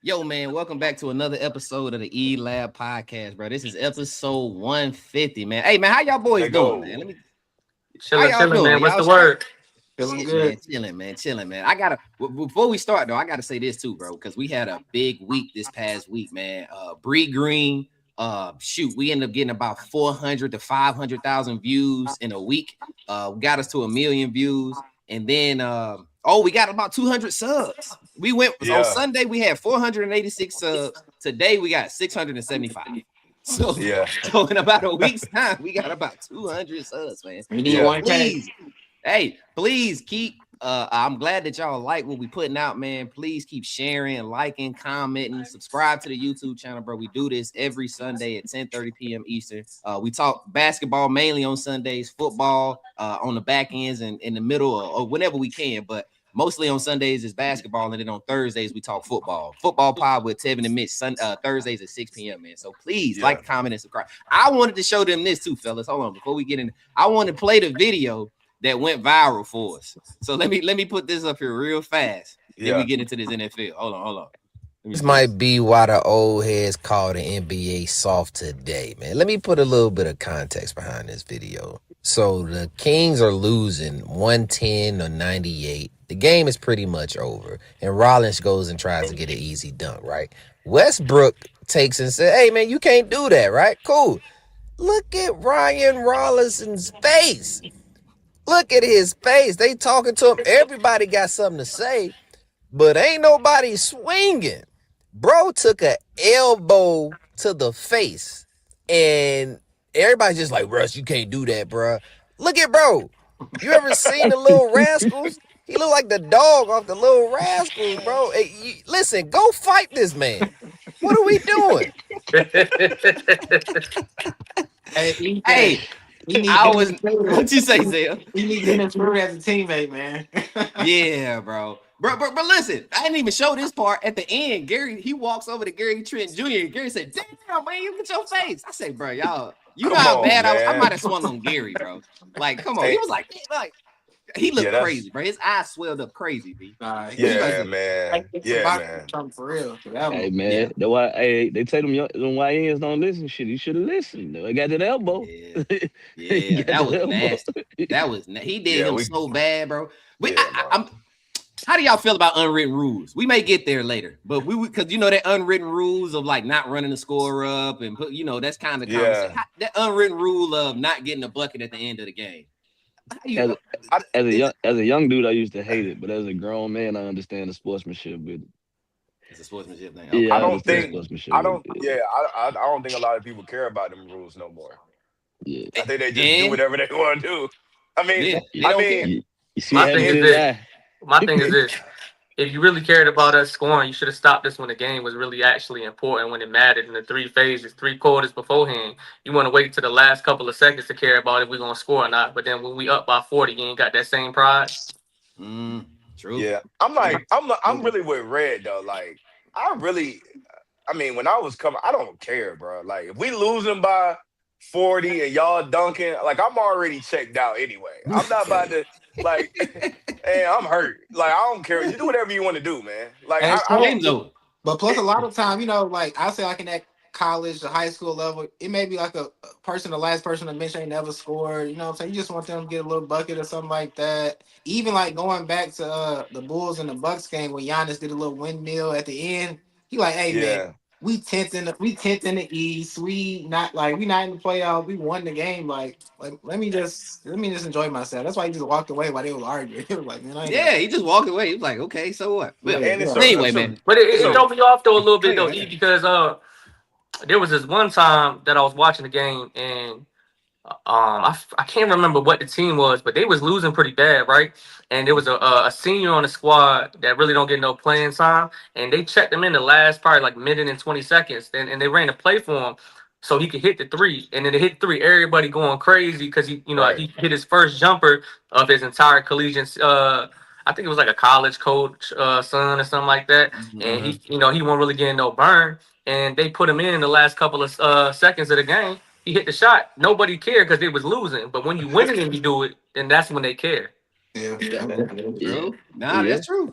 Yo, man, welcome back to another episode of the E Lab podcast, bro. This is episode 150, man. Hey, man, how y'all boys Let doing, man? go. How y'all Chilling, man. doing? What's Y'all the straight? word? Feeling Shit, good. man, chilling, man. Before we start though, I gotta say this too, bro, because we had a big week this past week, man. Bree Green, we ended up getting about 400 to 500,000 views in a week. Got us to 1 million views, and then we got about 200 subs. We went on Sunday, we had 486 subs. Today we got 675. So, Yeah. so in about a week's time, we got about 200 subs, man. We need Yeah. 1K. Please keep I'm glad that y'all like what we putting out, man. Please keep sharing, liking, commenting, subscribe to the YouTube channel, bro. We do this every Sunday at 10:30 p.m. Eastern. We talk basketball mainly on Sundays, football on the back ends and in the middle or whenever we can, but mostly on Sundays is basketball, and then on Thursdays we talk football. Football pod with Tevin and Mitch Thursdays at 6 p.m. man. So please like, comment, and subscribe. I wanted to show them this too, fellas. Hold on, before we get in, I want to play the video that went viral for us. So let me put this up here real fast. Then we get into this NFL. Hold on. This might be why the old heads call the NBA soft today, man. Let me put a little bit of context behind this video. So the Kings are losing 110 or 98. The game is pretty much over. And Rollins goes and tries to get an easy dunk, right? Westbrook takes and says, hey, man, you can't do that, right? Cool. Look at Ryan Rollinson's face. Look at his face. They talking to him. Everybody got something to say, but ain't nobody swinging. Bro took an elbow to the face, and everybody's just like, Russ, you can't do that, bro. Look at bro. You ever seen the Little Rascals? He look like the dog off the Little Rascals, bro. Hey, listen, go fight this man. What are we doing? Hey, what you say, Zell? We need to improve as a teammate, man. Yeah, bro. But listen, I didn't even show this part at the end. Gary, he walks over to Gary Trent Jr. and Gary said, damn, man, look at your face. I said, bro, y'all, you know how bad I might have swung on Gary, bro. Like, come on. He was like, he looked crazy, bro. His eyes swelled up crazy, B. Man. For real. Hey, man. That's why they tell them YNs don't listen. Shit, he should have listened. They got that elbow. Yeah, that was nasty. He did him so bad, bro. How do y'all feel about unwritten rules? We may get there later, but because that unwritten rules of like not running the score up and put, that's kind of that unwritten rule of not getting a bucket at the end of the game. As a young dude, I used to hate it, but as a grown man, I understand the sportsmanship with it. It's a sportsmanship thing. Yeah, I don't think a lot of people care about them rules no more. Yeah, I think they just do whatever they want to do. I mean, you see, my thing is this: if you really cared about us scoring, you should have stopped us when the game was really actually important, when it mattered in the 3 phases, 3 quarters beforehand. You want to wait to the last couple of seconds to care about if we're gonna score or not. But then when we up by 40, you ain't got that same pride. True. Yeah, I'm really with Red though. Like, when I was coming, I don't care, bro. Like, if we losing by 40 and y'all dunking, like, I'm already checked out anyway. I'm not about to hey, I'm hurt. Like, I don't care. You do whatever you want to do, man. Like, I don't know. But plus, a lot of time, like I say, like in that college, the high school level, it may be like the last person to mention ain't never scored. You know what I'm saying? You just want them to get a little bucket or something like that. Even like going back to the Bulls and the Bucks game when Giannis did a little windmill at the end. He like, hey man, we 10th in the East. We not in the playoffs. We won the game. Like let me just enjoy myself. That's why he just walked away while they were arguing. He was like, man, he just walked away. He was like, okay, so what? Anyway, man. But it threw me off though a little bit though, because there was this one time that I was watching the game and I can't remember what the team was, but they was losing pretty bad, right? And there was a senior on the squad that really don't get no playing time, and they checked him in the last probably like minute and 20 seconds, and they ran a play for him so he could hit the 3, and then they hit 3, everybody going crazy because he hit his first jumper of his entire collegiate. I think it was like a college coach son or something like that, and he wasn't really getting no burn, and they put him in the last couple of seconds of the game. He hit the shot. Nobody cared because they was losing. But when you winning and you do it, then that's when they care. True. Nah, that's true.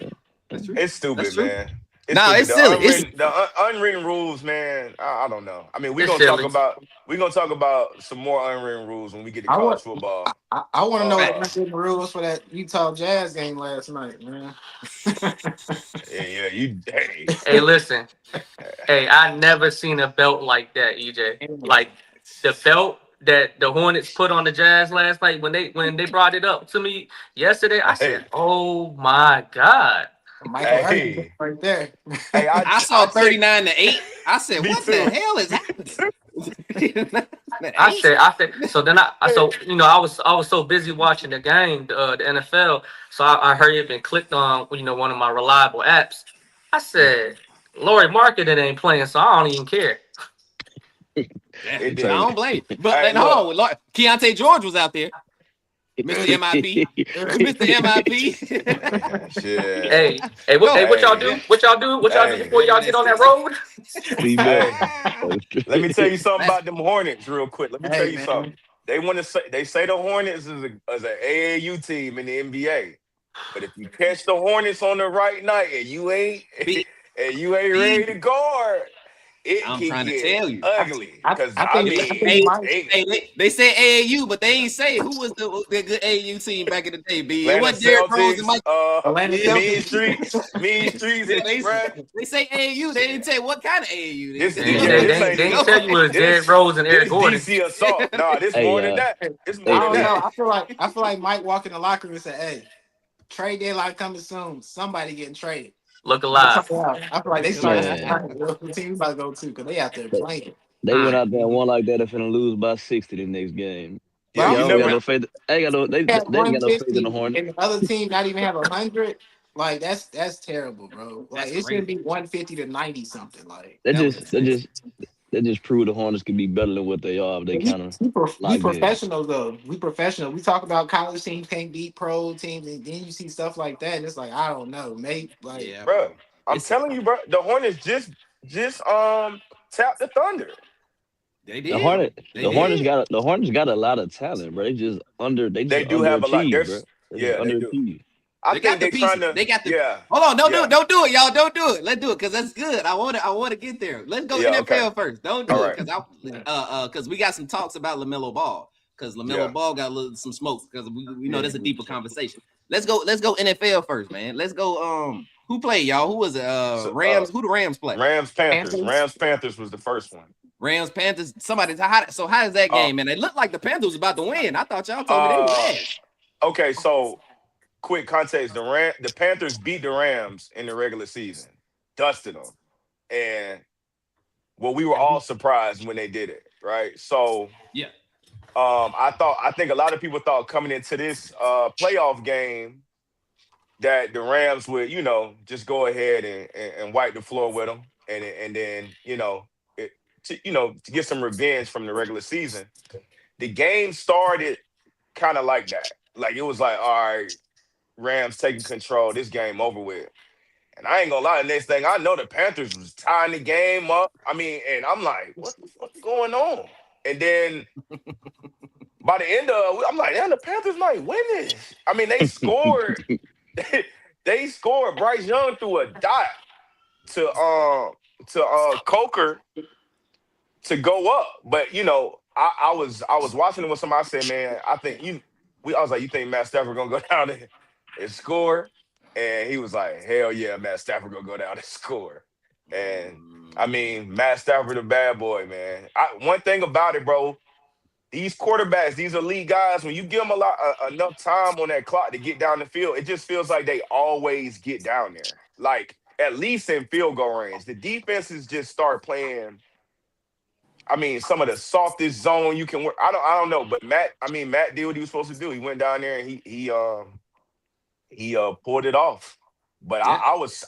That's true. It's stupid, man. It's No, stupid. it's silly. It's Unwritten rules, man. I don't know. I mean, It's silly. we're gonna talk about some more unwritten rules when we get to I college want football. I want to know Uh, the written rules for that Utah Jazz game last night, man. yeah, hey, Hey, listen. Hey, I never seen a belt like that, EJ. Like the belt that the Hornets put on the Jazz last night when they brought it up to me yesterday. I hey, said, "Oh my god!" Michael Irvin hey, right there. hey, I I saw check. 39-8. I said, Me what the too. hell is Me happening? too. 39-8? I said. So then so I was so busy watching the game, the NFL. So I heard it been clicked on, one of my reliable apps. I said, "Lori Marketing ain't playing, so I don't even care." Yeah, It I did. don't blame you. But Hey, and hold look, on, Keontae George was out there. Mr. MIP. Mr. man, shit. Go. What y'all Hey, do? What y'all do? What y'all do hey, before y'all get on that road? See, man. hey. Let me tell you something That's about them Hornets real quick. Let me tell Hey you man, something. They say the Hornets is an AAU team in the NBA. But if you catch the Hornets on the right night and you ain't B. and you ain't ready to guard, it I'm can trying to get tell you. ugly. Cause I I think mean, he Hey, might. they say AAU, but they ain't say who was the good AAU team back in the day. B. It Atlanta wasn't Derrick Rose and Celtics, Mike. Atlanta Yeah. Mean Streets Yeah, they Express. they say AAU. They didn't Shit. say what kind of AAU. They This said They they ain't this was say yeah, the they this ain't, ain't they ain't AAU. tell you it was Derrick this Rose and Eric this Gordon. DC assault. Nah, this Hey, more than that. It's I more than don't know. that. I feel like Mike walked in the locker room and said, "Hey, trade deadline coming soon. Somebody getting traded." Look That's alive. how I feel like they Look started alive. man, the team about to go to because they out there they, playing. they went Mm. out there and won like that. They're finna lose by 60 the next game. But Yeah, I'm Yeah, I you don't got never no faith. I ain't got no. They at ain't got no faith in the 150 Hornets. and the other team not even have 100. Like that's terrible, bro. That's Like it shouldn't crazy. be 150 to 90 something. Like They that was just, they insane. just, they just prove the Hornets could be better than what they are. If they kind of We locked in. professionals though. We professional. We talk about college teams can't beat pro teams, and then you see stuff like that, and it's like I don't know, mate. Like Yeah, bro. bro. I'm It's telling you, bro. The Hornets just tapped the Thunder. they The did. Hornet, They the Hornets did. got, the Hornets got a lot of talent, bro. They just They do have a lot. underachieved, bro. They just Yeah, they do. underachieved. I They got think the they trying pieces. to, They got the. yeah, Hold on, don't do it. yeah, Don't do it, y'all. Don't do it. Let's do it because that's good. I want to get there. Let's go yeah. Okay, NFL first. Don't all do it right, because we got some talks about LaMelo Ball because yeah. LaMelo Ball got some smoke because we know yeah, that's a deeper conversation. Let's go NFL first, man. Let's go. Who played y'all? Who was it? So, Rams. Who the Rams play? Panthers. Rams Panthers was the first one. Rams Panthers. Somebody. How does that Uh, game? Man, it looked like the Panthers was about to win. I thought y'all told me they was uh, ass. okay. So quick context: the Panthers beat the Rams in the regular season, dusted them, and well, we were all surprised when they did it, right? So Yeah. I think a lot of people thought coming into this playoff game that the Rams would, just go ahead and wipe the floor with them, and then to get some revenge from the regular season. The game started kind of like that, like it was like, all right, Rams taking control, this game over with. And I ain't gonna lie, the next thing I know, the Panthers was tying the game up. I mean, and I'm like, what the fuck going on? And then by the end of I'm like, damn, the Panthers might win this. I mean, they scored. They scored. Bryce Young threw a dot to Coker to go up. But I was watching it with somebody. I said, man, I think I was like, you think Matt Stafford gonna go down there and score? And he was like, hell yeah, Matt Stafford gonna go down and score. And I mean, Matt Stafford, a bad boy, man. One thing about it, bro, these quarterbacks, these elite guys, when you give them enough time on that clock to get down the field, it just feels like they always get down there. Like at least in field goal range. The defenses just start playing. I mean, some of the softest zone you can work. I don't know, but Matt did what he was supposed to do. He went down there and he pulled it off. But Yeah.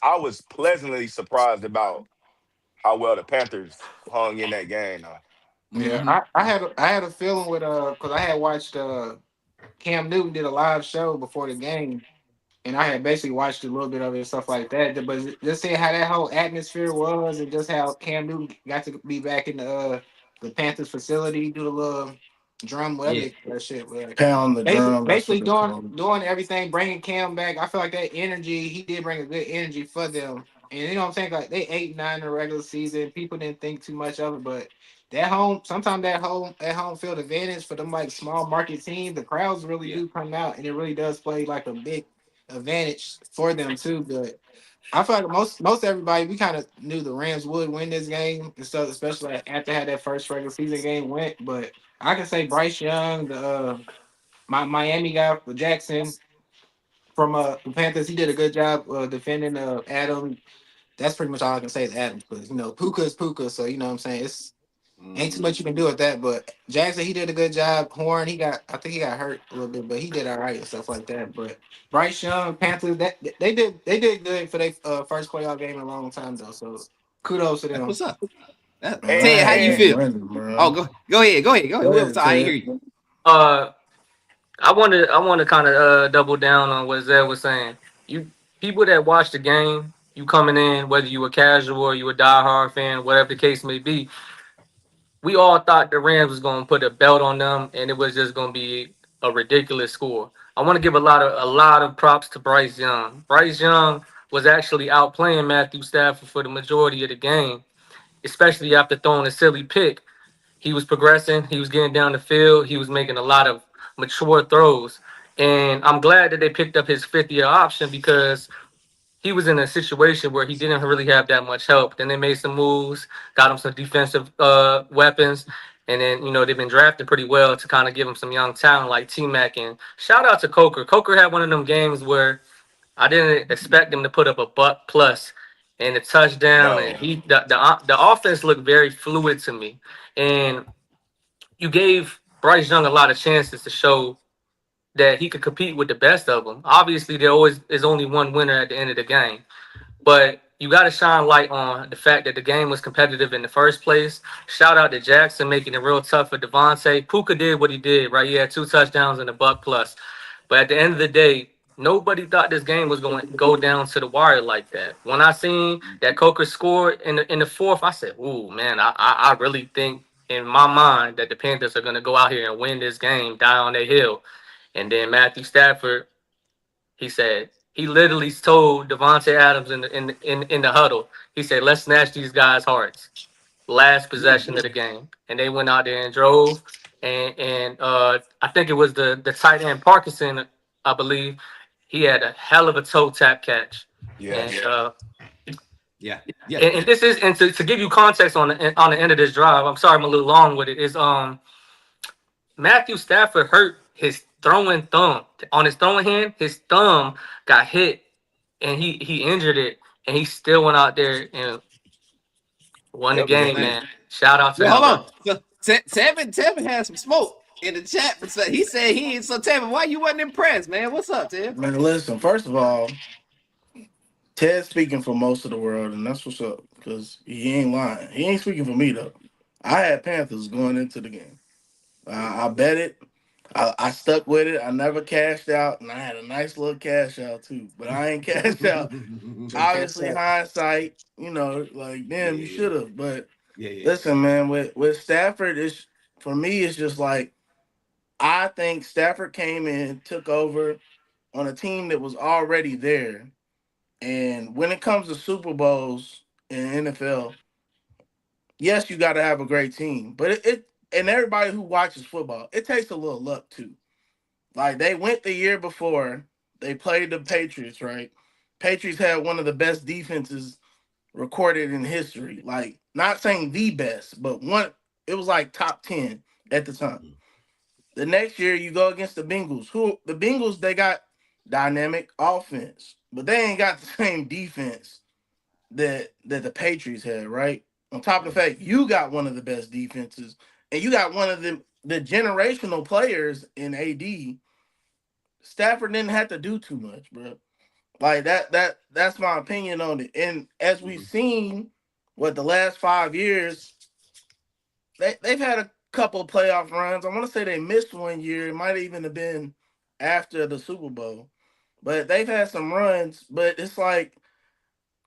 I was pleasantly surprised about how well the Panthers hung in that game. Yeah, Mhm. I had a feeling with because I had watched Cam Newton did a live show before the game, and I had basically watched a little bit of it and stuff like that. But just seeing how that whole atmosphere was, and just how Cam Newton got to be back in the Panthers facility, do the little drum, whatever Yeah. they call that shit. But Pound the drum. That's basically what it's called. doing everything, bringing Cam back. I feel like that energy he did bring a good energy for them. And you know what I'm saying? Like they 8-9 in the regular season. People didn't think too much of it, but that home sometimes that home field advantage for them like small market teams, the crowds really Yeah. do come out and it really does play like a big advantage for them too. But I feel like most everybody we kind of knew the Rams would win this game and stuff, especially after how that first regular season game went. But I can say Bryce Young, the my Miami guy for Jackson from the Panthers, he did a good job defending Adam. That's pretty much all I can say is Adams, because you know Puka is Puka, so you know what I'm saying it's ain't too Mhm. much you can do with that. But Jackson, he did a good job. Horn, I think he got hurt a little bit, but he did all right and stuff like that. But Bryce Young, Panthers, that they did good for their first playoff game in a long time though. So kudos to That's them. what's up. Man, I Ted, how had you And them feel? winning, Oh, bro. go ahead. Go Whoever ahead, I ain't hear Ted. you. Uh, I want to kind of double down on what Zed was saying. You people that watch the game, you coming in, whether you a casual or you a diehard fan, whatever the case may be, we all thought the Rams was going to put a belt on them, and it was just going to be a ridiculous score. I want to give a lot of props to Bryce Young. Bryce Young was actually outplaying Matthew Stafford for the majority of the game, especially after throwing a silly pick. He was progressing. He was getting down the field. He was making a lot of mature throws. And I'm glad that they picked up his fifth year option because he was in a situation where he didn't really have that much help. Then they made some moves, got him some defensive weapons. And then, they've been drafting pretty well to kind of give him some young talent like T Mac. And shout out to Coker. Coker had one of them games where I didn't expect him to put up a buck plus and a touchdown. And no. the offense looked very fluid to me. And you gave Bryce Young a lot of chances to show that he could compete with the best of them. Obviously, there always is only one winner at the end of the game, but you got to shine light on the fact that the game was competitive in the first place. Shout out to Jackson making it real tough for Devontae. Puka did what he did, right? He had 2 touchdowns and a buck plus. But at the end of the day, nobody thought this game was going to go down to the wire like that. When I seen that Coker scored in the fourth, I said, "Ooh, man, I really think in my mind that the Panthers are going to go out here and win this game, die on their hill." And then Matthew Stafford, he said he literally told Devontae Adams in the huddle. He said, "Let's snatch these guys' hearts." Last possession of the game, and they went out there and drove. And I think it was the tight end Parkinson, I believe. He had a hell of a toe tap catch, and Yes. Yeah. Yeah. and this is and to give you context on the end of this drive. I'm sorry I'm a little long with it. Is Matthew Stafford hurt his throwing thumb on his throwing hand. His thumb got hit, and he injured it, and he still went out there and won the Yep. game, Man. man. Shout out to Well, him, hold bro. on. So, Tevin has some smoke in the chat. He said he ain't. So Tevin, why you wasn't impressed, man? What's up, Tev? Man, listen. First of all, Ted's speaking for most of the world, and that's what's up. Because he ain't lying. He ain't speaking for me though. I had Panthers going into the game. I bet it. I stuck with it. I never cashed out, and I had a nice little cash out too. But I ain't cashed out. Should have cashed Obviously, that. hindsight, like damn, you Yeah, should have. But yeah. listen, man, with Stafford, it's for me, it's just like I think Stafford came in, took over on a team that was already there. And when it comes to Super Bowls in NFL, yes, you got to have a great team, but it and everybody who watches football, it takes a little luck too. Like they went the year before, they played the Patriots, right? Patriots had one of the best defenses recorded in history. Like not saying the best, but one it was like top 10 at the time. The next year you go against the Bengals. Who the Bengals they got dynamic offense, but they ain't got the same defense that the Patriots had, right? On top of the fact you got one of the best defenses and you got one of the generational players in AD. Stafford didn't have to do too much, bro. Like that's my opinion on it. And as we've seen what the last 5 years, they've had a couple of playoff runs. I want to say they missed one year. It might even have been after the Super Bowl. But they've had some runs, but it's like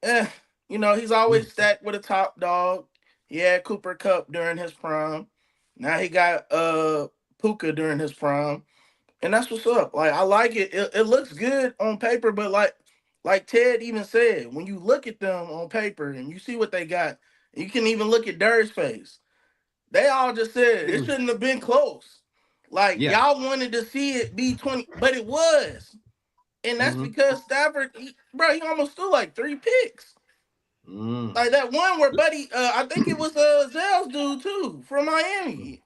eh, he's always stacked with a top dog. He had Cooper Cup during his prime. Now he got Puka during his prime. And that's what's up. Like I like it. It looks good on paper, but like like Ted even said, when you look at them on paper and you see what they got, you can even look at Durr's face. They all just said it shouldn't have been close. Like Yeah. y'all wanted to see it be 20, but it was. And that's because Stafford, he almost threw like 3 picks. Like that one where Buddy, I think it was Zell's dude too from Miami.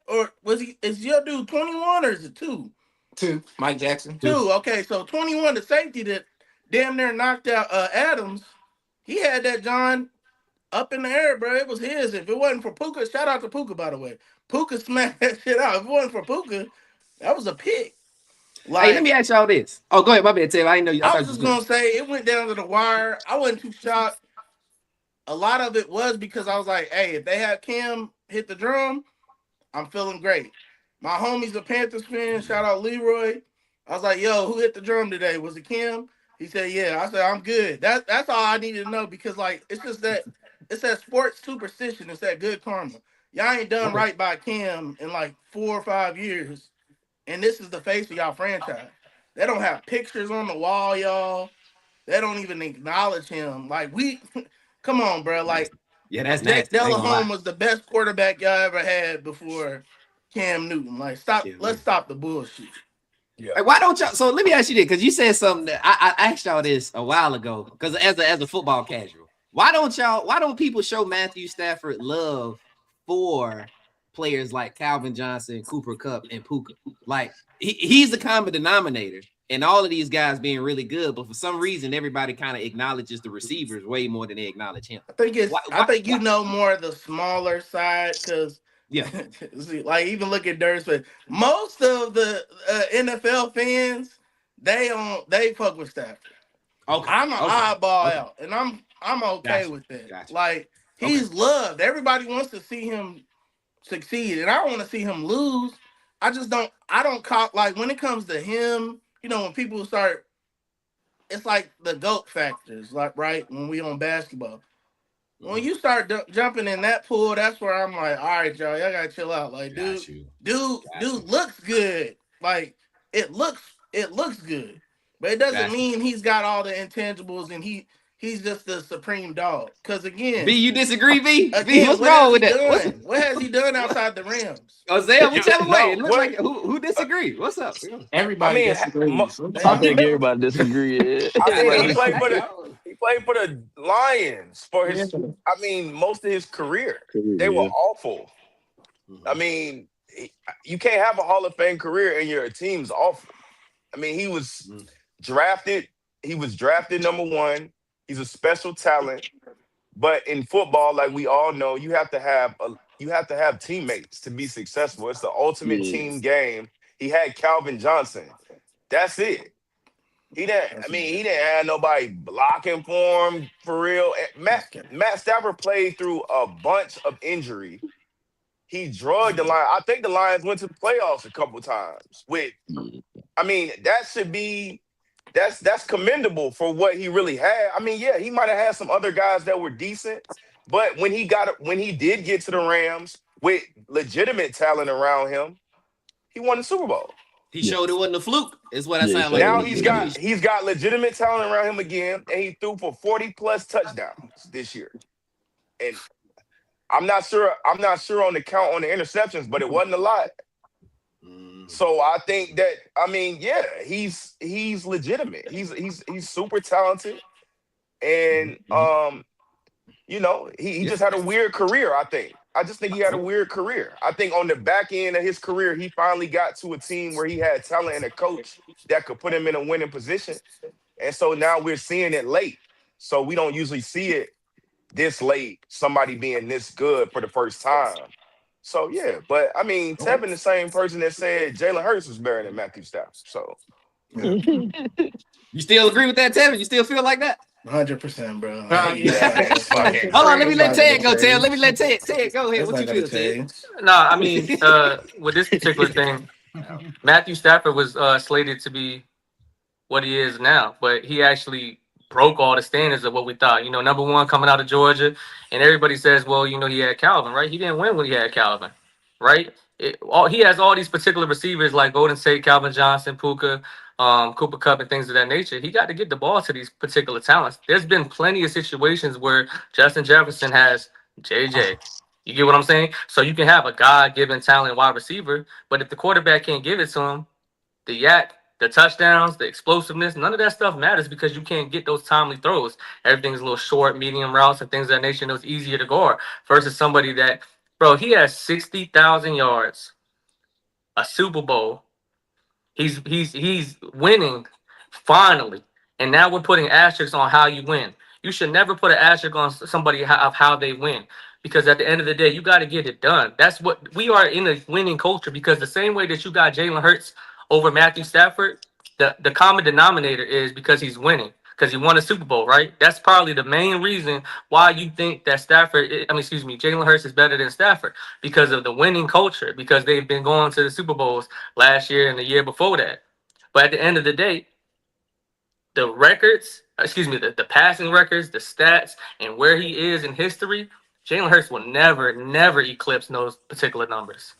Or was he? Is your dude 21 or is it 2? 2. Mike Jackson. 2. Okay, so 21, the safety that damn near knocked out Adams. He had that John up in the air, bro. It was his. If it wasn't for Puka, shout out to Puka, by the way. Puka smacked that shit out. If it wasn't for Puka, that was a pick. Like, hey, let me ask y'all this. Oh, go ahead. My bad, Taylor. I didn't know you. I was just gonna say it went down to the wire. I wasn't too shocked. A lot of it was because I was like, hey, if they have Cam hit the drum, I'm feeling great. My homie's a Panthers fan. Shout out Leroy. I was like, yo, who hit the drum today? Was it Cam? He said, yeah. I said, I'm good. That's all I needed to know because like it's just that it's that sports superstition. It's that good karma. Y'all ain't done right by Cam in like 4 or 5 years. And this is the face of y'all franchise. They don't have pictures on the wall, y'all. They don't even acknowledge him. Like come on, bro. Like that's Nick nasty. Delahome was the best quarterback y'all ever had before Cam Newton. Like stop. Let's stop the bullshit. Yeah. Like, why don't y'all? So let me ask you this, because you said something that I asked y'all this a while ago. Because as a football casual, why don't people show Matthew Stafford love for players like Calvin Johnson, Cooper Kupp, and Puka? Like he's the common denominator in all of these guys being really good, but for some reason everybody kind of acknowledges the receivers way more than they acknowledge him. I think you know more of the smaller side because like even look at Durst, but most of the NFL fans they fuck with Stafford. Okay, I'm an oddball out, and I'm okay with that. Gotcha. Like he's loved. Everybody wants to see him succeed, and I want to see him lose. I don't call like when it comes to him. You know, when people start, it's like the GOAT factors, like right when we on basketball. When you start jumping in that pool, that's where I'm like, all right, y'all gotta chill out. Like, dude looks good. Like, it looks good, but it doesn't mean he's got all the intangibles and he's just the supreme dog. Because again, B, you disagree, B? Again, B, what's wrong with that? What has he done outside the Rams? Zell, whichever way. It looks like who disagree? What's up? Everybody disagrees. I think everybody disagree. I mean, he played for the Lions for his. I mean, most of his career, they were awful. I mean, you can't have a Hall of Fame career and your team's awful. I mean, he was drafted. He was drafted #1. He's a special talent. But in football, like we all know, you have to have teammates to be successful. It's the ultimate team game. He had Calvin Johnson. That's it. He didn't have nobody blocking for him for real. Matt Stafford played through a bunch of injury. He drugged the Lions. I think the Lions went to the playoffs a couple times. That should be that's commendable for what he really had. I mean, yeah, he might have had some other guys that were decent, but when he did get to the Rams with legitimate talent around him, he won the Super Bowl. He showed it wasn't a fluke. Is what I sound like. Now he's got legitimate talent around him again, and he threw for 40+ touchdowns this year. And I'm not sure on the count on the interceptions, but it wasn't a lot. So I think that he's legitimate. He's super talented, and he just had a weird career. I just think he had a weird career. I think on the back end of his career, he finally got to a team where he had talent and a coach that could put him in a winning position, and so now we're seeing it late. So we don't usually see it this late. Somebody being this good for the first time. So, yeah, but, I mean, Tevin the same person that said Jalen Hurts was better than Matthew Stafford. So, you still agree with that, Tevin? You still feel like that? 100%, bro. Hold on, let me let Ted go, Ted. Let me let Ted go ahead. What you feel, Ted? No, I mean, with this particular thing, Matthew Stafford was slated to be what he is now, but he actually broke all the standards of what we thought. #1 coming out of Georgia, and everybody says, well, he had Calvin, right? He didn't win when he had Calvin, right? He has all these particular receivers like Golden State, Calvin Johnson, Puka, Cooper Cup and things of that nature. He got to get the ball to these particular talents. There's been plenty of situations where Justin Jefferson has JJ. You get what I'm saying? So you can have a God-given talent wide receiver, but if the quarterback can't give it to him, the yak, the touchdowns, the explosiveness, none of that stuff matters because you can't get those timely throws. Everything's a little short, medium routes, and things of that nature. And it was easier to guard versus somebody that, bro, he has 60,000 yards, a Super Bowl. He's winning finally, and now we're putting asterisks on how you win. You should never put an asterisk on somebody of how they win, because at the end of the day, you got to get it done. That's what we are in a winning culture. Because the same way that you got Jalen Hurts over Matthew Stafford, the common denominator is because he's winning. Because he won a Super Bowl, right? That's probably the main reason why you think that Jalen Hurts is better than Stafford, because of the winning culture, because they've been going to the Super Bowls last year and the year before that. But at the end of the day, the records, the passing records, the stats, and where he is in history, Jalen Hurts will never eclipse those particular numbers.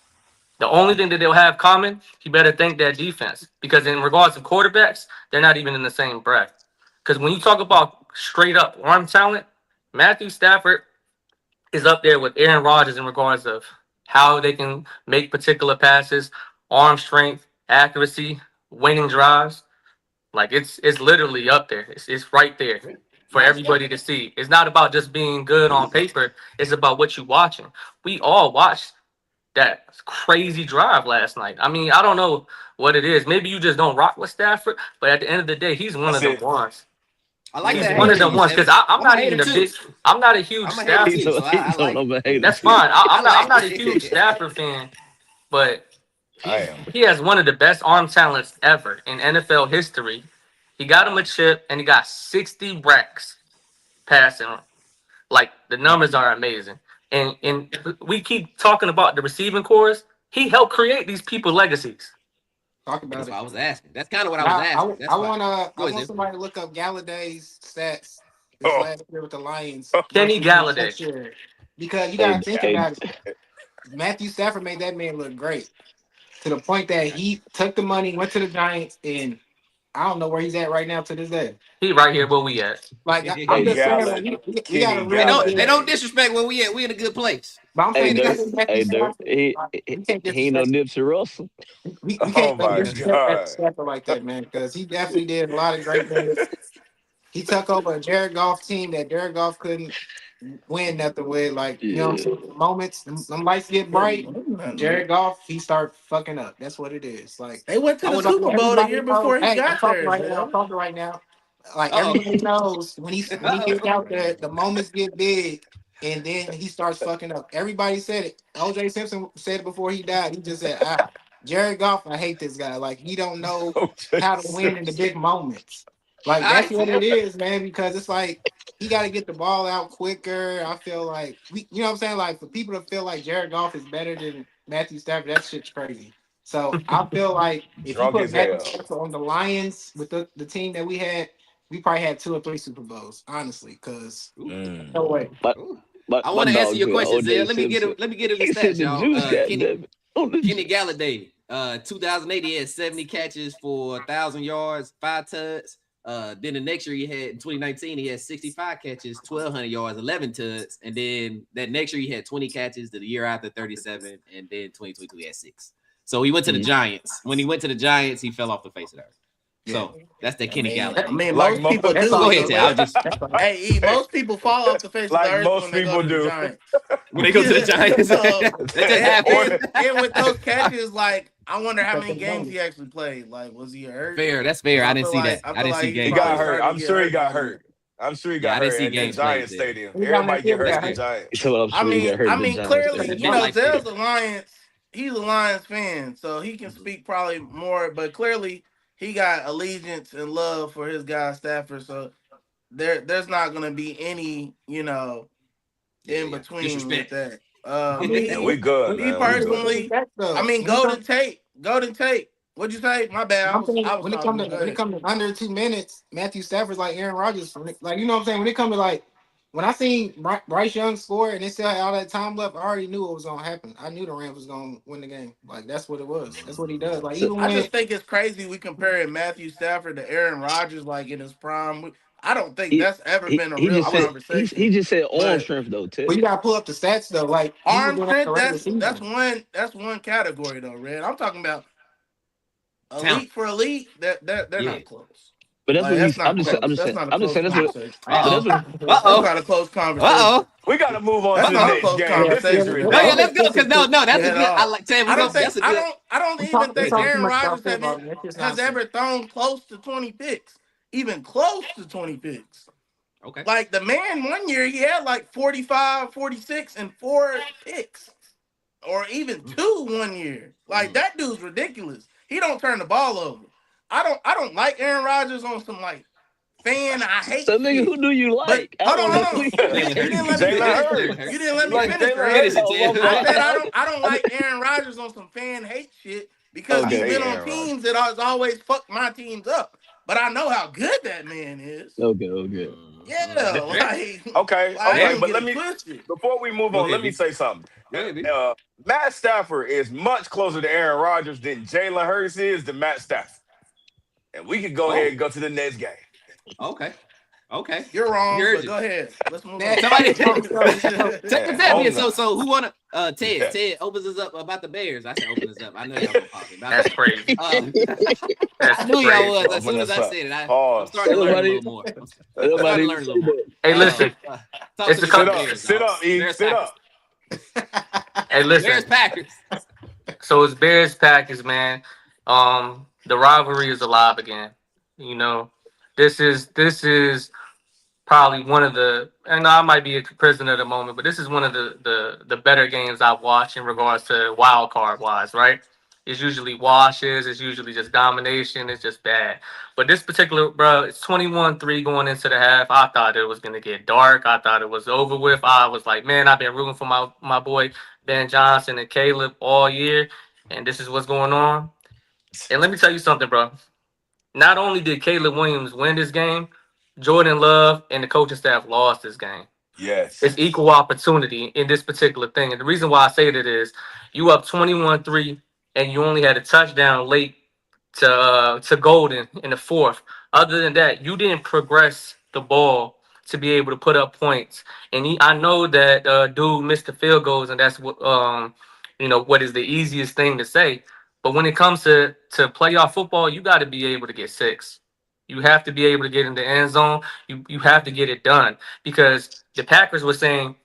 The only thing that they'll have common, you better thank that defense. Because in regards to quarterbacks, they're not even in the same breath. Because when you talk about straight up arm talent, Matthew Stafford is up there with Aaron Rodgers in regards of how they can make particular passes, arm strength, accuracy, winning drives. Like it's literally up there. It's right there for everybody to see. It's not about just being good on paper. It's about what you're watching. We all watched that crazy drive last night. I mean, I don't know what it is. Maybe you just don't rock with Stafford, but at the end of the day, he's one That's of the it. ones. I like He's that. one of hater them you, ones because Seven. I'm I'm a not hater even a too. big. I'm not a huge I'm a hater Stafford. too, so I He like told it. him, That's fine. I'm like not a it. huge Stafford fan, but I am. he has one of the best arm talents ever in NFL history. He got him a chip and he got 60 racks passing. Like the numbers are amazing. And we keep talking about the receiving cores. He helped create these people's legacies. Talk That's about why it. I was asking. That's kind of what I was Now, asking. That's why. I Go ahead, want Zim. somebody to look up Galladay's stats this Oh, last year with the Lions Kenny versus his Galladay. next year, because you got Hey, to think hey, about it. Matthew Stafford made that man look great to the point that he took the money, went to the Giants, and I don't know where he's at right now to this day. He right here where we at. Like I'm hey, just saying, like Gallad, we got to Kenny really They don't Galladay. disrespect where we at. We in a good place. But I'm hey, saying they got Dirk. to Matthew Hey, Dirk. Stafford. He, Like, he, we can't he ain't no disrespect. Nipsey Russell. We Oh can't my disrespect Matthew God. Stafford like that, man, because he definitely did a lot of great things. He took over a Jared Goff team that Jared Goff couldn't win nothing with. Like, you know what I'm Yeah. saying? The moments, them lights get bright. Jared Goff, he start fucking up. That's what it is. Like They went to I the want to. Super Bowl the everybody year knows. before he Hey, I'm got talking there, right now. I'm Zell. talking right now. Like Oh, everybody knows when he gets out there, the moments get big, and then he starts fucking up. Everybody said it. OJ Simpson said it before he died. He just said, Jared Goff, I hate this guy. Like he don't know OJ how to win in the Simpson. big moments. Like I that's see. what it is, man. Because it's like he got to get the ball out quicker. I feel like you know what I'm saying. Like for people to feel like Jared Goff is better than Matthew Stafford, that shit's crazy. So I feel like if you Drunk put as Matthew hell. Stafford on the Lions with the team that we had, we probably had 2 or 3 Super Bowls, honestly. Because Ooh, Mm. no way. My, ooh. my, I my want to answer dog your said question, O.J. Zell. Simpson. Let me get him the He said stats, the y'all. juice, goddamn it. On the Kenny Galladay, 2008, he had 70 catches for 1,000 yards, 5 tuds. Then the next year he had in 2019, he had 65 catches, 1,200 yards, 11 tuds. And then that next year he had 20 catches. The year after 37, and then 2022 he had 6. So he went to the Giants. When he went to the Giants, he fell off the face of the earth. So that's the Kenny That- I Galladay. mean, Like most people most, that's do. Go all ahead, So good. Tay. I was let's. just That's all. Hey, most people fall off the face of the like earth most when they go people to the do. Giants. when they go to the Giants. So, That just happens. and with those catches, like I wonder how That's many the games moment. he actually played. Like, was he hurt? Fair. That's Because fair. I didn't see that. I I feel didn't like see he He game probably got plays. hurt. started to I'm get sure he hurt got by then. hurt. I'm sure he Yeah, got I didn't hurt see in that games played Giant there. stadium. He was on that Everybody get field. He hurt got in the hurt. Giants. So I'm sure he got hurt I in the mean, Giants clearly, stadium. That's you my know, life there. Zell's a Lions. He's a Lions fan, so he can speak probably more. But clearly, he got allegiance and love for his guy Stafford. So there's not going to be any, Yeah, in yeah. between with Disrespect. that. I mean, Yeah, Me, we good, me man. We when good. personally, I mean, it comes, Golden Tate. What'd you say? My bad. I'm saying I was talking. Go when it ahead. comes to under 2 minutes, Matthew Stafford's like Aaron Rodgers. Like you know what I'm saying. When it comes to like when I seen Bryce Young score and they still had all that time left, I already knew what was gonna happen. I knew the Rams was gonna win the game. Like that's what it was. That's what he does. Like So even I when just think it's crazy we comparing Matthew Stafford to Aaron Rodgers like in his prime. I don't think he that's ever been a he real just I was said he conversation. just said arm But strength though, But Ted. you gotta pull up the stats though. Like he was arm doing that in the strength, regular that's season. one category though, Red. I'm talking about talent. elite for elite. That they're Yeah. not close. But that's Like what that's he's. not close. That's not a I'm just close saying that's what. conversation. But Uh that's oh. what. Uh That's oh. not a close Uh conversation. oh. We got to move on Uh to That's the not a oh. next close game. Yeah, This yeah. is conversation No, yeah, Let's let's ridiculous. go. just Cause no, that's a at good. I all. like Ted. I don't think That's a good. I don't we even talking think Good. too Aaron much Rodgers about football. That's just has nonsense. ever thrown close to 20 picks, even close to 20 picks. Okay. Like the man one year he had like 45, 46, and 4 picks. Or even Mm, 2 1 year. Like mm. that dude's ridiculous. He don't turn the ball over. I don't like Aaron Rodgers on some like fan I hate So nigga, shit. who do you But like? I hold don't on, know. hold on. Jalen You didn't Hurts. let me Jalen finish. Jalen Hurts. You Hurts. didn't let You me like finish, Jalen Red. Finish it, Hurts? Oh my Ted. I said fault. I don't like Aaron Rodgers on some fan hate shit because I he's Okay. been hate on Aaron Rodgers. teams that has always fucked my teams up. But I know how good that man is. Okay. Okay. Mm. Yeah, Fair. Okay, like I okay, Fair. don't but get let it me twisted. before we move Go on, ahead, let me B. say something. Go ahead, B. Matt Stafford is much closer to Aaron Rodgers than Jalen Hurts is to Matt Stafford, and we can go ahead Oh, and go to the next game. okay. Okay. You're We wrong, heard but you. go ahead. Let's move on. Next. Somebody tell Yeah, tell me oh so no. so who wanna Ted. Yeah. Ted opens us up about the Bears. I said open us up. I know y'all gonna pause it. My That's bad. crazy. I That's knew y'all crazy. was as Open soon as us I up. said it. I'm Pause. starting to learn a Nobody. little more. I'm starting Nobody to even learn a say little more. that. Hey, listen. Talk It's to a me about Sit the couple. up. Bears, Sit dog. up, E. Bears Sit Packers. up. Hey, Bears listen. Packers. So it's Bears Packers, man. The rivalry is alive again. You know, this is probably one of the, and I might be a prisoner of the moment, but this is one of the better games I've watched in regards to wild card wise, right? It's usually washes, it's usually just domination, it's just bad. But this particular, bro, it's 21-3 going into the half. I thought it was gonna get dark. I thought it was over with. I was like, man, I've been rooting for my boy Ben Johnson and Caleb all year, and this is what's going on. And let me tell you something, bro. Not only did Caleb Williams win this game, Jordan Love and the coaching staff lost this game. Yes. It's equal opportunity in this particular thing. And the reason why I say that is you up 21-3 and you only had a touchdown late to Golden in the fourth. Other than that, you didn't progress the ball to be able to put up points. And I know that dude missed the field goals, and that's what what is the easiest thing to say. But when it comes to playoff football, you got to be able to get six. You have to be able to get in the end zone. You have to get it done because the Packers were saying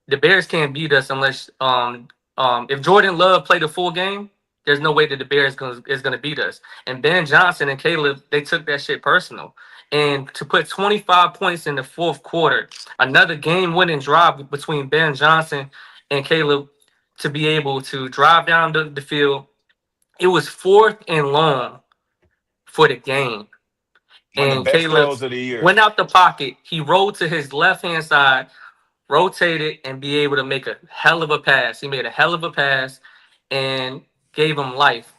the Bears can't beat us unless if Jordan Love played a full game, there's no way that the Bears is gonna beat us. And Ben Johnson and Caleb, they took that shit personal. And to put 25 points in the fourth quarter, another game-winning drive between Ben Johnson and Caleb to be able to drive down the field. It was fourth and long for the game. One of the And best Caleb throws of the year. went out the pocket. He rolled to his left-hand side, rotated, and be able to make a hell of a pass. He made a hell of a pass and gave him life.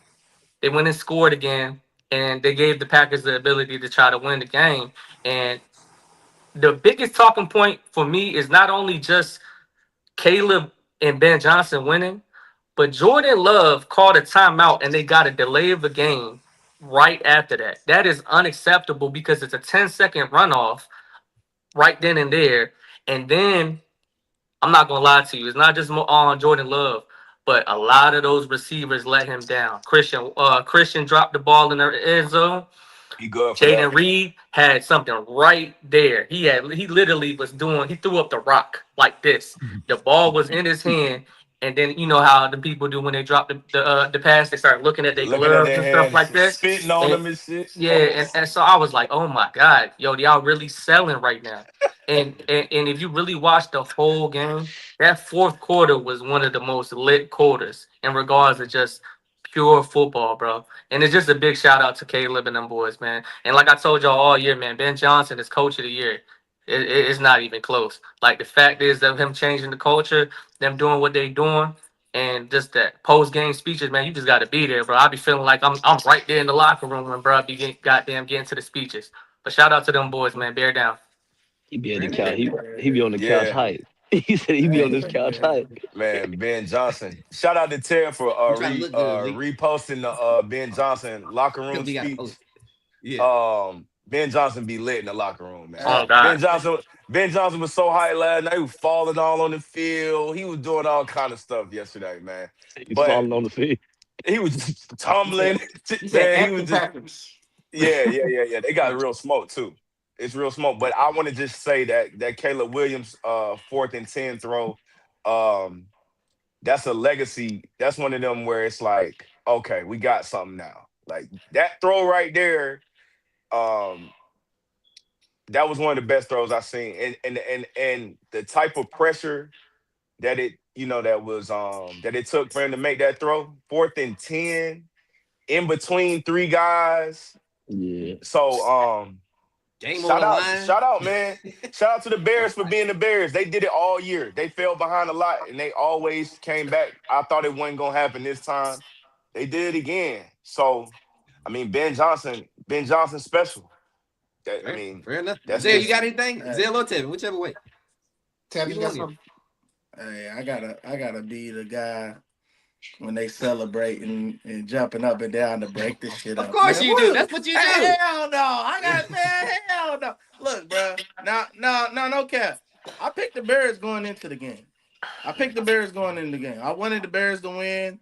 They went and scored again, and they gave the Packers the ability to try to win the game. And the biggest talking point for me is not only just Caleb and Ben Johnson winning, but Jordan Love called a timeout and they got a delay of the game right after that. That is unacceptable because it's a 10-second runoff right then and there. And then I'm not gonna lie to you. It's not just on Jordan Love, but a lot of those receivers let him down. Christian dropped the ball in the end zone. He good for that. Jaden Reed had something right there. He literally was doing. He threw up the rock like this. The ball was in his hand, and then you know how the people do when they drop the pass. They start looking at their Looking at gloves their and stuff hands, like that. spitting on And them and shit. yeah, and so I was like, oh my god, yo, y'all really selling right now. And if you really watch the whole game, that fourth quarter was one of the most lit quarters in regards to just pure football, bro. And it's just a big shout out to Caleb and them boys, man. And like I told y'all all year, man, Ben Johnson is coach of the year. It's not even close. Like the fact is that him changing the culture, them doing what they doing, and just that post game speeches, man. You just got to be there, bro. I be feeling like I'm right there in the locker room when bro be goddamn getting to the speeches. But shout out to them boys, man. Bear down. He be on the Brandon couch. Ingram. He be on the couch Yeah, hype. He said he be on this couch hype. man, Ben Johnson. Shout out to Ted for You trying to look good, Lee. reposting the Ben Johnson locker room Because we got to speech. post. Yeah. Ben Johnson be lit in the locker room, man. Oh Ben God. Johnson was so high last night. He was falling all on the field. He was doing all kind of stuff yesterday, man. He's But falling on the field. he was just tumbling. He said, Man, he "F was the just Packers." yeah. They got real smoke too. It's real smoke. But I want to just say that Caleb Williams 4th and 10 throw, um, that's a legacy. That's one of them where it's like, okay, we got something now. Like that throw right there, um, that was one of the best throws I've seen. And the type of pressure that that it took for him to make that throw, 4th and 10, in between 3 guys. Yeah. So Game on the line. shout out, man. Shout out to the Bears for being the Bears. They did it all year. They fell behind a lot and they always came back. I thought it wasn't gonna happen this time. They did it again. So I mean, Ben Johnson special. Fair enough. that's Zell, you just got anything? Zell or Tevin, whichever way. Tevin, you got Either one something? Hey, I gotta be the guy when they celebrating and jumping up and down to break this shit up. Of course man. you do. That's what you do. Hell no. I gotta say hell no. Look, bro. No cap. I picked the Bears going into the game. I wanted the Bears to win.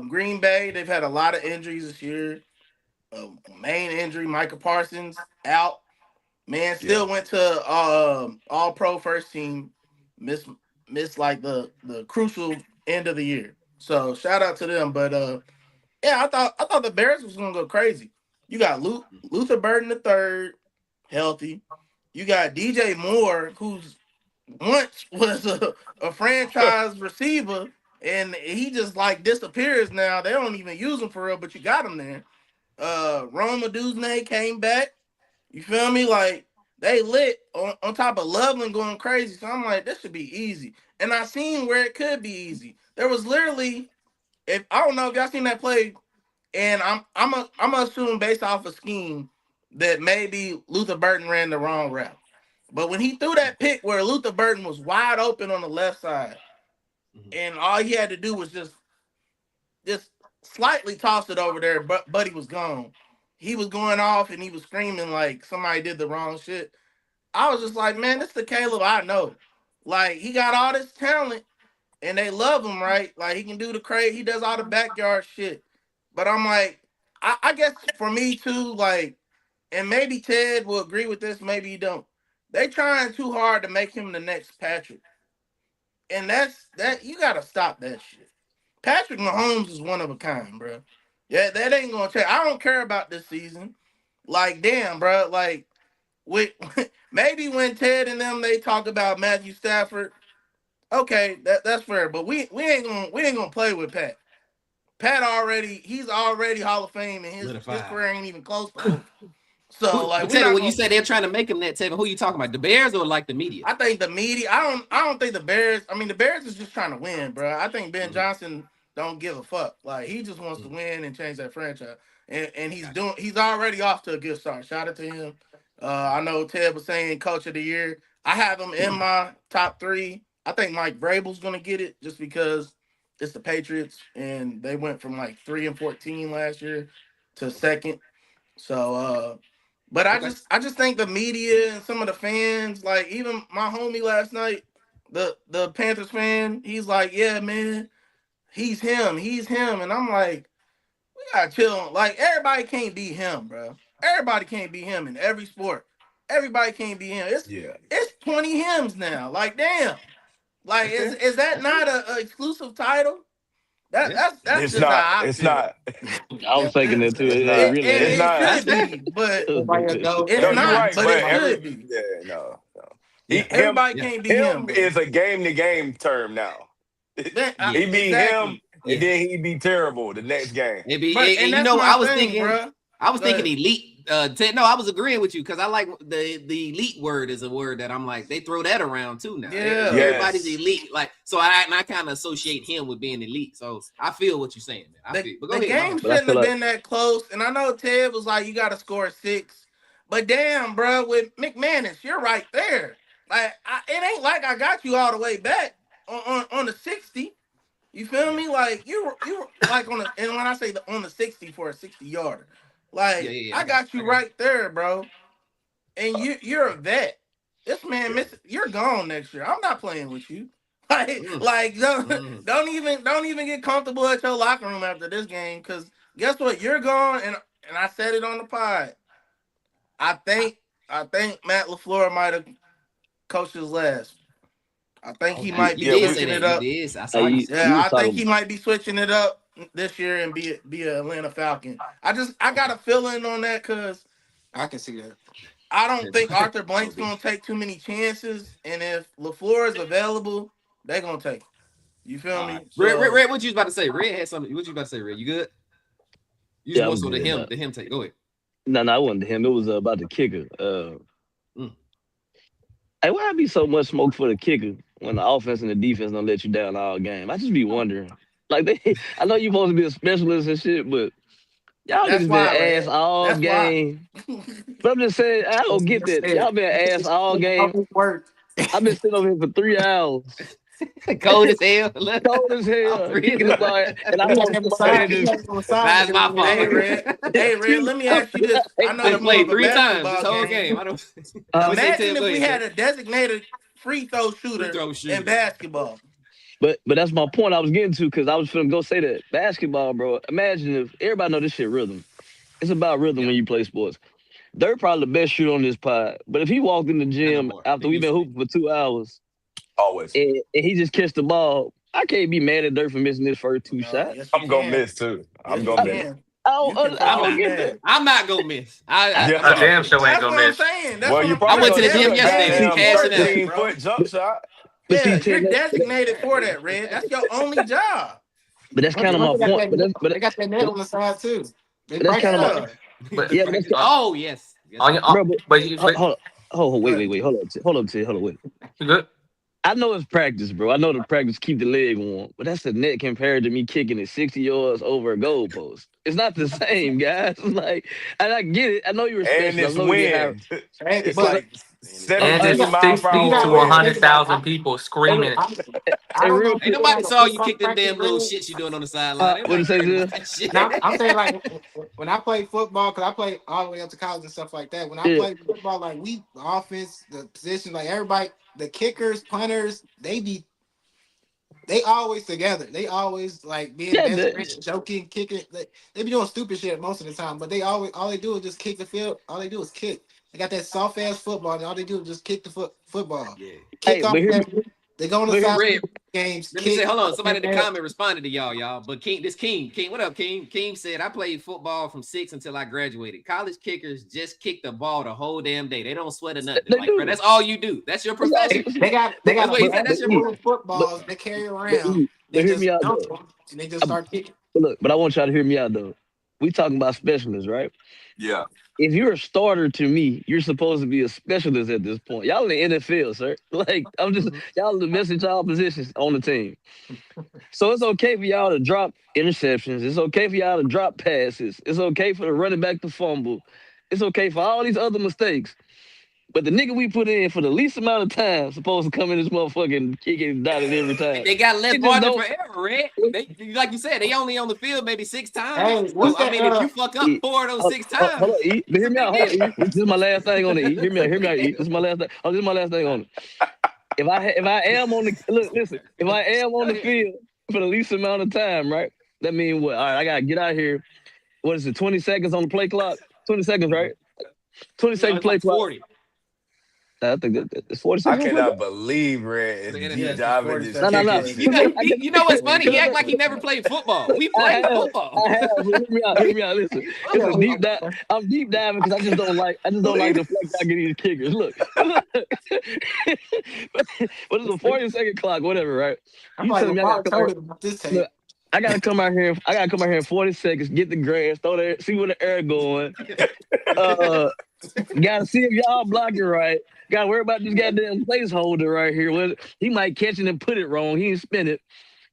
Green Bay, they've had a lot of injuries this year. Main injury, Micah Parsons out. Man, still went to all pro first team. Missed like the crucial end of the year. So shout out to them. But I thought the Bears was gonna go crazy. You got Luther Burden III, healthy. You got DJ Moore, who's once was a franchise receiver, and he just like disappears now. They don't even use him for real, but you got him there. Roma Duzne came back. You feel me? Like they lit on top of Loveland going crazy. So I'm like, this should be easy. And I seen where it could be easy. There was literally, if I don't know if y'all seen that play, and I'm assuming based off a scheme that maybe Luther Burton ran the wrong route. But when he threw that pick where Luther Burton was wide open on the left side, and all he had to do was just slightly toss it over there, but Buddy was gone. He was going off and he was screaming like somebody did the wrong shit. I was just like, man, this is the Caleb I know. Like, he got all this talent and they love him, right? Like, he can do the crazy, he does all the backyard shit. But I'm like, I guess for me too, like, and maybe Ted will agree with this, maybe he don't. They trying too hard to make him the next Patrick. And that you gotta stop that shit. Patrick Mahomes is one of a kind, bro. Yeah, that ain't gonna change. I don't care about this season. Like, damn, bro. Like, maybe when Ted and them they talk about Matthew Stafford, okay, that's fair. But we ain't gonna play with Pat. He's already Hall of Fame, and his career ain't even close to over. So like, when you say they're trying to make him that, Tevin, who you talking about? The Bears or like the media? I think the media. I don't think the Bears. I mean, the Bears is just trying to win, bro. I think Ben Johnson don't give a fuck. Like, he just wants to win and change that franchise. And he's already off to a good start. Shout out to him. I know Ted was saying coach of the year. I have him in my top 3. I think Mike Vrabel's gonna get it just because it's the Patriots and they went from like 3-14 last year to second. So but I just think the media and some of the fans, like even my homie last night, the Panthers fan, he's like, yeah, man, he's him. And I'm like, we gotta chill. Like, everybody can't be him, bro. Everybody can't be him in every sport. Everybody can't be him. It's 20 hymns now. Like, damn. Like, is that not a exclusive title? That's it's just not. how I It's feel. not. I was thinking that too. It not. should be, but Everybody go. it's No, not. you're right, but it should be. Yeah, no. Everybody can't be him. Bro. Is a game-to-game term now. He be him, and then he be terrible the next game. I was thinking, bro. I was thinking elite. No, I was agreeing with you because I like the elite word is a word that I'm like, they throw that around too now. Yeah, everybody's elite. Like, so I kind of associate him with being elite. So I feel what you're saying, man. The game shouldn't have been that close. And I know Ted was like, you got to score 6. But damn, bro, with McManus, you're right there. Like it ain't like I got you all the way back on the 60. You feel me? Like you were like on the, and when I say on the 60 for a 60-yarder, like I got you right there, bro. And you're a vet. This man, you're gone next year. I'm not playing with you. Like don't even get comfortable at your locker room after this game, because guess what? You're gone, and I said it on the pod. I think Matt LaFleur might have coached his last. I think he might be switching it up. I think he might be switching it up this year and be an Atlanta Falcon. I got a feeling on that, because I can see that. I don't think Arthur Blank's gonna take too many chances, and if LaFleur is available, they're gonna take it. You feel me? So, Red, what you was about to say? Red had something. What you about to say, Red? You good? You just want the him take. Go ahead. No, it wasn't him. It was about the kicker. Hey, why I be so much smoke for the kicker when the offense and the defense don't let you down all game? I just be wondering. Like I know you supposed to be a specialist and shit, but y'all niggas been ass all game. But I'm just saying, I don't get that. Y'all been ass all game. I've been sitting over here for 3 hours. Cold as hell. Cold as hell. Kicking the ball, and I'm on the side. That's my fault. Hey, Red, let me ask you this. I know I played 3 times this whole game. Imagine if we had a designated free throw shooter in basketball. But that's my point I was getting to, because I was finna go say that. Basketball, bro. Imagine if everybody know this shit rhythm. It's about rhythm when you play sports. They're probably the best shooter on this pod. But if he walked in the gym after we've been hooping for 2 hours, always, and he just catch the ball, I can't be mad at Dirt for missing his first 2 shots. Yes, I'm gonna miss too. I'm gonna miss. I'm not gonna miss. I damn sure ain't gonna miss. I went to the gym yesterday. 13-foot jump shot. Yeah, you're designated for that, Red. That's your only job. But that's kind of my point. But they got that net on the side too. That's kind of my. Yeah, but oh yes. Hold on, wait. Hold on, wait. You good? I know it's practice, bro. I know the practice keep the leg warm, but that's the net compared to me kicking it 60 yards over a goalpost. It's not the same, guys. It's like, and I get it. I know you were special. And it's wind. It's like 70 miles to 100,000 people screaming. Ain't nobody saw you kick them damn little shits you doing on the sideline. What you say, this? I'm saying, like, when I play football, because I played all the way up to college and stuff like that. When I play football, like, the offense, the position, like, everybody, the kickers, punters, they always together. They always like being joking, kicking. They be doing stupid shit most of the time, but all they do is just kick the field. All they do is kick. They got that soft ass football, and all they do is just kick the football. Yeah. Kick off. They go on the side games. Let me say, hold on. Somebody in the comment responded to y'all. But King, what up, King? King said, I played football from 6 until I graduated. College kickers just kick the ball the whole damn day. They don't sweat or nothing. Like, bro, that's all you do. That's your profession. They got that's your footballs they carry around. They hear me out, and they just start kicking. But I want y'all to hear me out though. We talking about specialists, right? Yeah. If you're a starter to me, you're supposed to be a specialist at this point. Y'all in the NFL, sir. Like, I'm just, y'all the best in y'all positions on the team. So it's okay for y'all to drop interceptions. It's okay for y'all to drop passes. It's okay for the running back to fumble. It's okay for all these other mistakes. But the nigga we put in for the least amount of time supposed to come in this motherfucking kicking and dotted every time. They got left on forever, Red. They, like you said, they only on the field maybe 6 times. Hey, if you fuck up 4 of those 6 times. Hold on, E. But hear me out. Hold on, E. This is my last thing on it, E. Hear me out, E. This is my last thing. This is my last thing on it. If I am on the field for the least amount of time, right? That means what? All right, I gotta get out here. What is it? 20 seconds on the play clock. 20 seconds, right? 20 seconds play clock. 40. I think it's 40 seconds. I cannot believe Red is deep diving this. No. You know what's funny? He act like he never played football. We played football. I have. Hear me out. Listen, it's a deep dive. I'm deep diving because I just don't like the flex I get these kickers. Look. But it's a 40-second clock, whatever, right? You telling me I gotta come out here in 40 seconds, get the grass, throw the air, see where the air going. Gotta see if y'all block it right. Gotta worry about this goddamn placeholder right here. He might catch it and put it wrong. He didn't spin it.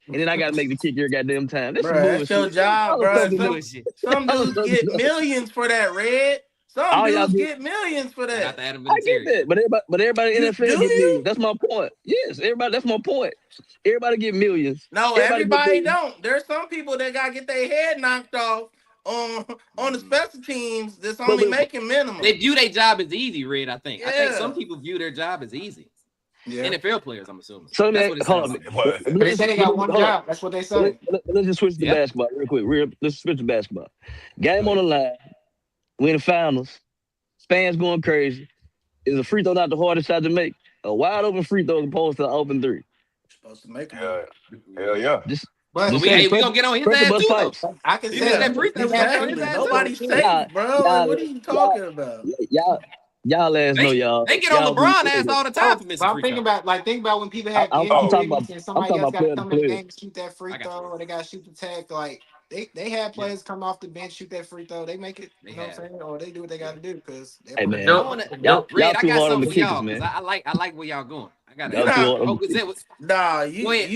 And then I gotta make the kick your goddamn time. That's your job, bro. Some dudes get millions for that, Red. Some All y'all dudes do. get millions for Shout out that. to Adam I get Vinatieri. that, but everybody in the Do NFL get you? millions. That's my point. Yes, everybody. That's my point. Everybody get millions. No, Everybody get everybody millions. don't. There's some people that gotta get their head knocked off on the special teams that's only making minimum. They view their job as easy, Red. I think some Yeah. people view their job as easy. Yeah. NFL players, I'm assuming. So That's what it hold sounds on. like. They say they got one Hold on. job. That's what they say. Let's just switch to Yeah. basketball real quick. Let's switch to basketball. Game on the line. We in the finals. Fans going crazy. Is a free throw not the hardest shot to make? A wide open free throw as opposed to an open three. Supposed to make them. Hell yeah. But Just we saying, gonna get on his pressure ass bust too, pipes. though. I can He say missed that that free throw. We gotta get on his ass too. Nobody's safe, Y'all- bro. y'all- Like, what are you talking about? Y'all ass know y'all. They get on y'all LeBron be- ass all the time for missing I'm free thinking throws. about think about when people have I'm injuries talking about- and somebody I'm else talking got to about come in the player. game and shoot that free I got throw, you. or they got to shoot the tag. Like they have players come off the bench, shoot that free throw. They make it. They You know what I'm have. saying? Or they do what they got to do because. Hey man, Nope. Red, I too got hard on something the for kickers, y'all because man. I like where y'all going. I got Y'all too hard on the focus. kickers. Nah, Go ahead.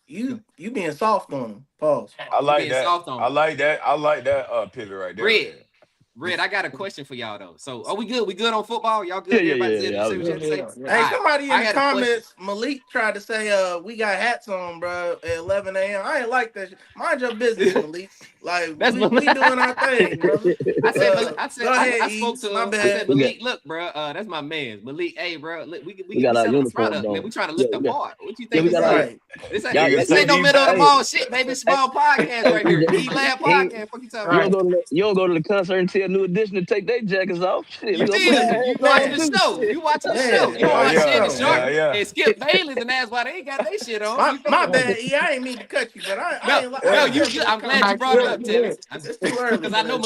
you being soft on them. Pause. I like being that. soft on I him. like that pivot right there. Red, I got a question for y'all though. So, are we good? We good on football? Y'all good? Yeah, Everybody yeah, say what you have to say? Yeah. Hey, All right. somebody in I the got a question. comments, Malik tried to say, we got hats on, bro, at 11 a.m. I ain't like that shit. Mind your business, Malik. Like, That's we doing our thing, brother. I said, Go ahead, I spoke East. to My him. I bad. said, Malik, look, bro, that's my man. Malik, hey, bro, look, we got our selling the uniforms product, man. on. We trying to lift Yeah, the yeah. bar. What you Yeah, think we this got our- is? This Y'all- ain't no these middle of the days- ball shit, baby. Small podcast right here. E-Lab podcast. Fuck you talking You about? don't go to the concert and tell New Edition to take their jackets off. Shit, You we gonna feel put me? our You hands watching on the too. show. You watching the Yeah, show. You don't yeah, watch yeah. Shannon Sharp Yeah. and Skip Bayless, and that's why they ain't got their shit on. You feel My me? bad, E. I ain't mean to cut you, but I ain't like. No, you good. I'm glad you brought it up, Tevin. It's too early. Because I know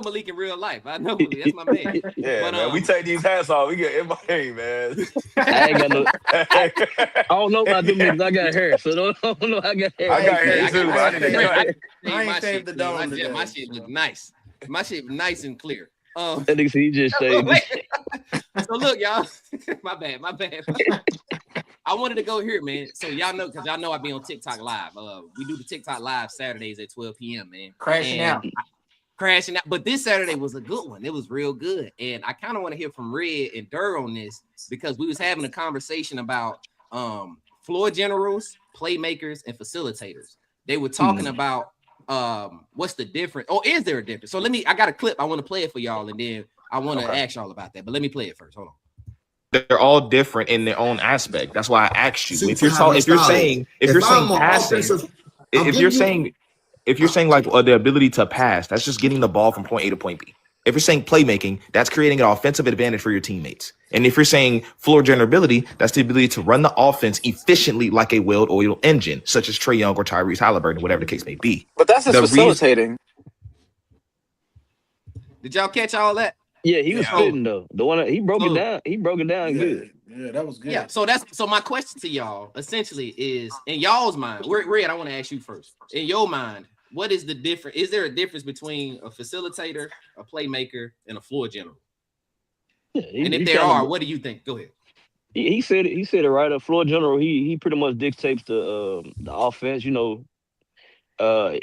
Malik in real life. I know Malik. That's my man. Yeah, But, man. We take these hats off. We get hey, man. I ain't got no. I don't know about them niggas. I got hair, so don't know. I got hair. I got hair I too, got- but I need to cut. I ain't my saved shit, the clean. dome My today. shit look nice. My shit nice and clear. That nigga said he just shaved. So look, y'all. My bad. I wanted to go here, man. So y'all know, because y'all know I be on TikTok live. We do the TikTok live Saturdays at 12 p.m. man. Crashing out. But this Saturday was a good one. It was real good. And I kind of want to hear from Red and Durr on this because we was having a conversation about floor generals, playmakers, and facilitators. They were talking about what's the difference, or is there a difference? So I got a clip. I want to play it for y'all, and then I want to ask y'all about that. But let me play it first. Hold on. They're all different in their own aspect. That's why I asked you. If you're saying passing, if you're saying like the ability to pass, that's just getting the ball from point A to point B. If you're saying playmaking, that's creating an offensive advantage for your teammates. And if you're saying floor generability, that's the ability to run the offense efficiently like a well-oiled engine, such as Trae Young or Tyrese Halliburton, whatever the case may be. But that's just facilitating. Did y'all catch all that? Yeah, he was spitting though. The one he broke it down. He broke it down good. Yeah, that was good. Yeah. So my question to y'all essentially is, in y'all's mind, Red, I want to ask you first. In your mind, what is the difference? Is there a difference between a facilitator, a playmaker, and a floor general? Yeah, and if there are, what do you think? Go ahead. He said it right. A floor general, he pretty much dictates the offense. You know,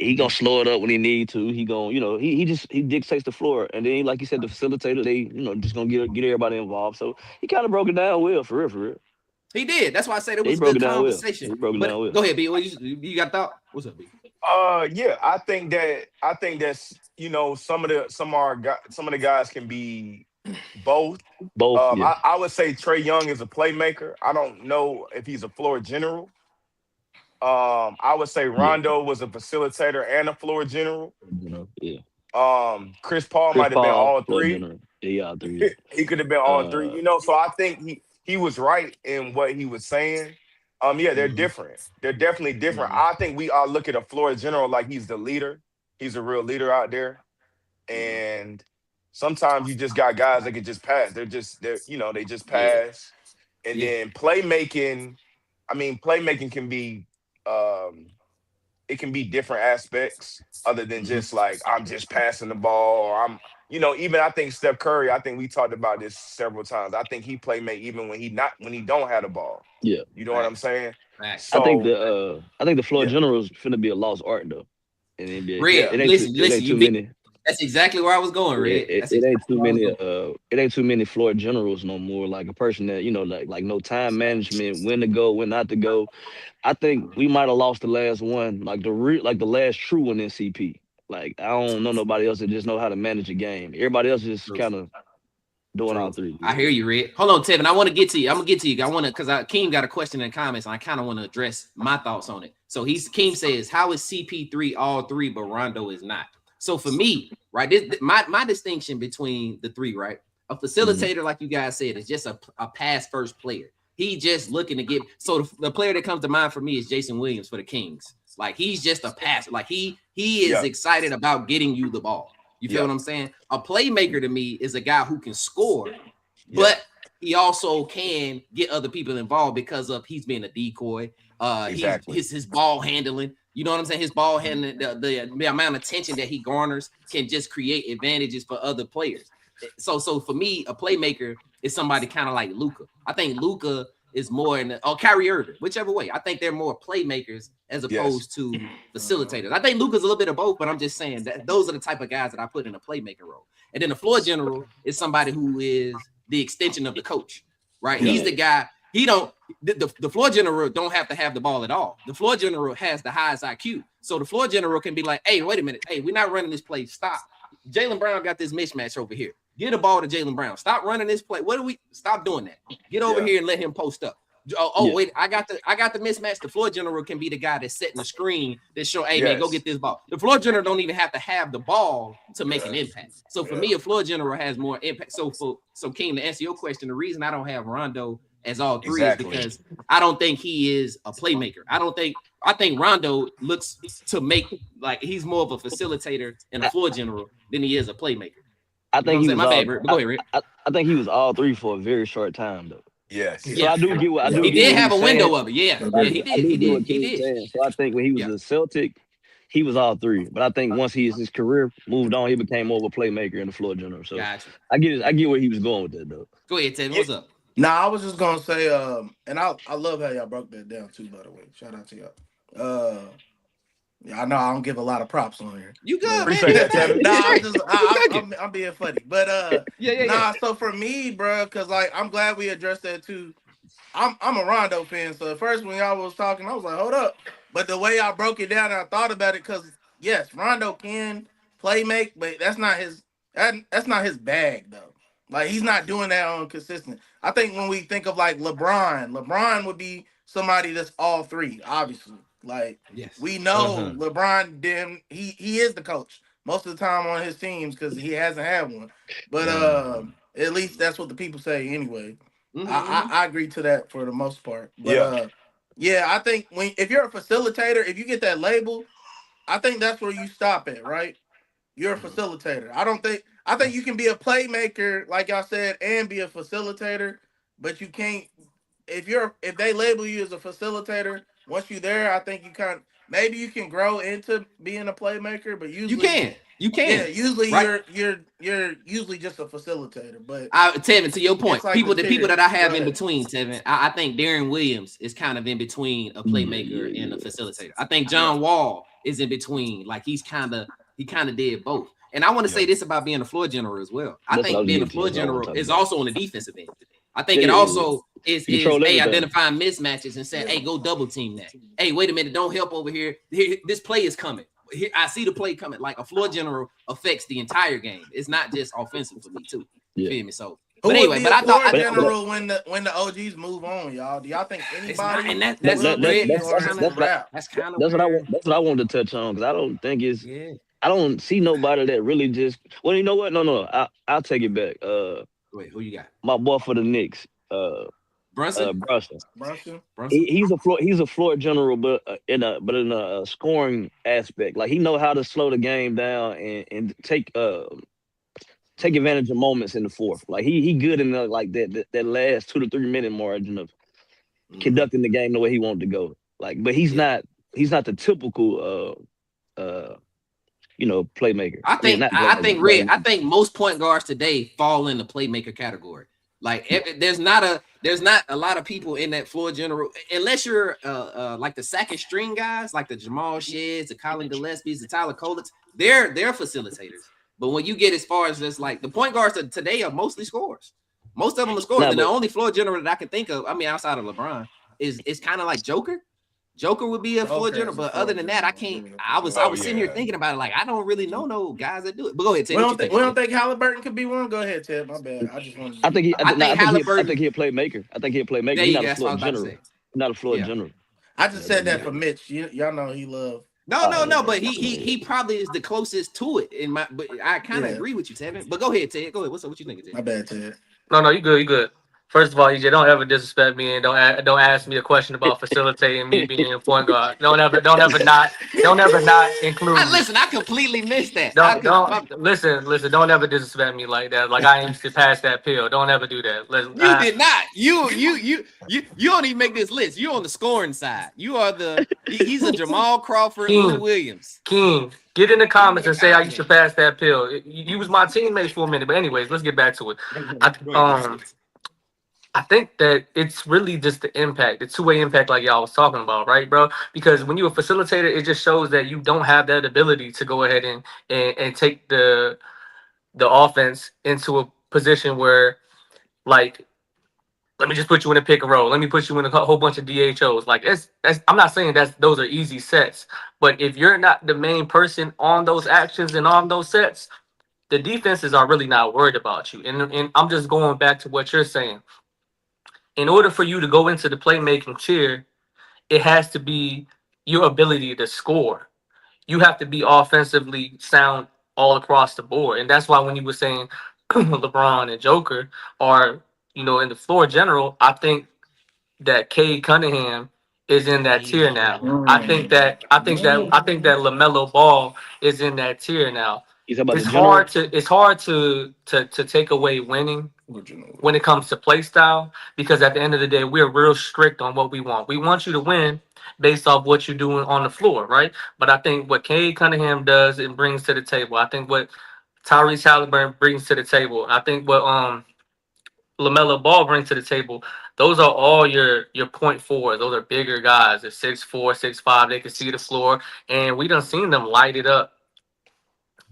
he gonna slow it up when he need to. He gonna, he dictates the floor, and then like you said, the facilitator, they just gonna get everybody involved. So he kind of broke it down well, for real. He did. That's why I said it was a good conversation. Go ahead, B. You got a thought? What's up, B? Yeah, I think that's some of the guys can be both. Yeah. I would say Trae Young is a playmaker. I don't know if he's a floor general. I would say Rondo was a facilitator and a floor general. Chris Paul might have been all three. Yeah, all three. He could have been all three. So I think he was right in what he was saying. Yeah, they're different. They're definitely different. I think we all look at a floor general like he's the leader. He's a real leader out there. And sometimes you just got guys that can just pass. They just pass. And then playmaking can be it can be different aspects other than just like I'm just passing the ball, or I'm even I think Steph Curry, I think we talked about this several times. I think he playmate even when he don't have the ball. Yeah. You know what I'm saying? So, I think the floor general is finna be a lost art though. And listen, too many. That's exactly where I was going, Red. It ain't too many floor generals no more. Like a person that like no time management, when to go, when not to go. I think we might have lost the last one, like the last true one in CP. Like I don't know nobody else that just know how to manage a game. Everybody else just kind of doing all three. I hear you, Red. Hold on, Tevin. I want to get to you. I'm gonna get to you. I want to because Keem got a question in the comments, and I kind of want to address my thoughts on it. So Keem says, "How is CP3 all three, but Rondo is not?" So for me, right, my distinction between the three, right, a facilitator, like you guys said, is just a pass first player. He just looking to get. So the player that comes to mind for me is Jason Williams for the Kings. Like he's just a passer. Like he is excited about getting you the ball. You feel what I'm saying? A playmaker to me is a guy who can score, but he also can get other people involved because of he's being a decoy. His ball handling. You know what I'm saying? His ball handling, the amount of attention that he garners can just create advantages for other players. So for me, a playmaker is somebody kind of like Luka. I think Luka is more or Kyrie Irving, whichever way. I think they're more playmakers as opposed to facilitators. I think Luka's a little bit of both, but I'm just saying that those are the type of guys that I put in a playmaker role. And then the floor general is somebody who is the extension of the coach, right? He's the guy. He don't. The floor general don't have to have the ball at all. The floor general has the highest IQ. So the floor general can be like, hey, wait a minute. Hey, we're not running this play. Stop. Jaylen Brown got this mismatch over here. Get a ball to Jaylen Brown. Stop running this play. Stop doing that? Get over here and let him post up. Wait, I got the mismatch. The floor general can be the guy that's setting the screen that show, hey man, go get this ball. The floor general don't even have to have the ball to make an impact. So for me, a floor general has more impact. So King, to answer your question, the reason I don't have Rondo as all three is because I don't think he is a playmaker. I think Rondo looks to make like he's more of a facilitator and a floor general than he is a playmaker. I think Go ahead, Rick. I think he was all three for a very short time though. Yes. So I do get what he did have a window of it. Yeah, he did. So I think when he was a Celtic, he was all three. But I think once his career moved on, he became more of a playmaker and the floor general. So I get where he was going with that though. Go ahead, Ted. What's up? Nah, I was just gonna say, and I love how y'all broke that down too. By the way, shout out to y'all. Yeah, I know I don't give a lot of props on here. You good? Appreciate that, Tevin. Nah, I'm being funny, but nah. So for me, bro, because like I'm glad we addressed that too. I'm a Rondo fan, so at first when y'all was talking, I was like, hold up. But the way y'all broke it down, and I thought about it, because yes, Rondo can play make, but that's not his bag though. Like he's not doing that on consistent. I think when we think of like LeBron would be somebody that's all three, obviously. Like we know LeBron he is the coach most of the time on his teams because he hasn't had one. But at least that's what the people say anyway. I agree to that for the most part. But I think if you're a facilitator, if you get that label, I think that's where you stop at, right? You're a facilitator. I think you can be a playmaker, like y'all said, and be a facilitator, but you can't if they label you as a facilitator. Once you're there, I think maybe you can grow into being a playmaker, but usually you can. Yeah, usually right? you're usually just a facilitator. But Tevin, to your point, like the people that I have in between, Tevin, I think Darren Williams is kind of in between a playmaker and a facilitator. I think John Wall is in between, like he kind of did both. And I want to say this about being a floor general as well. I think being a floor general is also on the defensive end. I think it also is identifying mismatches and saying, hey, go double team that. Hey, wait a minute, don't help over here. This play is coming. Here, I see the play coming. Like a floor general affects the entire game. It's not just offensive for me too. You feel me? So but anyway, but I thought general when the OGs move on, y'all. Do y'all think anybody? That's what I wanted to touch on because I don't think it's. I don't see nobody that really just. Well, you know what? No. I'll take it back. Wait, who you got? My boy for the Knicks. Brunson. He's a floor general, but in a scoring aspect. Like he know how to slow the game down and take advantage of moments in the fourth. Like he good in that last 2 to 3 minute margin of conducting the game the way he wanted to go. Like, but he's not the typical playmaker. I think most point guards today fall in the playmaker category. Like there's not a lot of people in that floor general unless you're like the second string guys, like the Jamal Sheds, the Colin Gillespies, the Tyler Kolitz. They're facilitators. But when you get as far as just like the point guards today are mostly scorers. Most of them are scorers. Nah, And the but only floor general that I can think of, I mean, outside of LeBron, is kind of like Joker. Joker would be a floor general, but other than that, I can't. I was Oh sitting here yeah. thinking about it, like I don't really know no guys that do it. But go ahead, Ted. We What you don't think think? we don't think Halliburton could be one. Go ahead, Ted. My bad. I just wanted I to. think he. I, I think, nah, think I Halliburton. think he a playmaker. I think he a playmaker. There He's you not go. a That's what I floor was about to general. say. Not a floor Yeah. general. I just said that for Mitch. Y'all know he love. No. But he probably is the closest to it in my. But I kind of agree with you, Tevin. But go ahead, Ted. Go ahead. What's up? What you think, Ted? My bad, Ted. No, you good. You good. First of all, EJ, don't ever disrespect me and don't ask me a question about facilitating me being a point guard. Don't ever not include me. Listen. I completely missed that. Don't listen. Don't ever disrespect me like that. Like I ain't to pass that pill. Don't ever do that. Listen, You did not. You don't even make this list. You're on the scoring side. You are he's a Jamal Crawford, Lou Williams. King, get in the comments and say I used to pass that pill. You was my teammate for a minute, but anyways, let's get back to it. I think that it's really just the impact, the two-way impact, like y'all was talking about, right, bro? Because when you're a facilitator, it just shows that you don't have that ability to go ahead and take the offense into a position where, like, let me just put you in a pick and roll. Let me put you in a whole bunch of DHOs. Like, that's I'm not saying those are easy sets, but if you're not the main person on those actions and on those sets, the defenses are really not worried about you. And I'm just going back to what you're saying. In order for you to go into the playmaking chair, it has to be your ability to score. You have to be offensively sound all across the board. And that's why when you were saying LeBron and Joker are, in the floor general, I think that Cade Cunningham is in that tier now. I think that LaMelo Ball is in that tier now. He's about It's the general. hard to take away winning when it comes to play style, because at the end of the day, we're real strict on what we want. We want you to win based off what you're doing on the floor, right? But I think what Cade Cunningham does and brings to the table, I think what Tyrese Halliburton brings to the table, I think what LaMelo Ball brings to the table, those are all your point fours. Those are bigger guys. They're 6'4", 6'5". They can see the floor, and we done seen them light it up.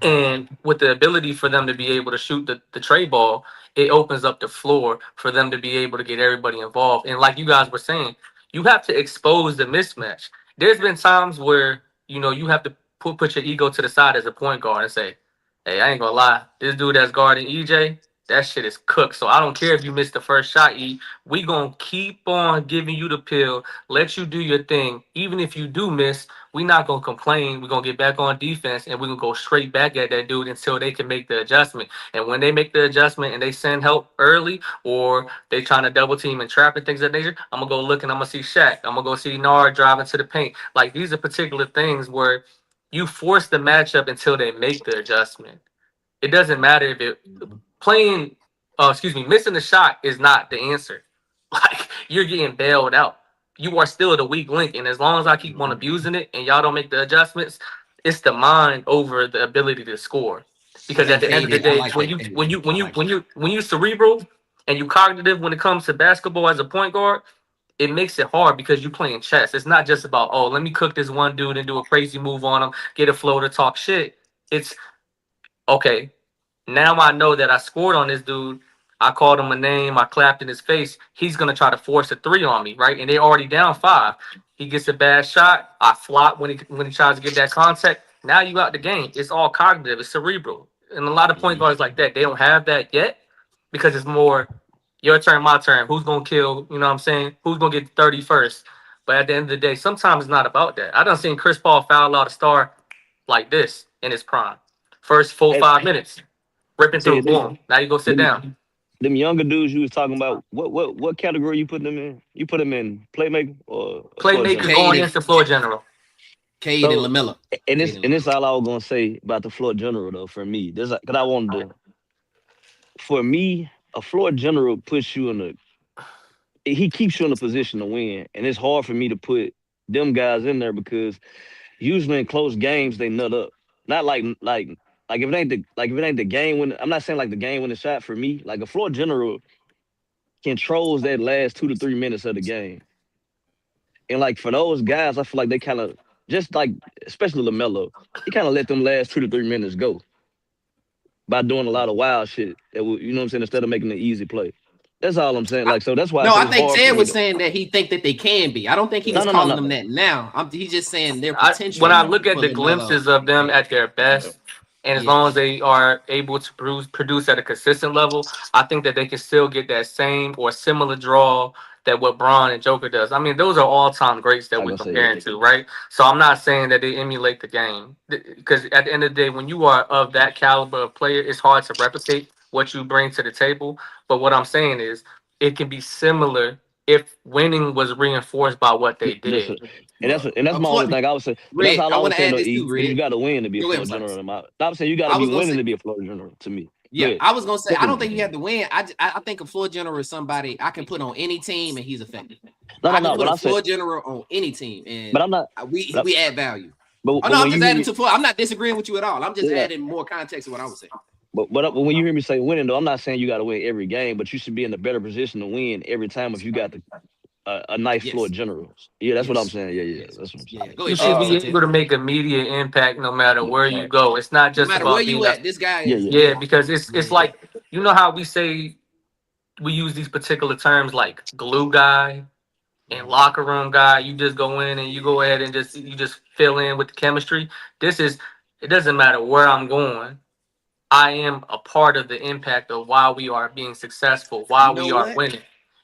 And with the ability for them to be able to shoot the tray ball, it opens up the floor for them to be able to get everybody involved. And like you guys were saying, you have to expose the mismatch. There's been times where, you have to put your ego to the side as a point guard and say, hey, I ain't gonna lie, this dude that's guarding EJ, that shit is cooked. So I don't care if you missed the first shot, E. We gonna keep on giving you the pill, let you do your thing. Even if you do miss, we not gonna complain. We're gonna get back on defense and we're gonna go straight back at that dude until they can make the adjustment. And when they make the adjustment and they send help early, or they trying to double team and trap and things of that nature, I'm gonna go look and I'm gonna see Shaq. I'm gonna go see Nard driving to the paint. Like, these are particular things where you force the matchup until they make the adjustment. It doesn't matter if it playing, missing the shot is not the answer. Like, you're getting bailed out. You are still the weak link, and as long as I keep on abusing it and y'all don't make the adjustments, it's the mind over the ability to score. Because at the end of the day, when you cerebral and you cognitive when it comes to basketball as a point guard, it makes it hard because you're playing chess. It's not just about, oh, let me cook this one dude and do a crazy move on him, get a floater, talk shit. It's okay. Now I know that I scored on this dude. I called him a name. I clapped in his face. He's gonna try to force a three on me, right? And they're already down 5. He gets a bad shot. I flop when he tries to get that contact. Now you got the game. It's all cognitive. It's cerebral. And a lot of point guards like that, they don't have that yet because it's more your turn, my turn. Who's gonna kill? You know what I'm saying? Who's gonna get 30 first? But at the end of the day, sometimes it's not about that. I done seen Chris Paul foul out a star like this in his prime. First full Hey, 5 minutes. Ripping through, Ted, boom. Now you go sit down. them younger dudes you was talking about, what category you putting them in? You put them in playmaker or floor Playmaker general? going into floor general. Cade and So, LaMelo. and this all I was gonna say about the floor general though. For me, this because I wanted to. For me, a floor general puts you in a. He keeps you in a position to win, and it's hard for me to put them guys in there because usually in close games they nut up. Not like if it ain't the game when I'm not saying like the game when the shot for me. Like a floor general controls that last 2 to 3 minutes of the game. And like for those guys, I feel like they kind of just like, especially LaMelo, he kind of let them last 2 to 3 minutes go. by doing a lot of wild shit. That you know what I'm saying, instead of making an easy play. That's all I'm saying. Like, so that's why I No, say I it's think hard for Ted me was to. saying that he think that they can be. I don't think he No, was no, no, calling no. them that now. He's just saying their When potential I look at for the LaMelo. glimpses of them at their best, and as Yeah. long as they are able to produce at a consistent level, I think that they can still get that same or similar draw that what Braun and Joker does. I mean, those are all time greats that I we're gonna say, yeah. comparing to, right? So I'm not saying that they emulate the game, because at the end of the day, when you are of that caliber of player, it's hard to replicate what you bring to the table. But what I'm saying is, it can be similar if winning was reinforced by what they Listen, did. and that's A my floor, only thing I would say. But that's Red, all I I want was to saying add though, this too, E, because you Red. got to win to be a Go ahead, floor I'm sorry. general. I'm saying you got to I be was gonna winning say, to be a floor general to me. Go yeah, ahead. I was gonna say, I don't think you have to win. I think a floor general is somebody I can put on any team and he's effective. No, no, I can no. put But a I said, floor general on any team but and I'm not. we But, we add value. but, Oh but no, I'm when you just hear adding me, to floor. I'm not disagreeing with you at all. I'm just yeah. adding more context to what I was saying. But when you hear me say winning, though, I'm not saying you got to win every game, but you should be in a better position to win every time if you got a nice floor Yes, generals. Yeah, that's what I'm yes, saying. Yeah, yes, that's what I'm yeah, saying. yeah. Go You ahead, Ted. should You be said Ted. able to make immediate impact no matter Yeah, where you go. It's not No just matter where about you being a at, this guy yeah, is. yeah. yeah, because it's Yeah, like, you know how we say we use these particular terms like glue guy and locker room guy. You just go in and you go ahead and just fill in with the chemistry. This is, it doesn't matter where I'm going. I am a part of the impact of why we are being successful, why you know we are what, winning.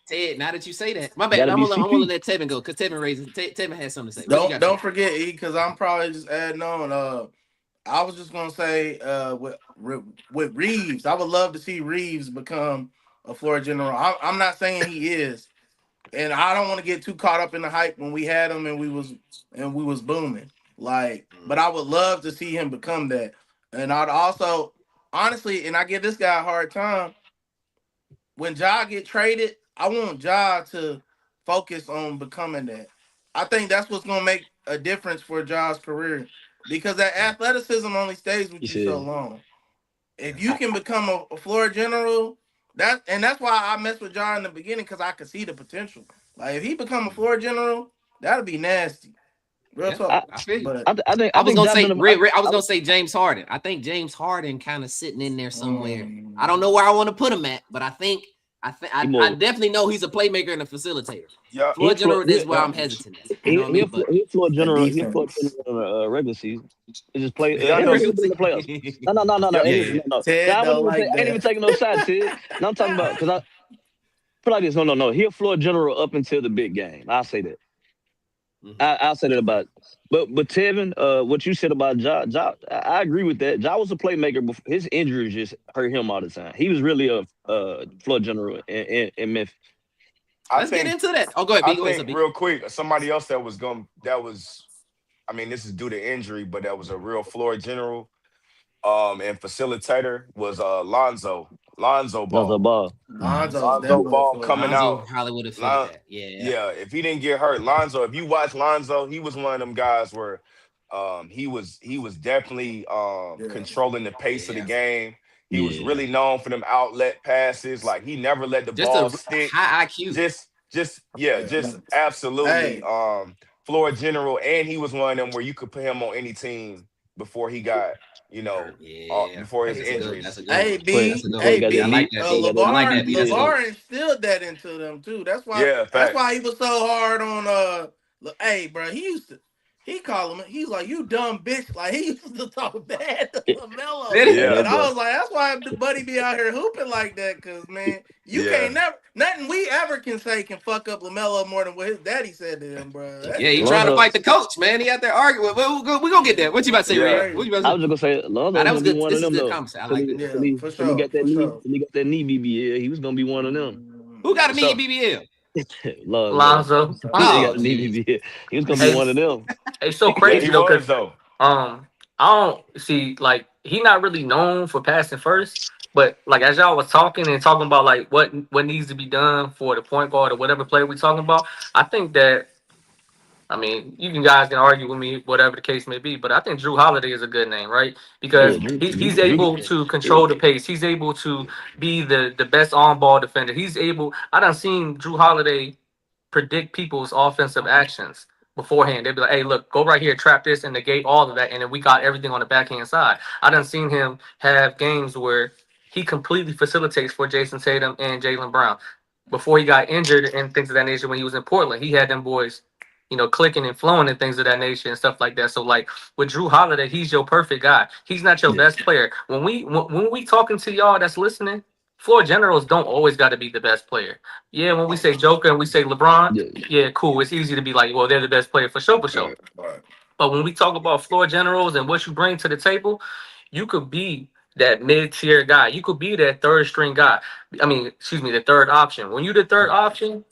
Ted? Now that you say that, my Got bad. to I'm be gonna CP. let Tevin go because Tevin has something to say. What you Don't got to say? don't forget, E, because I'm probably just adding on. I was just gonna say, with Reeves, I would love to see Reeves become a floor general. I'm not saying he is, and I don't want to get too caught up in the hype when we had him and we was booming. Like, but I would love to see him become that. And I'd also, honestly, and I give this guy a hard time, when Ja get traded, I want Ja to focus on becoming that. I think that's what's gonna make a difference for Ja's career, because that athleticism only stays He with you so said, long. If you can become a floor general, that's why I messed with Ja in the beginning, because I could see the potential. Like, if he become a floor general, that'll be nasty. Real Yeah, I, talk. I feel you. But I I was think gonna Ja say been. I was gonna say James Harden. I think James Harden kind of sitting in there somewhere. I don't um, know where I want to put him at, but He I more. definitely know he's a playmaker and a facilitator. Yeah. He Floor floor. general, that's where I'm hesitant at. You know what I mean? But He floor that general. He floor defense. general in the regular season. He just play Y'all yeah, know a little regular bit in the playoffs. season. No. y'all, Yeah, Listen, yeah. no. Ted I don't wasn't even like I ain't even that. taking no shots, Sid. No, I'm talking about, because I put like this. No. He a floor general up until the big game. I'll say that. Mhm. I'll say that about. But Tevin, what you said about Ja, I agree with that. Ja was a playmaker, but his injuries just hurt him all the time. He was really a floor general in Memphis. I Let's get think into that. Oh, go ahead, I B. Go ahead, think B. real quick, somebody else that was, I mean, this is due to injury, but that was a real floor general and facilitator was Lonzo Lonzo Ball. Ball. Lonzo is Lonzo definitely a Ball floor coming Lonzo general. out. probably would have fitted Lon, that. Yeah. yeah, if he didn't get hurt, Lonzo, if you watch Lonzo, he was one of them guys where he was definitely Yeah. controlling the pace of the Yeah. game. He was Yeah. really known for them outlet passes. Like, he never let the Just ball a stick. high IQ. Just absolutely Hey, floor general. And he was one of them where you could put him on any team before he got, Hurt. Yeah. before his That's a good. That's injuries. a good hey, one. Before, That's a B, good before he one. hey, got I that like B. knee, that, before he B. got that I like knee, that, B. That's yeah. good. LeVar instilled that into them too. That's why. Yeah, That's why facts. he was so hard on. Hey, bro, he used to. He called him. He's like, "You dumb bitch." Like, he used to talk bad to LaMelo, Did Yeah, Yeah, and that I boy. was like, "That's why the buddy be out here hooping like that." Cause, man, you yeah. can't never nothing we ever can say can fuck up LaMelo more than what his daddy said to him, bro. That Yeah, he shit trying to Lonzo, fight crazy. the coach, man. He out there arguing. We gonna get that. What you about to say, Shit Yeah. Red? What crazy. you about I to say? was just gonna say Ah, Lonzo's that was gonna be good. one of This is them good though. conversation. I Till like he that. till Yeah, he for till he sure, got that for knee, sure. till he got that knee BBL, he was gonna be one of them. Who got a mean So BBL? Lonzo. Lonzo. He Oh, got a knee jeez. BBL. He was gonna be Hey, one of them. it's so yeah, he crazy though, was because though. I don't see, like, he not really known for passing first, but like as y'all was talking about like what needs to be done for the point guard or whatever player we talking about. I think that, I mean, you can guys can argue with me, whatever the case may be, but I think Drew Holiday is a good name, right? Oh yeah, Because Drew, he's Drew, able to control the pace. He's able to be the best on ball defender. He's able. I done seen Drew Holiday predict people's offensive actions. beforehand. They'd be like, hey, look, go right here, trap this, and negate all of that, and then we got everything on the backhand side. I done seen him have games where he completely facilitates for Jason Tatum and Jaylen Brown. Before he got injured and things of that nature when he was in Portland, he had them boys, clicking and flowing and things of that nature and stuff like that. So like with Drew Holiday, he's your perfect guy. He's not your best player. When we talking to y'all that's listening, floor generals don't always got to be the best player. Yeah, when we say Joker and we say LeBron, yeah, cool. It's easy to be like, well, they're the best player for sure, for sure. Right. But when we talk about floor generals and what you bring to the table, you could be that mid-tier guy. You could be that third string guy. I mean, excuse me, the third option. When you're the third option,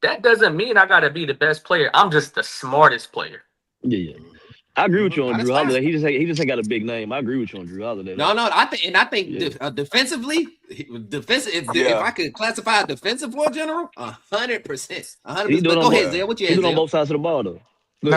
that doesn't mean I gotta be the best player. I'm just the smartest player. Yeah. I agree with you on That's Drew fine. Holiday. He just ain't got a big name. I agree with you on Drew Holiday. No, I think defensively, if I could classify a defensive floor general, 100%. But go ahead, Zay. What you He had, do on Zay? both sides of the ball though.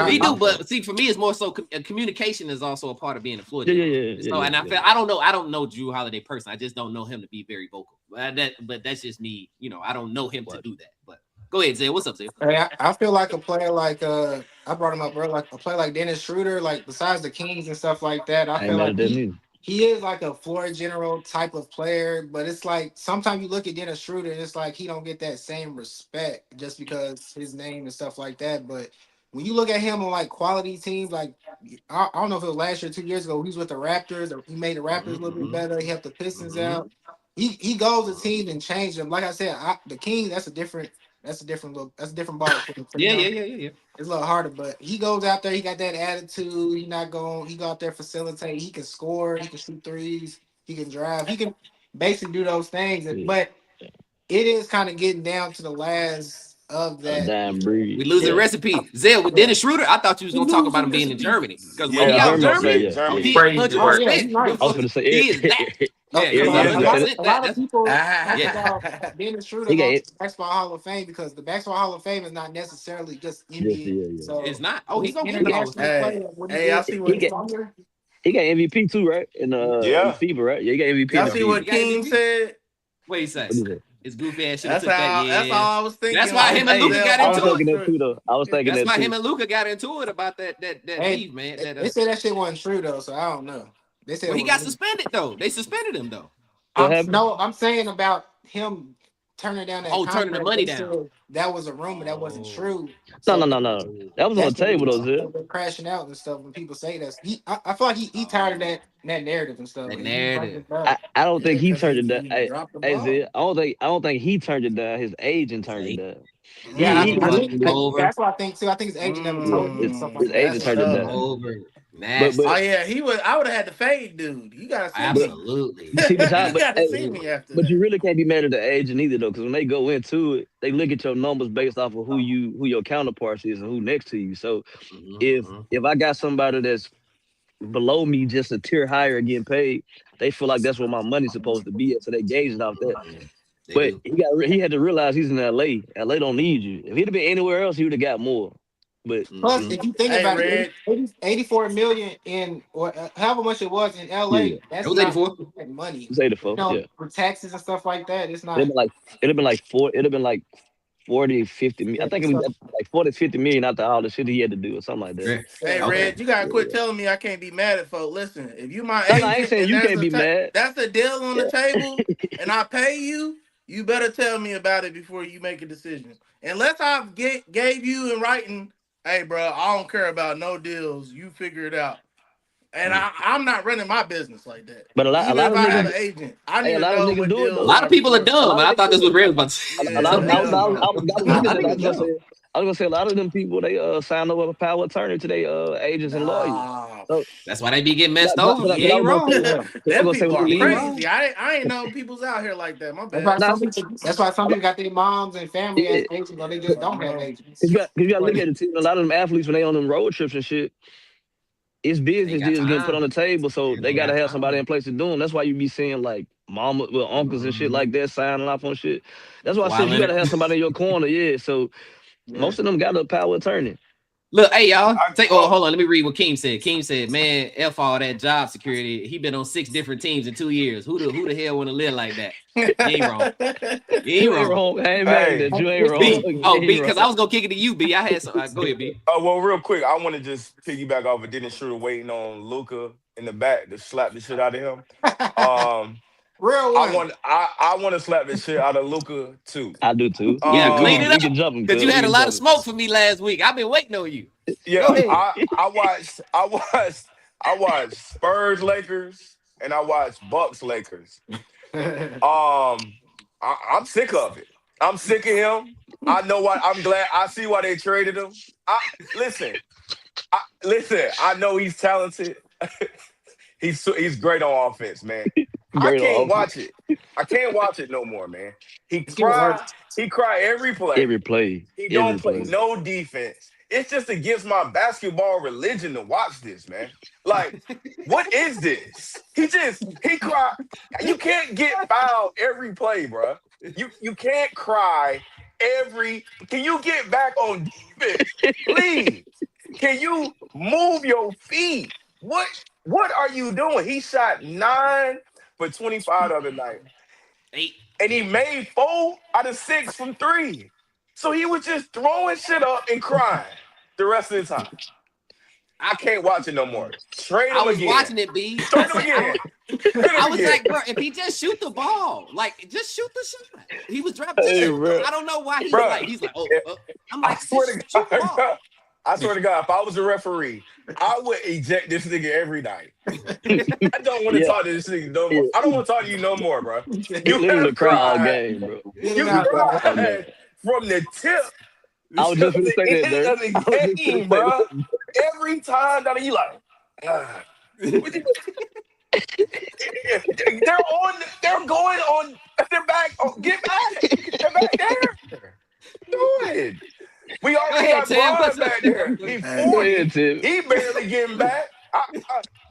He do, but see, for me, it's more so communication is also a part of being a floor general. Yeah. I don't know Drew Holiday personally. I just don't know him to be very vocal. But that's just me. I don't know him to do that. But go ahead, Zay. What's up, Zay? Hey, I feel like a player like I brought him up earlier, like a player like Dennis Schroeder, like besides the Kings and stuff like that, I feel like he is like a floor general type of player, but it's like sometimes you look at Dennis Schroeder and it's like he don't get that same respect just because his name and stuff like that. But when you look at him on like quality teams, like I don't know if it was last year, 2 years ago, he was with the Raptors, or he made the Raptors a little bit better. He helped the Pistons out. He goes to teams and changed them. Like I said, the Kings, that's a different ball. Yeah. It's a little harder, but he goes out there. He got that attitude. He go out there facilitate. He can score. He can shoot threes. He can drive. He can basically do those things. But it is kind of getting down to the last of that. Damn breed. We losing recipe. Zay, with Dennis Schroeder, I thought you was gonna talk about him being in Germany because when he out in Germany, he 100%. I was gonna say he is that. A lot of people about Dennis Schroeder going to the Basketball Hall of Fame because the Basketball Hall of Fame is not necessarily just NBA. So it's not. Oh, he's gonna get it. Hey, I see what he got MVP too, right? In FIBA, right? Yeah, he got MVP. Y'all see what King said? What he say? It's goofy ass shit. That's all I was thinking. That's why him and Luka got into it. I was thinking that's why him and Luka got into it about that beef, man. They said that shit wasn't true though, so I don't know. They said he got suspended though. They suspended him though. I'm saying about him turning down that. Turning the money down. That was a rumor. That wasn't true. No. That was on the table though, Zay. Crashing out and stuff when people say that. I feel like he tired of that narrative and stuff. That narrative. I don't think he turned it down. Hey, Zay, I don't think he turned it down. His agent turned it down. Yeah, that's what I think too. I think his agent never told him. His agent turned it down. Over. But he would. I would have had to fade, dude. You gotta see absolutely. You gotta see me after. But you really can't be mad at the agent either, though, because when they go into it, they look at your numbers based off of who your counterparts is and who next to you. So if I got somebody that's below me, just a tier higher, getting paid, they feel like that's where my money's supposed to be at, so they gauge it off that. But he had to realize he's in LA. LA don't need you. If he'd have been anywhere else, he would have got more. But plus, if you think about it, 84 million in or however much it was in LA, that's not 84 money. It's 84, for taxes and stuff like that. It's not. It'd have been like 40, 50 million. I think it was like 40, 50 million after all the shit he had to do or something like that. Hey, Red, you gotta quit telling me I can't be mad at folks. Listen, if you my agent, I ain't saying you can't be mad. That's the deal on the table, and I pay you. You better tell me about it before you make a decision. Unless I gave you in writing, hey, bro, I don't care about no deals. You figure it out. And I'm not running my business like that. But a lot of niggas, agent, I need to know what deals. A lot of people are dumb, but I thought this was real. But I was gonna say a lot of them people they sign up with a power of attorney to their agents and lawyers. So, that's why they be getting messed over. You ain't wrong. Them people are crazy. I ain't know people's out here like that. My bad. That's why some people got their moms and family as agents, or they just don't have agents. You got to look at it too. A lot of them athletes when they on them road trips and shit, it's business deals getting put on the table, so they gotta have somebody in place to do them. That's why you be seeing like mama with uncles and shit like that signing off on shit. That's why I said you gotta have somebody in your corner. Yeah, so most of them got a power of attorney. Look, hey y'all. Oh, Hold on. Let me read what Keem said. Keem said, "Man, f all that job security. He been on 6 different teams in 2 years. Who the hell want to live like that? You ain't wrong. You ain't You ain't wrong. wrong. I ain't mad at hey. that. You ain't wrong. B. Oh, You B. ain't Because wrong. I was gonna kick it to you, B. I had some. Go ahead, B. Well, real quick, I want to just piggyback off of Dennis Schroeder waiting on Luca in the back to slap the shit out of him. Um, Real one. I want to slap the shit out of Luca too. I do too. Yeah, clean it We up. can jump him. Because you We had a can lot jump of him. smoke for me last week. I've been waiting on you. Yeah, Go ahead. I watched Spurs Lakers and I watched Bucks Lakers. I'm sick of it. I'm sick of him. I know what. I'm glad. I see why they traded him. Listen. I know he's talented. He's great on offense, man. I Great can't off watch it. I can't watch it no more, man. He Let's give it cry. work. He cry every play. every play. He Every don't play play. no defense. It's just against my basketball religion to watch this, man. Like, what is this? He cry. You can't get fouled every play, bro. You can't cry every. Can you get back on defense, please? Can you move your feet? What are you doing? He shot 9 for 25 the other night, 8. and he made 4 out of 6 from 3. So he was just throwing shit up and crying the rest of the time. I can't watch it no more. Trade I him was again. watching it, B. Trade him again. Trade him I was again. like, bro, if he just shoot the ball, like just shoot the shot. He was dropping. Hey, Shoot bro. I don't know why he's Bro, like, I'm like, I swear just to shoot the ball. God, I swear to God, if I was a referee, I would eject this nigga every night. I don't want to Yeah. talk to this nigga no more. I don't want to talk to you no more, bro. He You literally have cry all cried. game, bro. Get You it out, bro. cried from the tip I was to just gonna the say that, end Dirk. of the game, bro. Every time that you like, they're going on, they're back. Oh, get back. They're back there. Do it. We already ahead, got Tim. Bron back there. He's Hey. 40. Tim. He barely getting back. I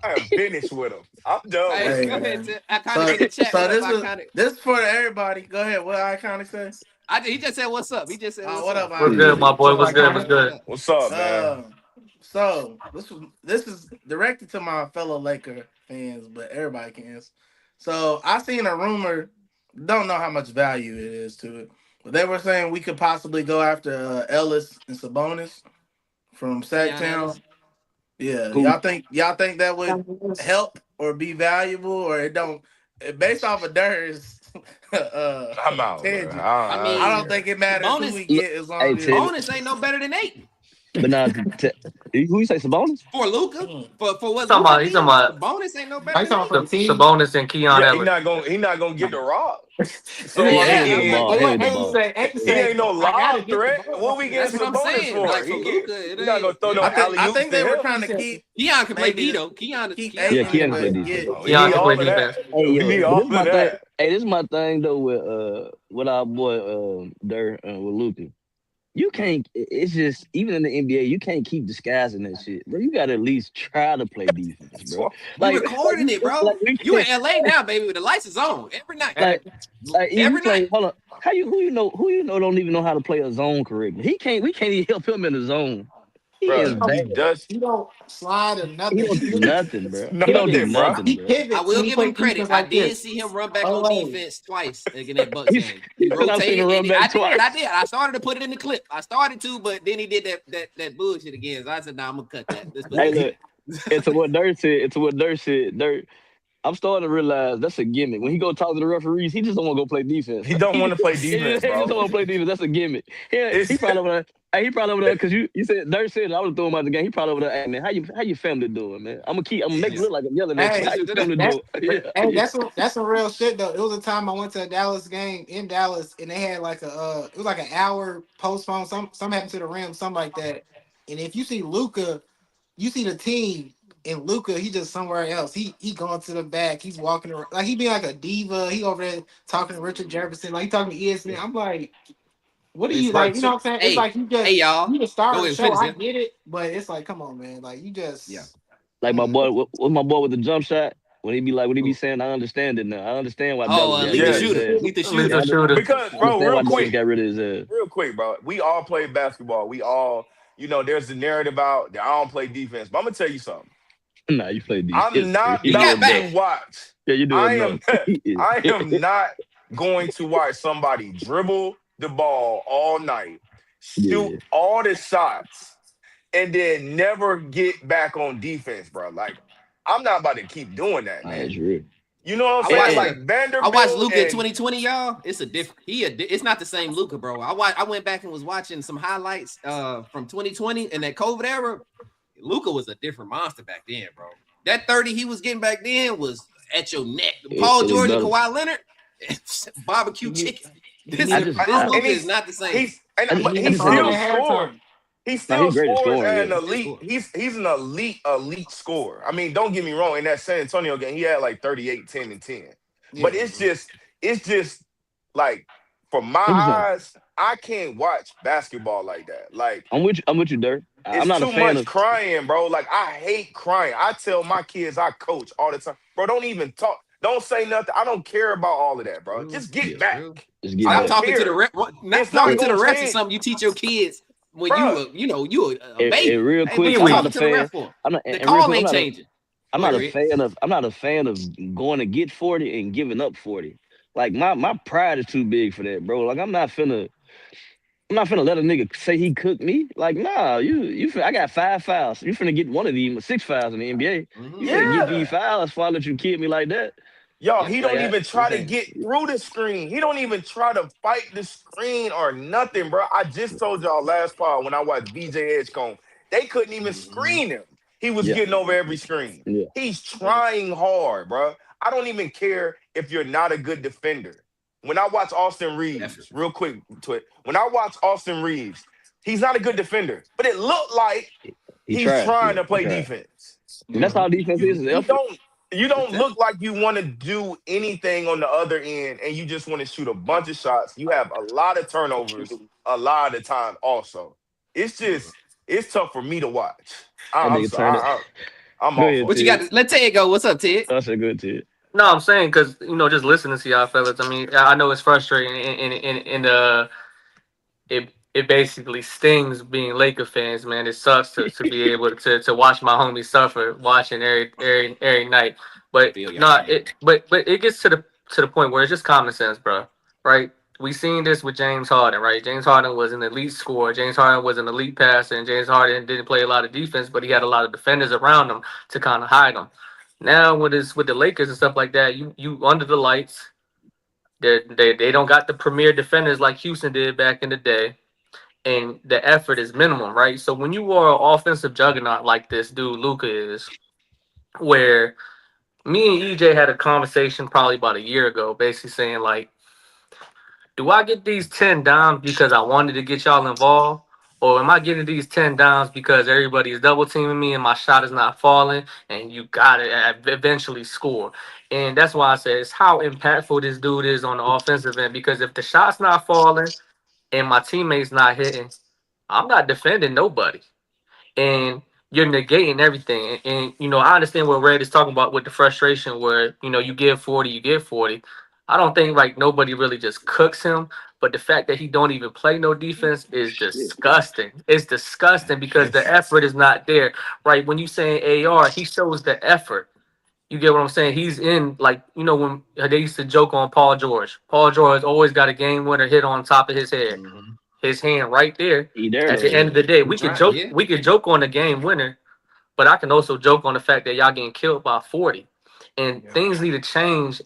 am finished with him. I'm done with Hey, him. go man. ahead, Tim. Iconic in the chat. So What up, this Iconic? is for everybody. Go ahead. What Iconic say? He just said, "What's up?" He just said, What up, What's good, my Iconic? boy? What's What's up, good? What's Iconic? good? What's up, man? So this is directed to my fellow Laker fans, but everybody can. So I seen a rumor. Don't know how much value it is to it, but they were saying we could possibly go after Ellis and Sabonis from Sacktown. Yeah, Who? y'all think that would help or be valuable, or it don't? Based off of Durr's I'm out, bro. tangent, I I mean, don't think it matters who bonus. we get as long Hey, as Tim. Bonus ain't no better than 8 But now, who you say Sabonis? for Luca. For what He's talking about. Luca He's did, talking about bonus ain't no Are better you than talking 8. for the team? Sabonis and Keon Yeah, Ellis. he not gonna get the rock. So Yeah, I Yeah, mean, he ain't the ball. He ain't the ball. he ain't no I gotta lob get the threat. ball. What we That's getting what I'm some bonus saying. for? Like for Luca, it He not gonna ain't. throw no alley I oops think to they were him. trying to keep Keon can play maybe D though. Keon. keep Yeah, Aiton, Keon play but defense. get We Keon need can all play of that. defense. Hey, We yo, need but all this of my thing. that. Hey, this is my thing though with our boy Dirk with Luka. You can't. It's just even in the NBA, you can't keep disguising that shit, bro. You gotta at least try to play defense, bro. We recording it, bro. we You in can't, LA now, baby. With the lights is on every night. like you Every play. night. Hold on, who you know don't even know how to play a zone correctly. We can't even help him in the zone. He is Bro, bad. he does You don't slide or He nothing. don't do nothing, bro. He don't do nothing, bro. nothing, He bro. I pivots will when he give him plays credit. defense I like did this. see him run back on Oh, defense twice in that Bucks He game. He said I've seen him rotated. run back twice. I did. I started to put it in the clip. I started to, but then he did that bullshit again. So I said, "Nah, I'm gonna cut that." Let's put Hey, this. look. It's what Dirt said. Dirt. I'm starting to realize that's a gimmick. When he go talk to the referees, he just don't want to go play defense. He don't want to play He defense, just don't bro. want to play defense. That's a gimmick. Yeah, It's he probably over there. Hey, he probably over there because you said Dirt said I would have thrown him out the game. He probably over there. Hey man, how your family doing, man? I'm gonna make it look like I'm yelling at you. hey, How your family that's doing? hey, Yeah. that's some real shit though. It was a time I went to a Dallas game in Dallas, and they had like it was like an hour postpone. Some happened to the rim, something like that. And if you see Luca, you see the team. And Luca, he just somewhere else. He going to the back. He's walking around like he be like a diva. He over there talking to Richard Jefferson, like he talking to ESPN. I'm like, what are It's you like? hard You know to. what I'm saying? It's Hey, like hey, y'all. you the star Go of the ahead, show. finish I it. get it, but it's like, come on, man. Like you just Yeah. Like my boy, what's my boy with the jump shot? When he be saying, I understand it now. I understand why Dallas got rid Lethal of his shooter. ass. Lethal shooter. Lethal shooter. because, I bro, understand why real Dallas quick, got rid of his ass. real quick, bro. We all play basketball. We all there's the narrative out that I don't play defense. But I'm gonna tell you something. Nah, you play I'm defense. not He You got about doing to enough. back. watch. Yeah, you I doing am I am not going to watch somebody dribble the ball all night, shoot Yeah, all the shots, and then never get back on defense, bro. Like, I'm not about to keep doing that, nah, man. that's real. You know what I'm I saying? watched And Like I watched Vanderbilt Luca in and 2020, y'all. It's a different. It's not the same Luca, bro. I went back and was watching some highlights from 2020 and that COVID era. Luca was a different monster back then, bro. That 30 he was getting back then was at your neck. Paul it look George and better. Kawhi Leonard, barbecue chicken. This I just, I, Luca is not the same. but I he just hate still him. scored. halftime. He Nah, still he's great at scores scoring. at Yeah, an elite. He's an elite scorer. I mean, don't get me wrong. In that San Antonio game, he had like 38, 10, and 10. But Yeah. it's just like, from my I'm just saying. eyes, I can't watch basketball like that. Like, I'm with you, Dirk. I'm it's not a too fan much of. crying, bro. Like, I hate crying. I tell my kids I coach all the time, bro. Don't even talk. Don't say nothing. I don't care about all of that, bro. Just get Yeah, back. just get I Stop back. don't talking to the care. ref. Not It's not talking to the gonna refs is change, something you teach your kids when bro. you a And baby. real Hey, what quick, you I'm not talking a to the fan. ref for? I'm not, The and real call quick, ain't changing. I'm Go not ahead, a Red. fan of. I'm not a fan of going to get 40 and giving up 40. Like my pride is too big for that, bro. Like I'm not finna let a nigga say he cooked me. Like, nah, I got 5 fouls. You finna get one of these 6 fouls in the NBA. You finna get these Yeah. fouls before I let you kid me like that. Y'all, Yep. he Like, don't even try to Insane. get through the screen. He don't even try to fight the screen or nothing, bro. I just told y'all last part when I watched BJ Edgecombe, they couldn't even screen him. He was yeah, getting over every screen. yeah. He's trying hard, bro. I don't even care if you're not a good defender. When I watch Austin Effort. Reeves, real quick to it, when I watch Austin Reeves, he's not a good defender, but it looked like He he's tried. trying Yeah, to he play tried. defense. And that's Yeah. all defense is You effort. don't That's it. look like you want to do anything on the other end, and you just want to shoot a bunch of shots. You have a lot of turnovers a lot of the time. Also, it's just it's tough for me to watch. That I'm nigga so turned it. I'm Go off ahead, of What it. you Ted. got? Let Ted go. What's up, Ted? That's a good Ted. No, I'm saying because just listening to y'all fellas. I mean, I know it's frustrating, and it basically stings being Laker fans, man. It sucks to be able to watch my homies suffer watching every night. But Feel y'all, no, man. but it gets to the point where it's just common sense, bro. Right? We seen this with James Harden, right? James Harden was an elite scorer. James Harden was an elite passer, and James Harden didn't play a lot of defense, but he had a lot of defenders around him to kind of hide him. Now with the Lakers and stuff like that, you under the lights. They don't got the premier defenders like Houston did back in the day, and the effort is minimum, right? So when you are an offensive juggernaut like this dude Luca is, where me and EJ had a conversation probably about a year ago, basically saying like, do I get these 10 downs because I wanted to get y'all involved? Or am I getting these 10 downs because everybody is double teaming me and my shot is not falling and you got to eventually score? And that's why I said it's how impactful this dude is on the offensive end, because if the shot's not falling and my teammates not hitting, I'm not defending nobody. And you're negating everything. And I understand what Red is talking about with the frustration where, you give 40, you get 40. I don't think like nobody really just cooks him, but the fact that he don't even play no defense is disgusting. It's disgusting because the effort is not there. Right? When you saying AR, he shows the effort. You get what I'm saying? He's in like, when they used to joke on Paul George. Paul George always got a game winner hit on top of his head, his hand right there. He there At though. the end of Yeah. the day, He tried. Yeah. we could joke on the game winner, but I can also joke on the fact that y'all getting killed by 40. And Yeah. things need to change.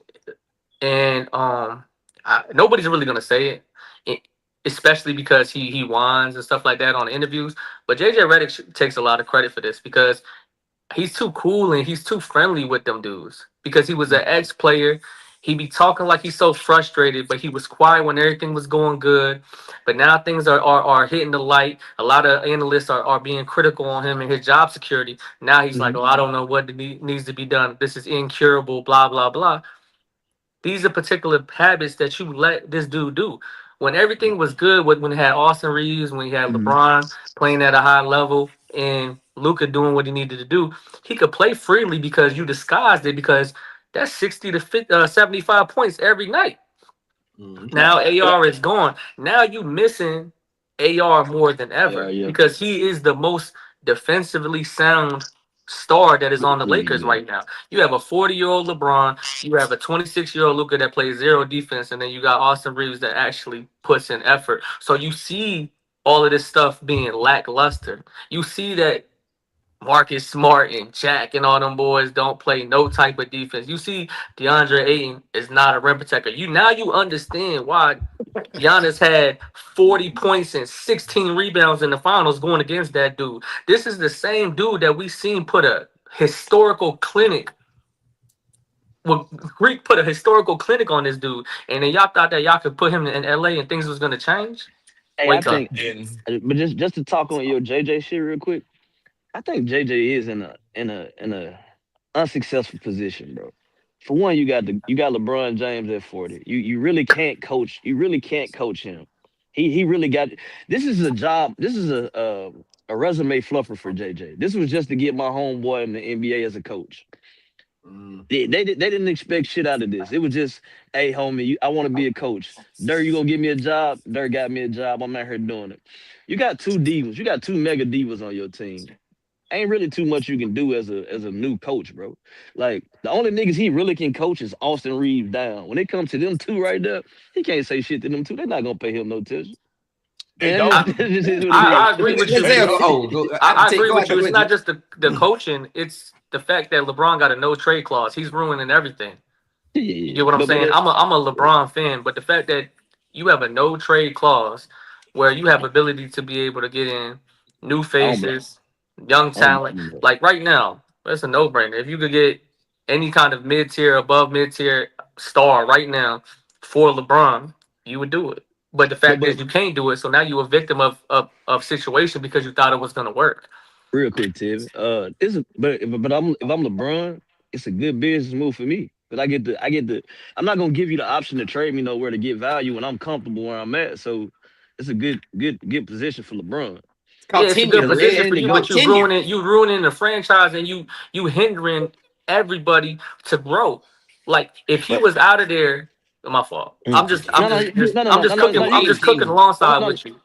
And nobody's really gonna say it, especially because he whines and stuff like that on interviews. But JJ Redick takes a lot of credit for this because he's too cool and he's too friendly with them dudes because he was an ex-player. He be talking like he's so frustrated, but he was quiet when everything was going good. But now things are hitting the light. A lot of analysts are being critical on him and his job security. Now he's like, Mhm. oh, I don't know what needs to be done. This is incurable, blah, blah, blah. These are particular habits that you let this dude do. When everything was good, when he had Austin Reeves, when he had Mhm. LeBron playing at a high level, and Luca doing what he needed to do, he could play freely because you disguised it because that's 60 to 50, 75 points every night. Mhm. Nah, Now but AR is gone. Now you missing. AR more than Yeah, ever yeah. because he is the most defensively sound star that is on the Lakers Yeah. right now. You have a 40-year-old LeBron, you have a 26-year-old Luka that plays zero defense, and then you got Austin Reeves that actually puts in effort. So you see all of this stuff being lackluster. You see that Marcus Smart and Jack and all them boys don't play no type of defense. You see DeAndre Ayton is not a rim protector. You understand why Giannis had 40 points and 16 rebounds in the finals going against that dude. This is the same dude that we seen put a historical clinic. Well, Greek put a historical clinic on this dude, and then y'all thought that y'all could put him in LA and things was gonna change. Hey, I Wake up. think, And but just to talk on your JJ shit real quick, I think JJ is in a unsuccessful position, bro. For one, you got LeBron James at 40. You really can't coach. You really can't coach him. He really got. This is a job. This is a resume fluffer for JJ. This was just to get my homeboy in the NBA as a coach. They didn't expect shit out of this. It was just, hey homie, I want to be a coach. Dirk, you gonna give me a job? Dirk got me a job. I'm out here doing it. You got two divas. You got two mega divas on your team. Ain't really too much you can do as a new coach, bro. Like the only niggas he really can coach is Austin Reeves down. When it comes to them two right there, he can't say shit to them two. They're not gonna pay him no attention. they And don't. that's just is what it They I is. agree with you. they Denzel go. don't. Oh, go. I agree Go with ahead. you. Go It's ahead. not just the coaching; it's the fact that LeBron got a no trade clause. He's ruining everything. You Yeah, get what I'm saying? but I'm a LeBron fan, but the fact that you have a no trade clause where you have ability to be able to get in new I don't blame. faces, young I don't talent, blame him. like right now, that's a no brainer. If you could get any kind of mid tier, above mid tier star right now for LeBron, you would do it. But the But fact is, you can't do it. So now you're a victim of situation because you thought it was going to work. real quick, Tiv. But if I'm LeBron, it's a good business move for me. But I get the I'm not gonna give you the option to trade me nowhere to get value when I'm comfortable where I'm at. So it's a good position for LeBron. It's Yeah, called it's a good tenure, Cause it position Red. for ain't It's you, nego but called tenure. you ruining the franchise and you hindering everybody to grow. Like if he but was out of there, my fault. no no Just no no I'm no just no no cooking. no I'm you just He cooking was no alongside no with you.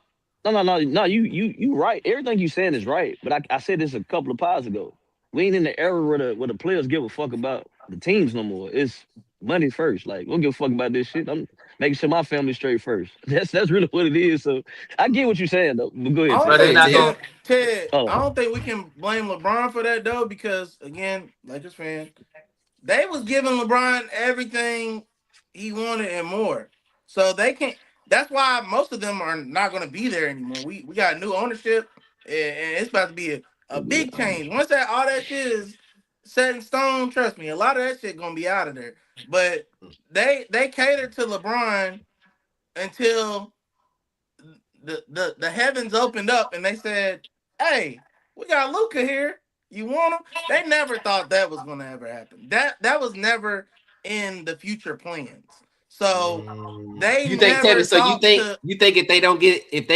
no, you right. Everything you saying is right. But I said this a couple of pods ago. We ain't in the era where the players give a fuck about the teams no more. It's money first. Like, we don't give a fuck about this shit. I'm making sure my family's straight first. That's really what it is. So I get what you're saying though. But go I ahead, don't Ted. But Go they ahead. think not Go ahead. going. Ted. I Oh, don't think we can blame LeBron for that though, because again, Lakers fan, they was giving LeBron everything he wanted and more. So they can't. That's why most of them are not going to be there anymore. We got new ownership, and it's about to be a good big change. ownership. Once that all that shit is set in stone, trust me, a lot of that shit gonna be out of there. But they catered to LeBron until the heavens opened up and they said, "Hey, we got Luca here. You want him?" They never thought that was going to ever happen. That was never in the future plans. So they You think Tevin? never So thought to. you think if they don't get if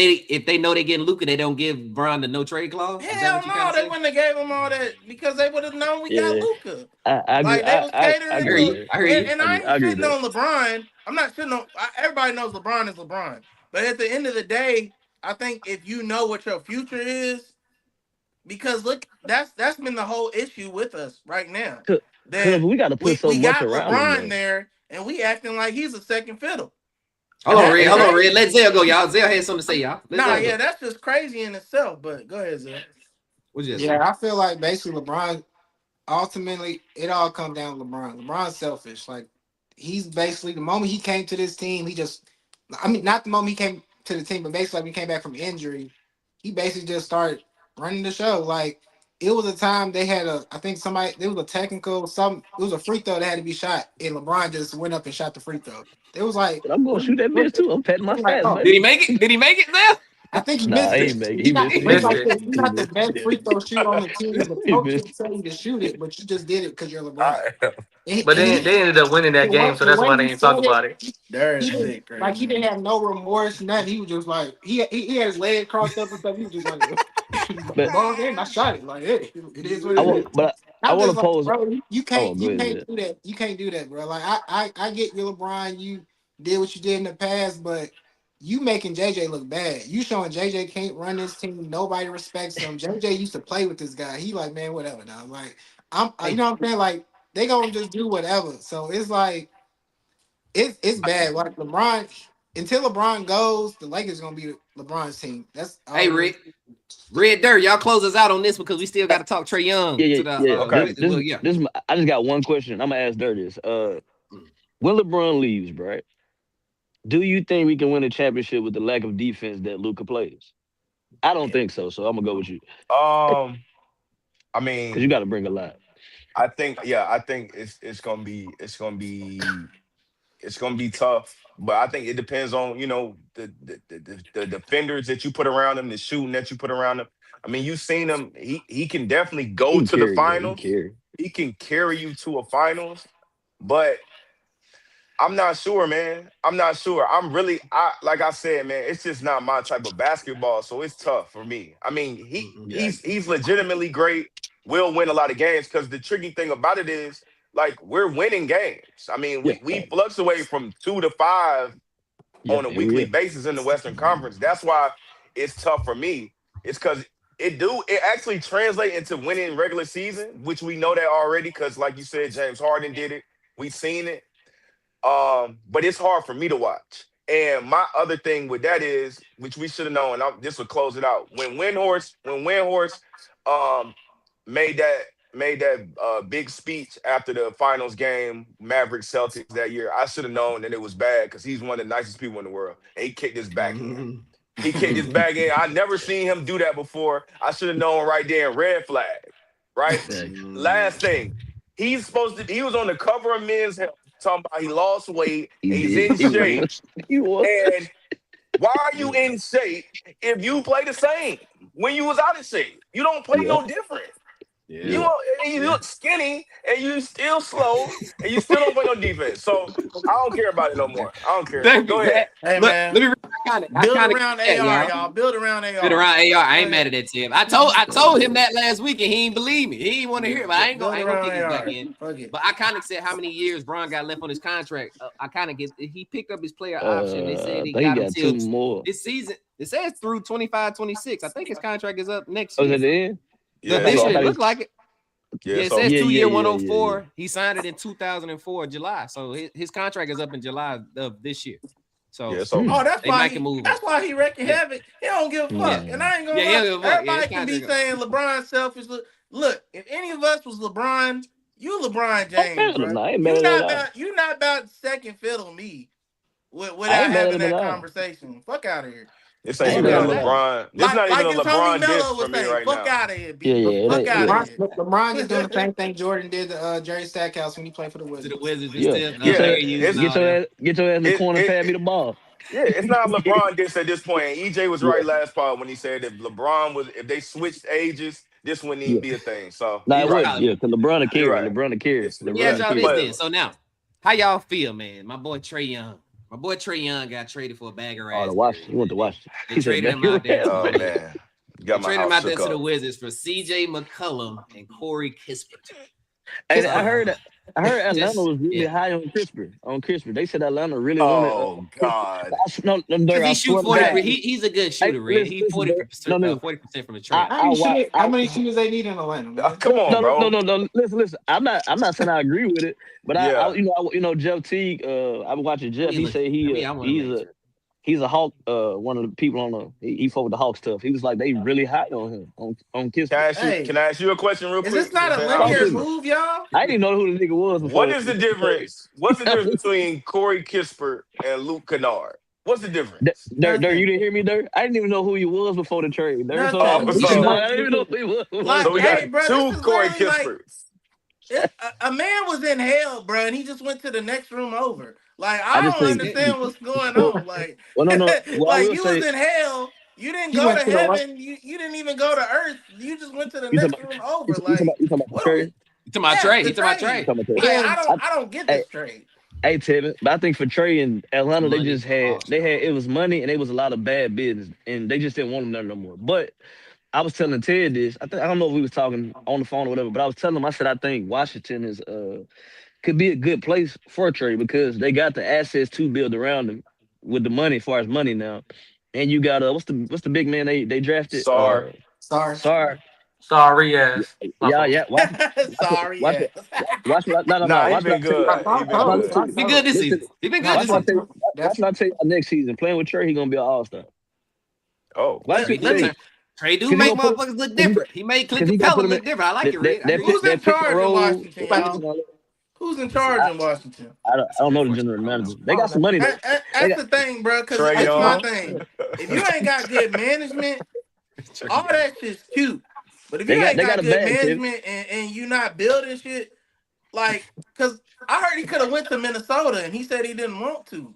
they know they getting Luca, they don't give Bron the no trade clause? Is that Hell what you kind no, of they say? wouldn't have gave him all that because they would have known we got Yeah, Luca. I agree. Like they was I catering I hear agree with to, you. that. I hear you. and I I ain't agree with shitting that. on LeBron. I'm not shitting on. Everybody knows LeBron is LeBron. But at the end of the day, I think if you know what your future is, because look, that's been the whole issue with us right now. Cause That we got to put so we much got around him LeBron though. there, and we acting like he's a second fiddle. Hold on, And Red. That's Hold and on, Red. Let crazy. Zell go, y'all. Zell had something to say, y'all. Let Nah, Zell yeah, go. that's just crazy in itself. But go ahead, Zell. What you just say? Yeah, I feel like basically LeBron ultimately it all comes down to LeBron. LeBron's selfish. Like he's basically the moment he came to this team, he just I mean not the moment he came to the team, but basically when he came back from injury, he basically just started running the show. Like it was a time they had I think somebody there was a technical it was a free throw that had to be shot and LeBron just went up and shot the free throw. It was like I'm gonna shoot that bitch too. I'm patting my like, stats, oh, Did he baby. make it? Did he make it, Zell? I think he Nah, missed he it. ain't make it. He He not, missed He it. but He it's missed like missed it. it. you're He not the missed best it. free throw shooter on the team. The He coach missed didn't tell you to shoot it, but you just did it because you're LeBron. I am. But And they ended up winning that game, so the that's way why they he ain't talk said it, about it. There he is didn't sick right like he didn't now. have no remorse, nothing. He was just like he had his leg crossed up and stuff. He was just like, But ball game, I shot it. Like, hey, it is what I it want, is. but I I'm want just to like, pose. bro, Oh, go you ahead, can't Zed. do that. You can't do that, bro. Like I get you, LeBron. You did what you did in the past, but you making JJ look bad. You showing JJ can't run this team. Nobody respects him. JJ used to play with this guy. He like, man, whatever now. Like, you know what I'm saying? Like, they gonna just do whatever. So it's like, it's bad. Like LeBron, until LeBron goes, the Lakers gonna be LeBron's team. That's all. Hey, Rick. Red Dirt, y'all close us out on this because we still got to talk Trae Young. Yeah. Okay. I just got one question. I'm gonna ask Dirt this. When LeBron leaves, right? Do you think we can win a championship with the lack of defense that Luka plays? I don't think so. So I'm gonna go with you. I Because you mean, got to bring a lot. I think it's gonna be tough, but I think it depends on the defenders that you put around him, the shooting that you put around him. I mean, you've seen him. He can definitely go He can to the carry, yeah, he can finals. carry. He can carry you to a finals, but I'm not sure, man. I'm not sure. Like I said, man, it's just not my type of basketball, so it's tough for me. I mean, he's legitimately great. Will win a lot of games because the tricky thing about it is like we're winning games. I mean, we fluctuate from 2 to 5 on a weekly basis in the Western Conference. That's why it's tough for me. It's because it actually translates into winning regular season, which we know that already because, like you said, James Harden did it. We've seen it. But it's hard for me to watch. And my other thing with that is, which we should have known, and this will close it out. When Windhorst made that big speech after the finals game, Mavericks Celtics that year, I should have known that it was bad because he's one of the nicest people in the world. And he kicked his back in. He kicked his back in. I never seen him do that before. I should have known right there. Red flag. Right? Last thing. He was on the cover of Men's Health talking about he lost weight, he's in shape. And why are you in shape if you play the same when you was out of shape? You don't play no different. Yeah. You look skinny and you still slow and you still don't play no defense. So I don't care about it no more. I don't care. Go ahead. Hey, man. Let me build around AR, y'all. Build around AR. Build around AR. I ain't mad at that, Tim. I told him that last week and he ain't believe me. He didn't want to hear it, but I ain't gonna kick his back in. But I kind of said how many years Bron got left on his contract. I kind of get he picked up his player option. They said he got until 2 more this season. It says through 25-26. I think his contract is up next year. year. Is it in? Yeah, this year look like it. Yeah, it says 2 year 104. He signed it in 2004 July. So his contract is up in July of this year. So that's why he wrecking havoc. He don't give a fuck. And I ain't gonna lie. Everybody can be saying LeBron selfish. Look, if any of us was LeBron, you LeBron James, bro. You not about second fiddle me without having that conversation. Fuck out of here. This ain't even a LeBron. This not even a LeBron diss for me right now. Fuck out of here, B. Fuck out of here. LeBron is doing the same thing Jordan did to Jerry Stackhouse when he played for the Wizards. Get your ass in the corner and pass me the ball. Yeah, it's not LeBron diss at this point. And EJ was right last part when he said that if they switched ages, this wouldn't even be a thing. So it would, because LeBron will carry. LeBron will carry. So now, how y'all feel, man? My boy Trae Young. My boy Trae Young got traded for a bag of raspberries. You want to watch it. They traded him out there. Oh, man. They traded him out there to the Wizards for CJ McCollum and Corey Kispert. Hey, I heard Atlanta was really high on Kispert. They said Atlanta really wanted. Oh, God. He shoot 40%. He's a good shooter, Red. He 40% from the trade. How many shooters they need in Atlanta? Come on, bro. No. Listen. I'm not saying I agree with it, but Jeff Teague. I've been watching Jeff. He said he's a Hawk. One of the people on he fought with the Hawks stuff. He was like they really high on him on Kispert. Can I ask you a question real quick? Is this not a linear move, y'all? I didn't know who the nigga was. What is the difference? What's the difference between Corey Kispert and Luke Kennard? What's the difference? Dirt, you didn't hear me, Dirt? I didn't even know who he was before the trade. I didn't even know who he was. So we got two Corey Kisperts. A man was in hell, bro, and he just went to the next room over. Like, I don't understand what's going on. Like, like you was in hell. You didn't go to heaven. You didn't even go to earth. You just went to the next room over. Like, you talking about trade? You talking about trade? He talking about trade? I don't get this trade. Hey, Tevin, but I think for Trae and Atlanta, they had it was money and it was a lot of bad business, and they just didn't want him there no more. But I was telling Ted this. I don't know if we was talking on the phone or whatever, but I was telling him, I said I think Washington could be a good place for a trade because they got the assets to build around him with the money, as far as money now. And you got what's the big man they drafted? Sorry. Sorry. Sorry. Sorry ass. My Yeah, fault. yeah. Sorry, Watch yeah. it. Watch what. No, no, no. Nah, he Watch what been I tell you. good. He been Watch what I good. tell you. He been good this Listen, season. He been No, good watch this what I season. tell you. Watch what I tell you. Next season, playing with Trey, he gonna be an all-star. Oh, Watch He what I tell you. Trey do 'Cause he make gonna put motherfuckers look cause he, different. He made Clint cause he gonna put Capella him in look different. I like it, Red. I hear Who's you. in that pick and charge in roll Washington, offense y'all? and all that. Who's in Listen, charge in Washington? I don't know the general I don't manager. know. They got some money though. They That's got the thing, bro. Because Trae it's my Young. thing. If you ain't got good management, all that shit's cute. But if you ain't they got got a good bag, Kevin. management and you not building shit, like, because I heard he could have went to Minnesota and he said he didn't want to.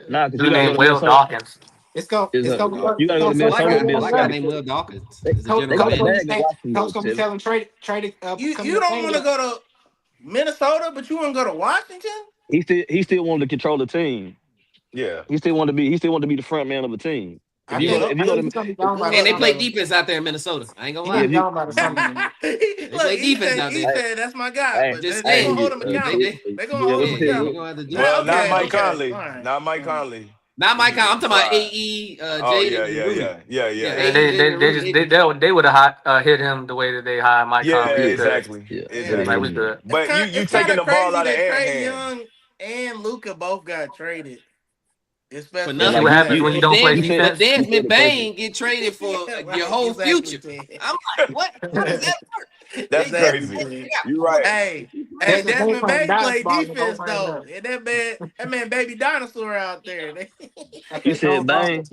Nah, because you Dude gotta go named to Will Minnesota. Dawkins. It's gonna Is it's you gotta go gonna to I so like Minnesota Trey to be a I Young like a guy starter. left. named Will Dawkins They, as the coach, They general got coach a gonna manager. be bag in saying, Washington coach though, gonna be Kevin. telling Trey come You to don't want to Pena. go to Minnesota, but you want to go to Washington? He still wanted to control the team. Yeah. He still wanted to be the front man of a team. If I you go to think if you go He's to gonna be if, gone by the And they look, play summer. defense out there in Minnesota. I ain't gonna He gonna lie. be gone by the summer. Man. They play defense out he there. hey, said that's my guy, hey, but Just they hey, gonna saying. hold him They accountable. They gonna yeah, hold let him me tell yeah, you. you're accountable. gonna have to do Well, not yeah. Mike Okay, Conley. all right. Not Mike All right. Conley. Not He Mike could Conley. get I'm talking about fried. AE, Oh Jaden yeah, and yeah, Rudy. yeah, yeah, Yeah, yeah, They AE, they Jaden they, and they Rudy. just they would have hit him the way that they hired Mike yeah. Conley. We good. Exactly, Yeah, Yeah, Like exactly. we yeah. good. it's But you kind taking of the ball crazy out of that Ant Trae hands. Young and Luca both got traded, For especially Yeah, See like what nothing. happens when you But don't play then you said defense. the purpose. McBain get traded for yeah, your right, whole exactly, future. Ted. I'm like, what? How does that work? That's They got Exactly, crazy. Ted. You're right. Hey, hey, They Desmond playing Bain played basketball and both defense ran though, up. and that man, baby dinosaur out there. Got You that no said ball. bang.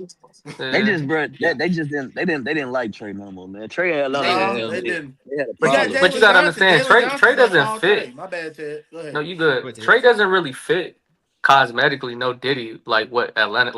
They Yeah. just brought Yeah. that. They didn't like Trey no more, man. Trey and Atlanta They No, hell they did. didn't. they had a You got problem. But you Jalen gotta Johnson. understand, Jalen Trey Johnson's gonna doesn't fall fit. Trey. My bad, Ted. Go No, ahead. you Go good. ahead, Trey doesn't really fit cosmetically. No Diddy like what Atlanta.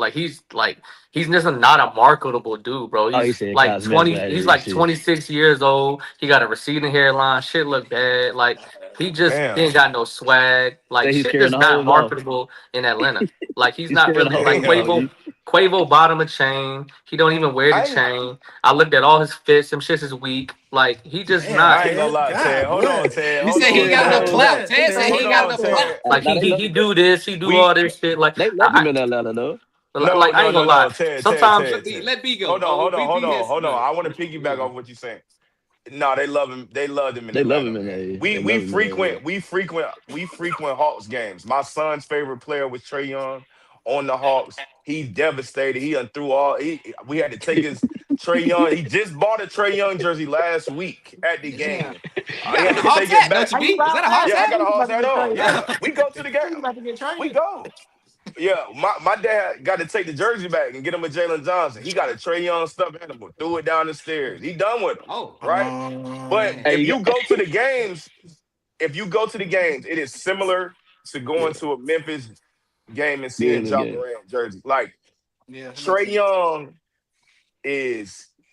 He's just not a marketable dude, bro. Oh, he He's said like cosmetic. 20. I He's did like shit. 26 years old. He got a receding hairline. Shit look bad. Like he Damn. ain't got no swag. Like Say he's shit scaring just the not hoes off. marketable in Atlanta. Like he's He's not scaring the really like hoes off. Damn. Quavo bought him a chain. He don't even wear the I ain't. chain. I looked at all his fits. Some shits is weak. Like he just Damn, not. I ain't gonna Ted. lie, Ted. God Hold on, bless. Ted. You Hold said he on, ain't Scaring the got enough Ted. hoes clout. off. Ted said he Hold ain't got on, enough clout. Ted. Like Now he do this, he do We all this shit. Like they left him I, in Atlanta though. no, I no, ain't no, gonna no. lie. Ted, Ted, Sometimes Ted, Ted. Let B go. Hold on, hold on, hold on, has hold on. I want to piggyback no. off what you're saying. No, they love him. They loved him in They love Atlanta, him in man. there. We They we love him in frequent we frequent we frequent Hawks games. My son's favorite player was Trae Young on the Hawks. He's devastated. He done threw all. We had to take his Trae Young. He just bought a Trae Young jersey last week at the Damn. game. You He got a had to Hawks take it hat, don't back. you, How you B? Is that about a that? Hawks Yeah, I hat? got a You Hawks about to hat get on. traded. Yeah, we go to the You game. about to get We traded. go. Yeah, my dad got to take the jersey back and get him a Jalen Johnson. He got a Trae Young stuffed animal, threw it down the stairs. He done with him, Oh, right? But Um, Hey, if you got you go to the games, it is similar to yeah, going to a Memphis game and yeah, seeing the John game. Morant jersey. Like Yeah, that makes Trae sense. Young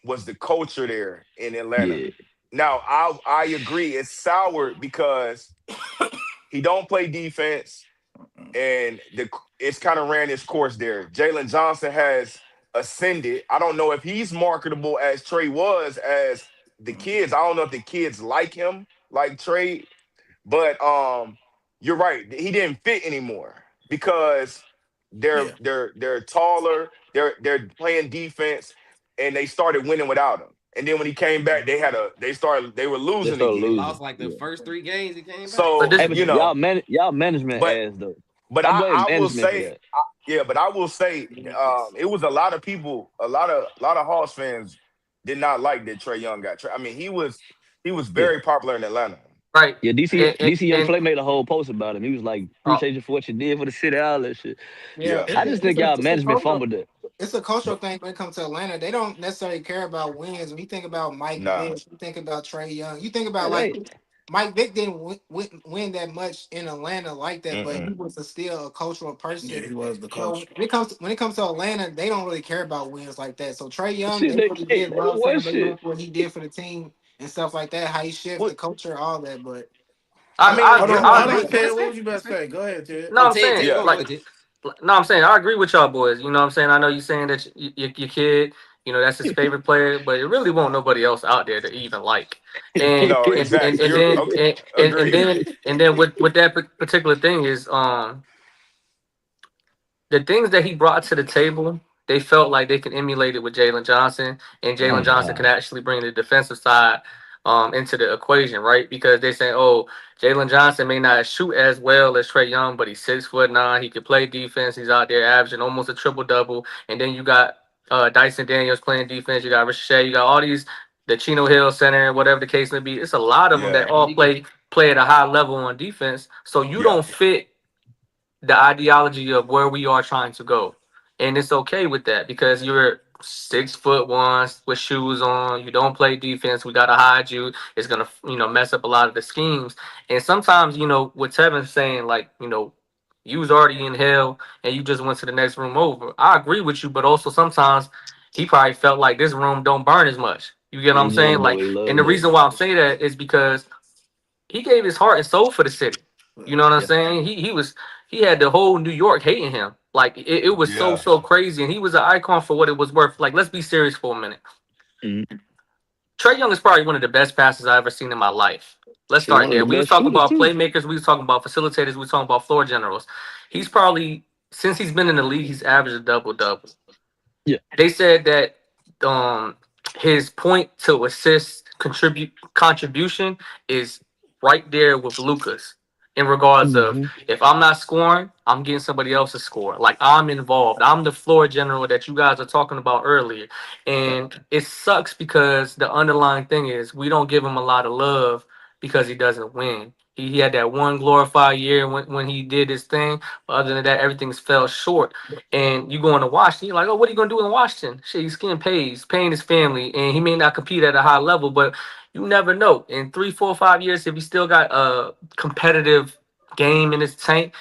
was the culture there in Atlanta. Yeah, Now I agree it's soured because he don't play defense and it's kind of ran its course there. Jalen Johnson has ascended. I don't know if he's marketable as Trey was as the kids. I don't know if the kids like him like Trey, but you're right. He didn't fit anymore because they're yeah. they're taller. They're playing defense, and they started winning without him. And then when he came back, they were they losing started he again. losing. lost like the Yeah. first 3 games he came back. But So this Hey, but y'all management but ass though. but I I, blame I will management for say, that. but I will say, it was a lot of people, a lot of Hawks fans did not like that Trae Young got. I mean, he was Yeah, very popular in Atlanta. right. yeah. DC Young And Flay made a whole post about him. He was like, oh, "Appreciate you for what you did for the city, all that shit." Yeah, Yeah, I just think y'all it's a management cultural, fumbled it. it's a cultural thing when it comes to Atlanta. They don't necessarily care about wins. When you think about Mike nah, Vick, you think about Trae Young, you think about Yeah, like they Mike Vick didn't win that much in Atlanta like that, but he mm-mm. was still a cultural Yeah, person. he was the So coach. when it comes to Atlanta, they don't really care about wins like that. So Trae Young, shit. they really did They love won him. They shit. loved what he did for the team and stuff like that. How he shifted the What culture, all that. But I mean, Hold on, I hold agree. on, Ted. That's What fair. was you about That's to fair. say? Go ahead, Ted. No, Oh, I'm Ted, saying Ted, yeah, go like ahead, Ted. no, I'm saying I agree with y'all boys. You know what I'm saying? I know you saying that your kid, that's his favorite player, but it really won't nobody else out there to even like. And no, and and, exactly. and You're then okay. and Agreed. then and then with that particular thing is the things that he brought to the table, they felt like they can emulate it with Jalen Johnson, and Oh Jalen Johnson can nah. actually bring the defensive side into the equation, right? Because they say, oh, Jalen Johnson may not shoot as well as Trae Young, but he's 6'9". He can play defense. He's out there averaging almost a triple double. And then you got Dyson Daniels playing defense. You got Ricochet. You got all these, the Chino Hill Center, whatever the case may be. It's a lot of them that Yeah. all play at a high level on defense. So you Yeah. don't fit the ideology of where we are trying to go. And it's okay with that because you're 6'1" with shoes on. You don't play defense. We gotta hide you. It's gonna, mess up a lot of the schemes. And sometimes, what Tevin's saying, like, you was already in hell and you just went to the next room over. I agree with you, but also sometimes he probably felt like this room don't burn as much. You get what I'm saying? Boy, Like, he and loved the that. reason why I'm saying that is because he gave his heart and soul for the city. You know what I'm Yeah. saying? He had the whole New York hating him. Like it was Yeah. so crazy, and he was an icon for what it was worth. Like, let's be serious for a minute. Mhm. Trae Young is probably one of the best passers I've ever seen in my life. Let's Shit, one start of there. the We was best talking shooters about too. playmakers. We was talking about facilitators. We was talking about floor generals. He's probably, since he's been in the league, he's averaged a double-double. Yeah. They said that his point to assist contribution is right there with Luka's in regards of, Mm-hmm. if I'm not scoring, I'm getting somebody else to score. Like, I'm involved. I'm the floor general that you guys are talking about earlier. And it sucks because the underlying thing is we don't give him a lot of love because he doesn't win. He had that one glorified year when he did his thing. But other than that, everything's fell short. And you go into Washington, you're like, oh, what are you going to do in Washington? Shit, he's getting paid. He's paying his family. And he may not compete at a high level, but you never know. In 3, 4, 5 years, if he still got a competitive game in his tank,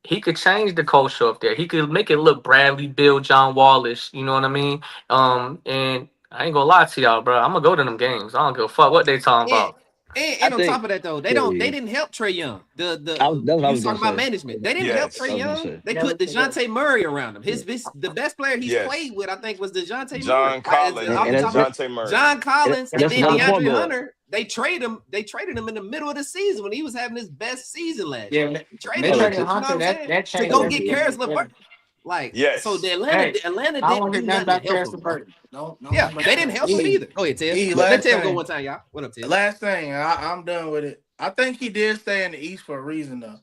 he could change the culture up there. He could make it look Bradley, Bill, John Wallace. You know what I mean? And I ain't gonna lie to y'all, bro. I'm gonna go to them games. I don't give a fuck what they talking And, about. and, I and on think top of that, though, they yeah, didn't help Trae Young. that's what I You was was gonna talking about say. management. They didn't help I Yes. Trae was gonna Young. say. They put DeJounte Murray around him. Yeah. The best player he's Yes. played with, I think, was DeJounte Murray. John Collins Off and the top of DeJounte Murray. John Collins and That's then another point DeAndre guard. Hunter. They traded him in the middle of the season when he was having his best season last year. Yeah, He they traded him, traded you know what Hunter. I'm saying? That To changed go get everything. Karis Yeah. LeVert. Like, so Yes. the Hey, Atlanta I don't didn't do hear nothing nothing about to help Karis him, bro. LeVert. No, Yeah, about they didn't that. help him either. Go ahead, Ted. Let last Ted go thing. one time, y'all. What up, Ted? Last thing, I'm done with it. I think he did stay in the East for a reason though.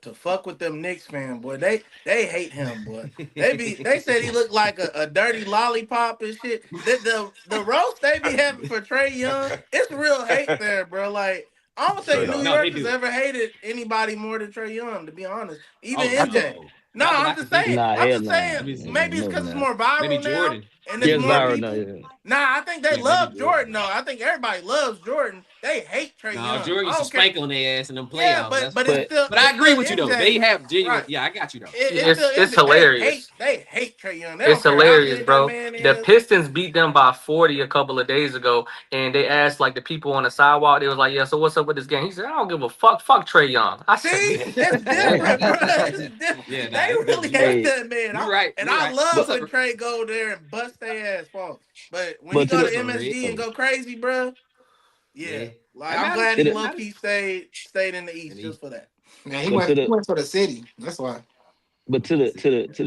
To fuck with them Knicks fan, boy. They hate him, boy. They said he looked like a dirty lollipop and shit. The roast they be having for Trae Young, it's real hate there, bro. Like, I don't Straight think up. New No, they Yorkers do. ever hated anybody more than Trae Young, to be honest. Even Oh, MJ. no. No, Not that I I'm can just think saying. of. Nah, I'm hell just nah. Let me saying. see. Maybe it's No, because it's nah. more Maybe viral now, Jordan. and Yeah, it's it's more viral people. now. Yeah. Nah, I think they Yeah, maybe love Jordan Jordan. though. I think everybody loves Jordan. They hate Trae No, Young. Jordan I used to don't care. spank on their ass in them Yeah, playoffs. That's but why. But But I it's agree still with you though. They MJ. have genuine. Right. Yeah, I got you though. It's still It's MJ. hilarious. They hate Trae Young. They It's don't care how hilarious, good that bro. man The is. Pistons beat them by 40 a couple of days ago, and they asked like the people on the sidewalk. They was like, "Yeah, so what's up with this game?" He said, "I don't give a fuck. Fuck Trae Young." I said, See, "Man." it's different, bro. It's different. Yeah, nah, They it's really different. hate hey, that man. You right. You I right. love What's up? when Trey go there and bust their ass false. But when he but to go to the What's up, Red? MSG and go crazy, bro, Yeah, yeah. Like, that I'm matters. glad to he the low That matters. key stayed in the East And just for that. Man, but to he the went for the city. That's why. but to the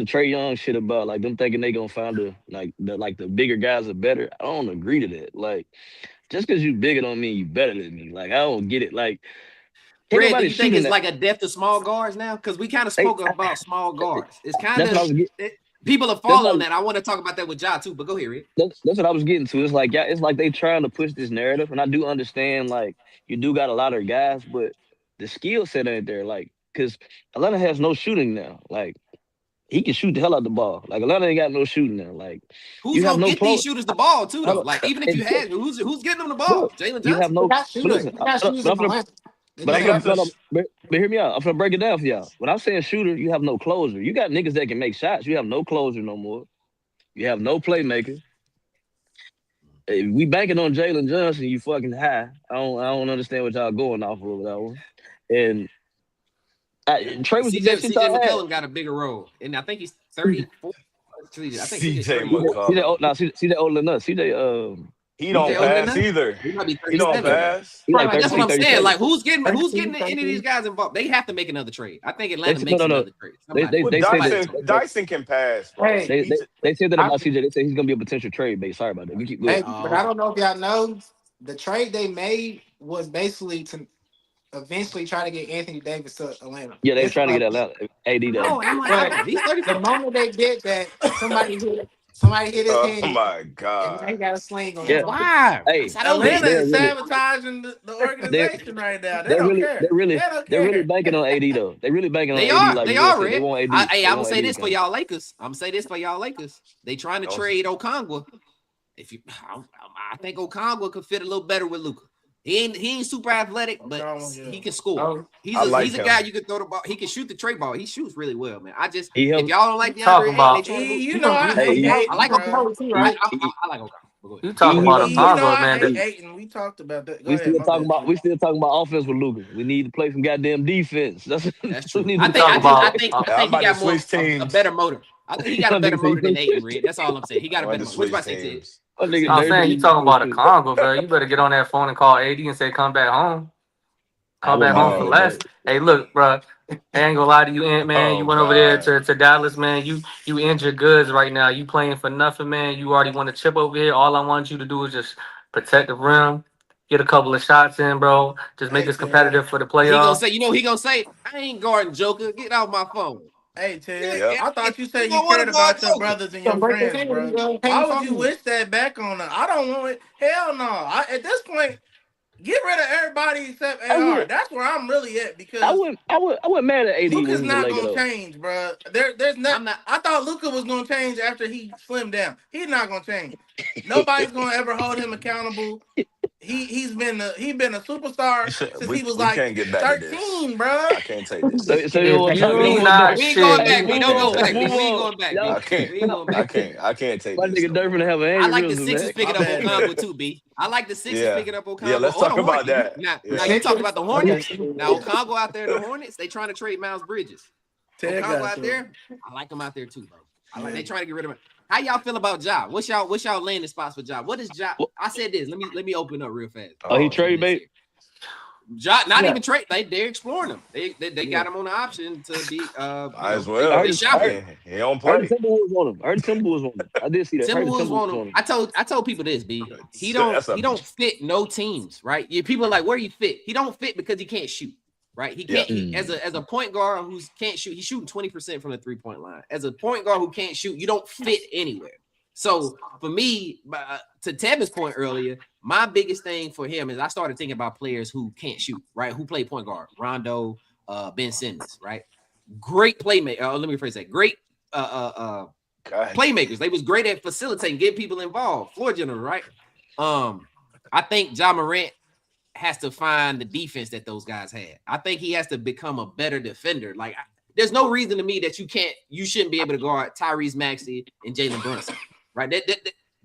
Trae Young shit about like them thinking they gonna find the bigger guys are better. I don't agree to that. Like, just because you bigger don't mean you better than me. Like, I don't get it. Like, ain't Red, do nobody you think shooting it's that. like a death to small guards now? Because we kind of They, spoke about small guards. It's kind that's what I of was getting. people are That's falling what on that. I want to talk about that with Ja too, but go ahead, Red. that's what I was getting to. It's like, yeah, it's like they trying to push this narrative, and I do understand like you do got a lot of guys, but the skill set ain't there. Like, because Atlanta has no shooting now. Like, he can shoot the hell out the ball. Like, Atlanta ain't got no shooting now. Like, Who's you have gonna no get these close. shooters the ball too, though? Hold Like, on. even if you had who's getting them the Bro, ball? Jalen you have Johnson. They no. got But shooters. listen, They got shooters in Atlanta. They but I'm They just gonna got got the hear me out. I'm gonna break it down for y'all. When I'm saying shooter, you have no closer. You got niggas that can make shots. You have no closer no more. You have no playmaker. If we banking on Jalen Johnson, you fucking high. I don't understand what y'all going off of with that one. And Trey was the best shit CJ y'all had. McCollum got a bigger role, and I think he's 34. I think CJ's CJ 34. CJ, McCollum. CJ older than us. CJ He don't They older than pass that? either. He might be He don't 37. pass. He like That's what I'm 36, saying. 37. Like, who's getting 13, any of these guys involved? They have to make another trade. I think They Atlanta said, makes no. another trade. Somebody, Well, They say that Dyson can pass, bro. Hey, they said that I, about CJ. They said he's gonna be a potential trade base. Sorry about that. We keep going. hey, but I don't know if y'all know the trade they made was basically to eventually try to get Anthony Davis to Atlanta. Yeah, they This trying to like, get Atlanta AD though. no, I'm like, but he's the 34. moment they did that, somebody hit his Oh hand, my and God. now he got a sling on Yeah. his arm. Why? Hey, That's how those Atlanta they're is really sabotaging the they're organization right now. They they're don't really care. They don't they're really care. banking on AD though. They really banking on They AD are. like They Will are, said. They Red. want AD. Hey, They I'm gonna want say AD this to for come. y'all Lakers. I'm gonna say this for y'all Lakers. They trying to Don't- trade Okongwu. I think Okongwu could fit a little better with Luka. He ain't super athletic, but Okongwu, yeah. he can score. Oh, He's I like he's a him. guy you can throw the ball. He can shoot the tray ball. He shoots really well, man. He If helped. y'all don't like Talking DeAndre about- Ayton, they trying to You you know know, I Hey, hate I like Ayton, bro. Oklahoma too, right? I like Okongwu. Go ahead. You talking about a You know Congo, I man? hate That, Ayton. We talked about that. Go We ahead, still my talking bad. about offense with Luka. We need to play some goddamn defense. That's That's we true. need I to think talking about- I'm he about to got more switch a teams. better motor. I think he got a My better nigga say motor than he- Ayton, Red. That's all I'm saying. He got I'm a about better to motor. What you switch about to say, Ted? teams. my nigga I'm dirty. saying you talking about a Congo, bro. You better get on that phone and call AD and say come back home. I Come back wouldn't home mind for that. less. Hey, look, bro. I ain't gonna lie to you, Ant, man. You Oh went over there God. to Dallas, man. You injured goods right now. You playing for nothing, man. You already won a chip over here. All I want you to do is just protect the rim, get a couple of shots in, bro. Just make Hey, us competitive for the He gonna playoffs. say, he gonna say, I ain't guarding Joker. Get off my phone. Hey, Ted. Yep. I thought you He said you gonna want cared to guard about your Joker. brothers and So your break his friends, hand, bro. pay Why the would you phone. wish that back on them? I don't want it. Hell no. At this point, get rid of everybody except I AR. would. That's where I'm really at I because wouldn't mad at AD when Luka's he was a not Laker gonna though. change, bro. There's not. I'm not. I thought Luka was gonna change after he slimmed down. He's not gonna change. Nobody's gonna ever hold him accountable. He's been a superstar since he was We like can't get back to this. 13, bro. I can't take So this. you want If to talk? you We not We ain't shit, going back. move We don't on. go back. Move We ain't on. going back. Y'all, I can't. We ain't going back. I can't take my this. nigga No Durfin more. have an I like the aneurysm, Sixers man. picking My up bad, Okongwu too, B. I like the Sixers Yeah. picking up Okongwu. Yeah, let's or talk the about Hornets. that. Now Yeah. you talk about the Hornets. Okay. Now Okongwu out there in the Hornets, they trying to trade Miles Bridges. Ted Okongwu got out to there, I like him out there too, bro. They Yeah. trying to get rid of him. How y'all feel about Ja? What's y'all landing spots for Ja? What is Ja? I said this. Let me open up real fast. Oh, he Oh, trade bait. Ja, not Yeah. even trade. They're exploring him. They got him on the option to be might as I well. heard they it. shop I him. He don't heard the play. Timberwolves want him. I heard the Timberwolves want him. I did see that. I heard the Timberwolves want Timberwolls him. want him. I told people this, B. He That's a- don't fit no teams, right? People are like, where he fit? He don't fit because he can't shoot, right? He can't as a point guard who can't shoot. He's shooting 20% from the 3-point line. As a point guard who can't shoot, you don't fit anywhere. So for me, to Tevin's point earlier, my biggest thing for him is I started thinking about players who can't shoot, right? Who play point guard, Rondo, Ben Simmons, right? Great playmaker. Let me rephrase that. Great God. playmakers. They was great at facilitating, getting people involved. Floor general, right? I think Ja Morant has to find the defense that those guys had. I think he has to become a better defender. Like, there's no reason to me that you shouldn't be able to guard Tyrese Maxey and Jalen Brunson, right?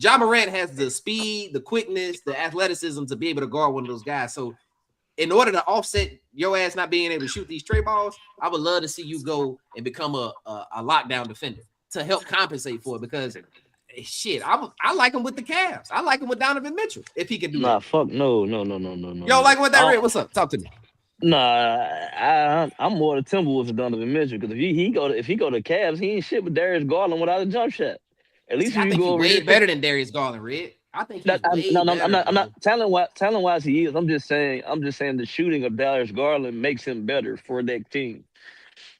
Ja Morant has the speed, the quickness, the athleticism to be able to guard one of those guys. So in order to offset your ass not being able to shoot these tray balls, I would love to see you go and become a lockdown defender to help compensate for it because shit, I like him with the Cavs. I like him with Donovan Mitchell if he can do Nah, that. fuck no. Yo, like what that Red? What's up? Talk to me. Nah, I'm more the Timberwolves than Donovan Mitchell because if he go to Cavs, he ain't shit with Darius Garland without a jump shot. At least I if you think go he's over way there, better than Darius Garland, Red. I think he's way no, better. I'm not talent wise he is. I'm just saying the shooting of Darius Garland makes him better for that team.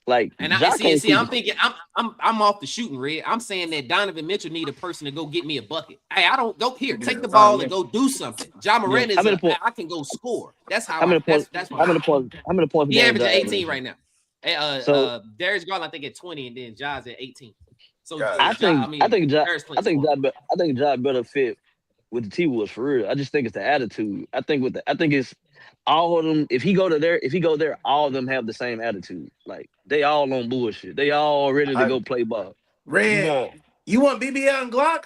Like, And Ja can't I'm keep- thinking I'm off the shooting, Red. I'm saying that Donovan Mitchell need a person to go get me a bucket. Hey, I don't go here. Take the ball and go do something. Ja Morant How many is I can go score. That's how. How many points? That's How many points? How many points? He a game averaging Ja 18 averaging? right now. So- Darius Garland I think at 20 and then Ja's at 18. So God. I think Ja better. better fit with the T-Wolves for real. I just think it's the attitude. I think it's all of them. If he go there, all of them have the same attitude. Like, they all on bullshit. They all ready to go play ball. Red, you want BBL and Glocks?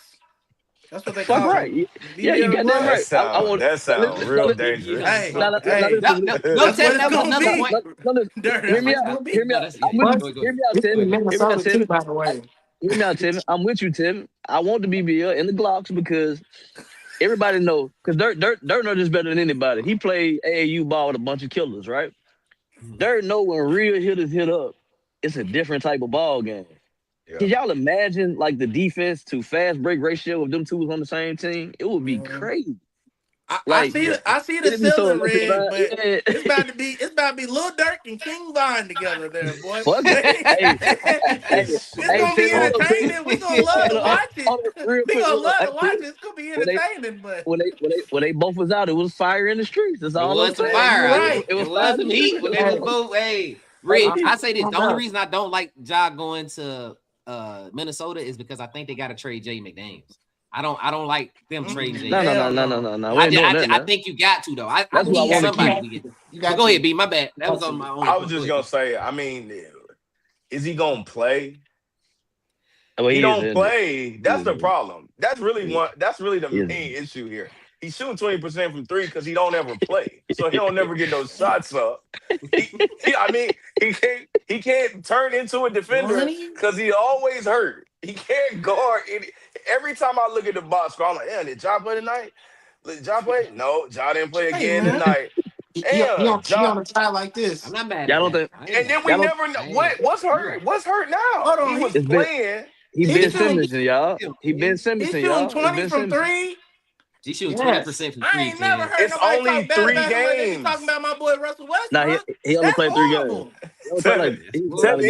That's what they Fuck call right. it. Yeah, you got that right. That sound real dangerous. Hey, No, hey, that's what it's another gonna point. Dirty. Hear me That's out. what Hear me out. That's- I'm with go you. ahead. Hear me out, It's Tim. in Hear me out, Minnesota too, Tim. by the way. Hear me out, Tim. I'm with you, Tim. I want the BBL and the Glocks because everybody know because Dirt know this better than anybody. He played AAU ball with a bunch of killers, right? Dirt know when real hitters hit up, it's a different type of ball game. Can y'all imagine like the defense to fast break ratio of them two was on the same team? It would be crazy. I see the it'd be so ceiling red, electrified. but Yeah. it's about to be Lil Durk and King Von together there, boy. Fuck it. Hey, It's gonna be Tim, hold up, Tim. entertaining. We gonna love to watch Hold it. up, real We quick, gonna hold up. love to watch it. It's gonna be entertaining, but When they both was out, it was fire in the streets. That's It all I'm was some saying. fire. Right. It was fire some in the heat streets. when they was both. Hey, Rick, I say this. The only reason I don't like Ja going to Minnesota is because I think they got to trade Jay McDaniels. I don't like them trading Jay. No. I think you got to though. I That's what I need wanna somebody. keep. We get. But go ahead, B. My bad. That was on my own. I was just gonna say. I mean, is he gonna play? Well, he don't is, play. That's the problem. That's really Yeah. That's really the main issue here. He's shooting 20% from three because he don't ever play, so he don't never get those shots up. He can't turn into a defender because he always hurt. He can't guard. Every time I look at the box score, I'm like, "Damn, did Ja play tonight? Did Ja play? No, Ja didn't play again tonight." He on a try like this. I'm not mad. Y'all don't think? And then we never know what's hurt. What's hurt now? Hold on, He was It's playing. He He Ben shooting- Simmons, y'all. He Ben Simmons, He's y'all. shooting 20 from three. He's shooting 20% from I three. ain't never heard It's nobody only talk bad 3 about him like that. games. He talking about my boy Russell Westbrook. Nah, he only That's played 3 games. horrible. He only played like He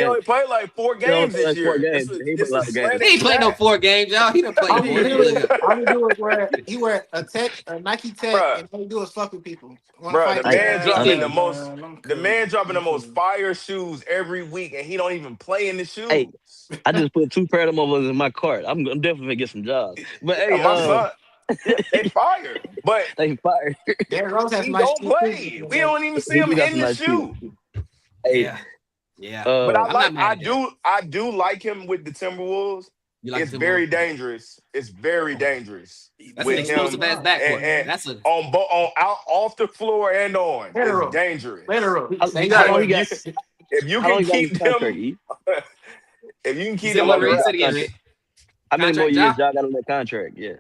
only played like 4 games this year. games. He played a lot of games. He ain't played no 4 games, y'all. He done played All more. he do is wear a Nike Tech, Bruh. and all he do is fuck with people. Bro, the man dropping the I'm most. The man dropping the most fire shoes every week, and he don't even play in the shoes. Hey, I just put 2 pair of them over in my cart. I'm definitely gonna get some jobs. But hey, my son, they fire, but they fired. Derrick Rose has he nice don't play. We don't even see him He got in some the nice shoe. Hey, Yeah. But I'm not mad at I do like him with the Timberwolves. You like It's the very Timberwolves? dangerous. It's very dangerous. That's with an explosive him ass backcourt. and That's a off the floor and on. Literal. It's dangerous. Literal. how long he got? If you How long can he got in keep his them, contract? E? if you can keep Said them what, under Rick? wraps, Said again, Rick. How many more Contract, years Ja? y'all got on that contract? Yeah.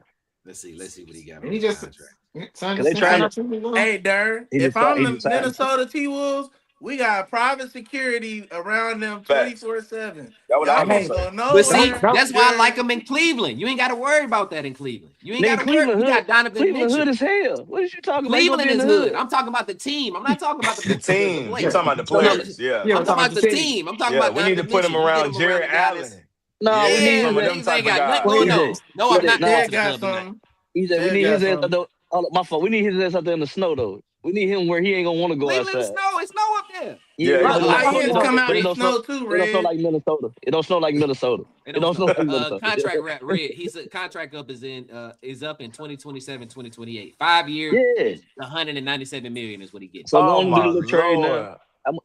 Let's see what he got. And On he the just contract. son, They trying Hey, Durr, He if just I'm he the just signed. Minnesota T-Wolves, we got private security around them Facts. 24/7. That's what Y'all I'm gonna ain't say. going But see, nowhere. that's why I like him in Cleveland. You ain't got to worry about that in Cleveland. You ain't Nigga, got to worry. You got Donovan Cleveland Mitchell. hood as hell. What is you talking about? Cleveland He is gonna be in hood. the I'm talking about the team. I'm not talking about The team. players. You're talking about the players. Yeah. I'm talking about the team. I'm talking Yeah. about We need to Donovan put him Mitchell. You get around Jared the Dallas. Allen. No, we need some of his them Niggas type ain't of got nothing guys. going Well, on. No, I'm not Jay going to the got club tonight. some. He said we Jay need got his ass. some. My fault. We need his ass out there in the snow though. We need him where he ain't gonna want to go Cleveland is outside. snow. It's snow up there. Yeah, but it's Lions come out it in don't snow too, It don't Red. snow like Minnesota. It don't snow like Minnesota. It It don't snow like Minnesota. contract red. He's a contract up is up in 2027, 2028. 5 years, Yeah. 197 million is what he gets. So Oh long my do the little trade Lord. now.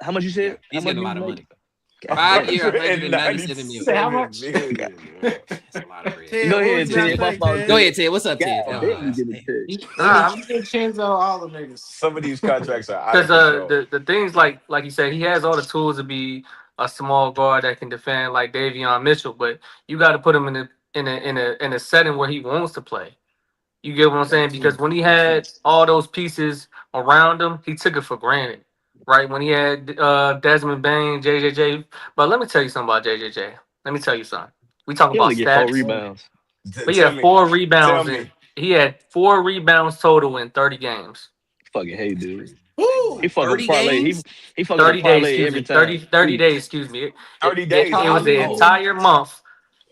How much you said? Yeah, he's How much getting a lot you of make? money. 5 year, 197 million. Say how much? That's a lot of bread. Ted, Go what ahead, you got to Ted. My say, fault. Ted? Go ahead, Ted. What's up, Ted? God, Oh, damn, you did it, Ted. He Chenzo, all the niggas. Some of these contracts are out of Because control. the things like you said, he has all the tools to be a small guard that can defend like Davion Mitchell, but you got to put him in a setting where he wants to play. You get what I'm saying? Because when he had all those pieces around him, he took it for granted, right? When he had Desmond Bain, JJJ. But let me tell you something about JJJ. Let me tell you something. We talk He about only get 4 stats, rebounds. but he had 4 rebounds. Tell me. He had 4 rebounds total in 30 games. Fucking hey, dude. Woo! He fucking 30 parlay. games? He fucking 30 days, parlay excuse every me. time. 30 days, excuse me. 30 days. It was the entire month,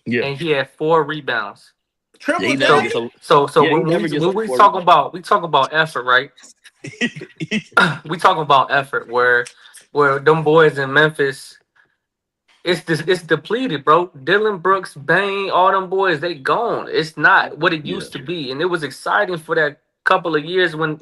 Yeah. and he had 4 rebounds. Yeah, Triple he never J? gets a, So Yeah, he when never gets we over talking about effort, right? We talking about effort where them boys in Memphis, it's depleted, bro. Dylan Brooks, Bane, all them boys, they gone. It's not what it used to be, and it was exciting for that couple of years when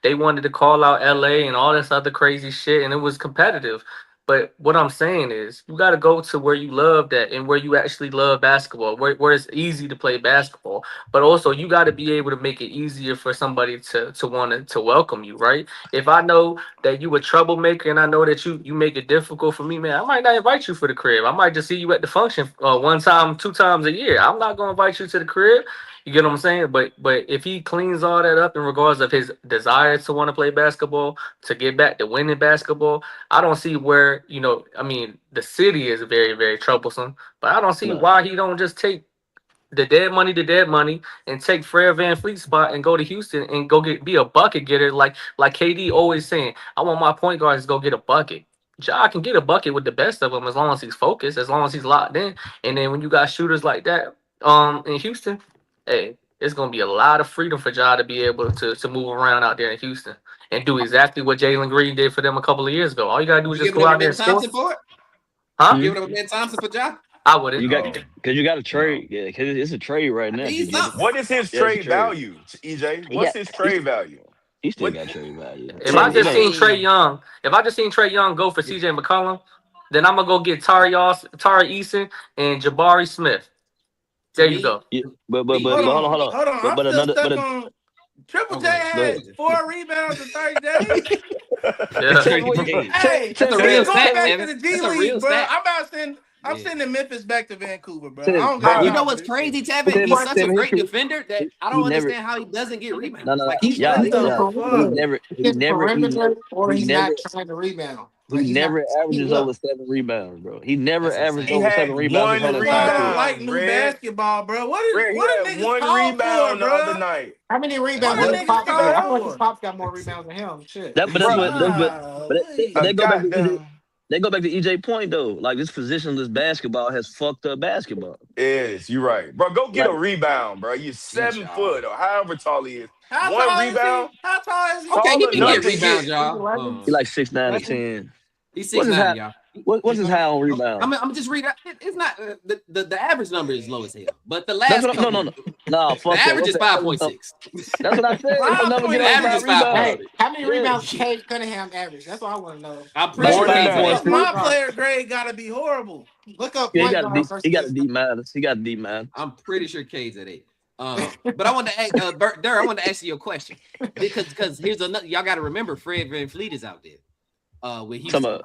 they wanted to call out LA and all this other crazy shit, and it was competitive. But what I'm saying is, you got to go to where you love that and where you actually love basketball, where it's easy to play basketball. But also, you got to be able to make it easier for somebody to want to welcome you, right? If I know that you a troublemaker and I know that you make it difficult for me, man, I might not invite you for the crib. I might just see you at the function 1 time, 2 times a year. I'm not gonna invite you to the crib. You get what I'm saying? But if he cleans all that up in regards of his desire to want to play basketball, to get back to winning basketball, I don't see where, I mean, the city is very, very troublesome, but I don't see No. why he don't just take the dead money, and take Fred VanVleet's spot and go to Houston and go be a bucket getter like KD always saying. I want my point guards to go get a bucket. Ja can get a bucket with the best of them as long as he's focused, as long as he's locked in. And then when you got shooters like that, in Houston, hey, it's gonna be a lot of freedom for Ja to be able to move around out there in Houston and do exactly what Jalen Green did for them a couple of years ago. All you gotta do is You just giving go him a out there Ben and score. Thompson for it? Huh? You giving him a Ben Thompson for Ja? I wouldn't. You got because you got to trade. Yeah, because it's a trade right now. He's You up. What is his Yeah, it's a trade trade. value, EJ? He What's got- his trade value? He still What- got trade value. If I just I seen mean- Trae Young go for CJ McCollum, then I'm gonna go get Tari Eason and Jabari Smith. There you go. Yeah, but Hold hold on. Hold on. I'm But still another stuck but on Triple J Okay, go had ahead. 4 rebounds in 30 days. Yeah. Hey, That's a we real going stat, back Evan. to the G That's a real League, bro. stat. I'm Yeah. sending Memphis back to Vancouver, bro. Tim, I don't bro, got You time know for what's this crazy, shit. Tevin? Tim, He's such a Tim, great he- defender that I he don't never- understand how he doesn't get rebounds. No, Like he really What the does. fuck? His perimeter, or he he's never not trying to rebound. he Like, he's never not averages keeping up. over 7 rebounds, bro. He never That's averaged insane. He over had 7 rebounds his one whole Bro, entire I don't career. like new Red. basketball, bro. What Red, do he had niggas one call rebound for, the other bro? night. How many What rebounds? do His niggas pop got more. I feel like his call pops got more rebounds than him. Shit. But that's Bro, what for? they go back to EJ. goddamn. They go back to EJ point though. Like this positionless basketball has fucked up basketball. Yes, you're right. Bro, go get Like a rebound, bro. You 7 y'all. foot or however tall he is. How One tall rebound, is he? How tall is he? Okay, he tall can enough get to rebounds, get. y'all. he like 6'9" to That's- 10. He's What's his 6'9", high? y'all. What's his high on rebound? I'm just reading. It's not the average number is low as hell, but the That's last what couple, No, the fuck that. average What's is that? 5.6. That's what I said. If another get The over average 5 is 5 rebounds. Hey, how many Yeah. rebounds Kate Cunningham average? That's what I want to know. I'm pretty More sure than Kate's that. average. My player grade gotta be horrible. Look up Yeah, point he got guard versus he got a D minus. He got a D minus. I'm pretty sure Kate's at 8. But I wanted to ask Dur, I wanted to ask you a question because here's another. Y'all got to remember, Fred VanVleet is out there with Houston.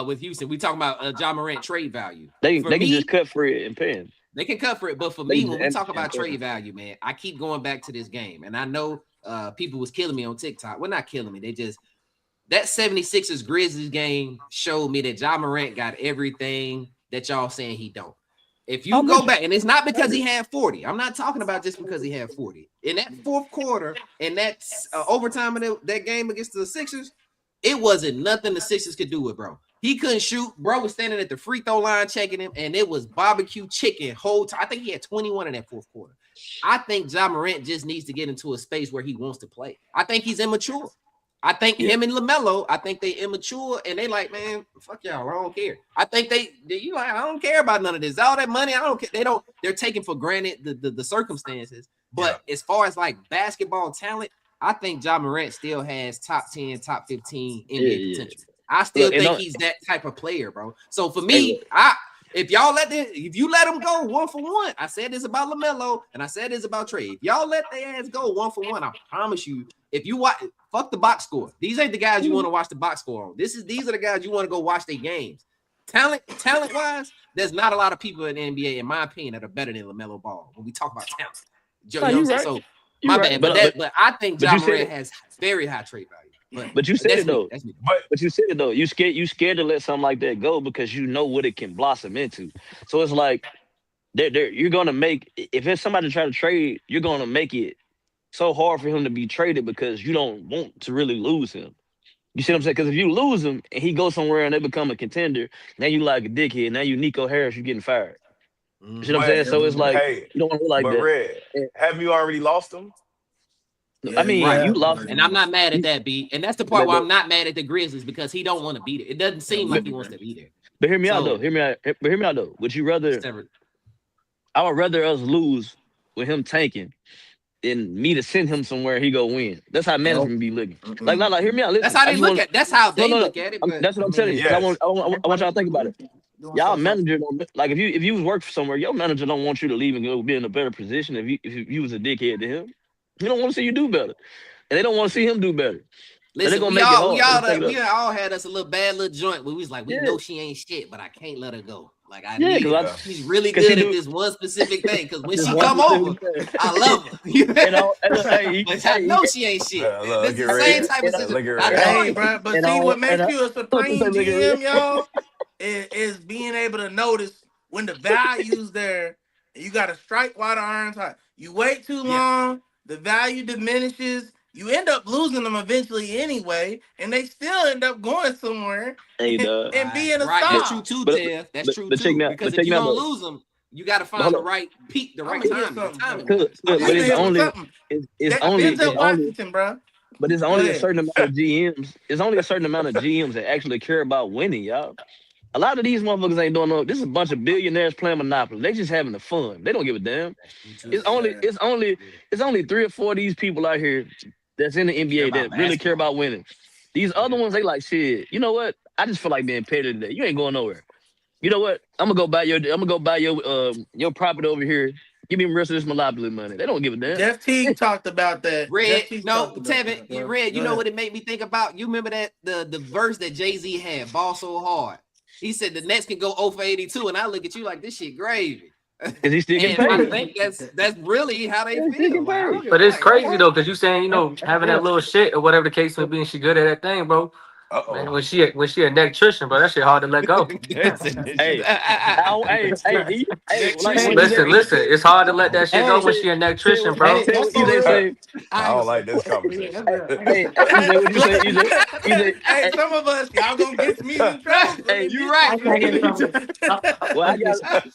With Houston, we talking about Ja Morant trade value. They For can me, just cut for it and pay him. They can cut for it, but for They me, can when we just talk about and pay trade him. value, man, I keep going back to this game, and I know people was killing me on TikTok. Well, not killing me. They just that 76ers Grizzlies game showed me that Ja Morant got everything that y'all saying he don't. If you go back, and it's not because he had 40. I'm not talking about just because he had 40. In that fourth quarter, and that overtime in that game against the Sixers, it wasn't nothing the Sixers could do with bro. He couldn't shoot. Bro was standing at the free throw line checking him, and it was barbecue chicken whole time. I think he had 21 in that fourth quarter. I think Ja Morant just needs to get into a space where he wants to play. I think he's immature. I think him and LaMelo, I think they immature, and they like, man, fuck y'all, I don't care. I think I don't care about none of this. All that money, I don't care. They're taking for granted the circumstances. But as far as like basketball talent, I think Ja Morant still has top 10, top 15 NBA potential. I still think he's that type of player, bro. So for me, if you let them go 1 for 1, I said this about LaMelo and I said this about Trae. If y'all let their ass go 1 for 1, I promise you, if you watch, fuck the box score. These ain't the guys you want to watch the box score on. These are the guys you want to go watch their games. Talent wise, there's not a lot of people in the NBA, in my opinion, that are better than LaMelo Ball when we talk about talent. You know what I'm saying? So my bad, but I think Ja Morant has very high trade value. But you said it though. But you said it though. You scared to let something like that go because you know what it can blossom into. So it's like you're gonna make, if it's somebody trying to trade, you're gonna make it so hard for him to be traded because you don't want to really lose him. You see what I'm saying? Because if you lose him and he goes somewhere and they become a contender, now you like a dickhead. Now you Nico Harris, you getting fired. You see what I'm saying? So it's like you don't want to be like but that. Red, haven't you already lost him? I mean, you lost, and I'm not mad at that, B. And that's the part where I'm not mad at the Grizzlies because he don't want to be there. It doesn't seem like he wants to be there. But hear me out though. Hear me out though. Would you rather? I would rather us lose with him tanking than me to send him somewhere he go win. That's how management be looking. Like hear me out. Listen, that's how they look at. That's how they look at it. But, that's what I'm telling you. Yes. I want y'all to think about it. Y'all manager don't like if you was working somewhere, your manager don't want you to leave and go be in a better position. If you was a dickhead to him, he don't want to see you do better, and they don't want to see him do better. Listen, we all had us a little bad little joint where we was like, we know she ain't shit, but I can't let her go. Like I Yeah, need. because She's really cause she good at do this one specific thing. Because when this she one come over, specific thing. I love her. And look, hey, But I know she ain't shit. Look This is at the same Red. type of Look situation. at I Red. know Hey, it. bro, but and see all what makes you a look at supreme that nigga GM, y'all, is being able to notice when the value's there. And you got to strike while the iron's hot. You wait too Yeah. long, the value diminishes. You end up losing them eventually anyway, and they still end up going somewhere Hey, dog. and being a Right. That's true star. too, But Tev. That's but true but check too. me out. Because But if check you're me out gonna though. lose them, you got to But find hold the up. right peak, the I'm right gonna hear timing, the something. timing Look, wise. look, I'm but gonna it's hit with only something. it's Denzel only Washington, bro. but it's Go only a ahead. certain amount of GMs. It's only a certain amount of GMs that actually care about winning, y'all. A lot of these motherfuckers ain't doing no. This is a bunch of billionaires playing Monopoly. They just having the fun. They don't give a damn. That's true too. It's only 3 or 4 of these people out here that's in the They care NBA about that really care basketball. about winning. These other ones, they like shit. You know what? I just feel like being petty today. You ain't going nowhere. You know what? I'm gonna go buy your property over here. Give me the rest of this Monopoly money. They don't give a damn. Jeff Teague talked about that. Red, Jeff Teague no, talked about Tevin, that, you bro. Red. Go You know ahead. what it made me think about? You remember that the verse that Jay-Z had, "Ball So Hard." He said the Nets can go 0 for 82, and I look at you like this shit gravy. Cause he's still getting And I paid. think that's really how they Yeah, he's still feel. getting Like I paid. don't give But a it's fuck. crazy though, because you saying, having that little shit or whatever the case may be, and she good at that thing, bro. Man, Uh-oh. when she an electrician, bro, that shit hard to let go. Hey, Listen, it's hard to let that shit go Hey, when she an electrician, Hey, bro. say that's what for EJ real. say. I I ain't don't like this gonna yeah, conversation. EJ, what you say, EJ? EJ, Hey, some of us, y'all gonna get me in trouble for hey, You this right. I can't get in trouble. well, I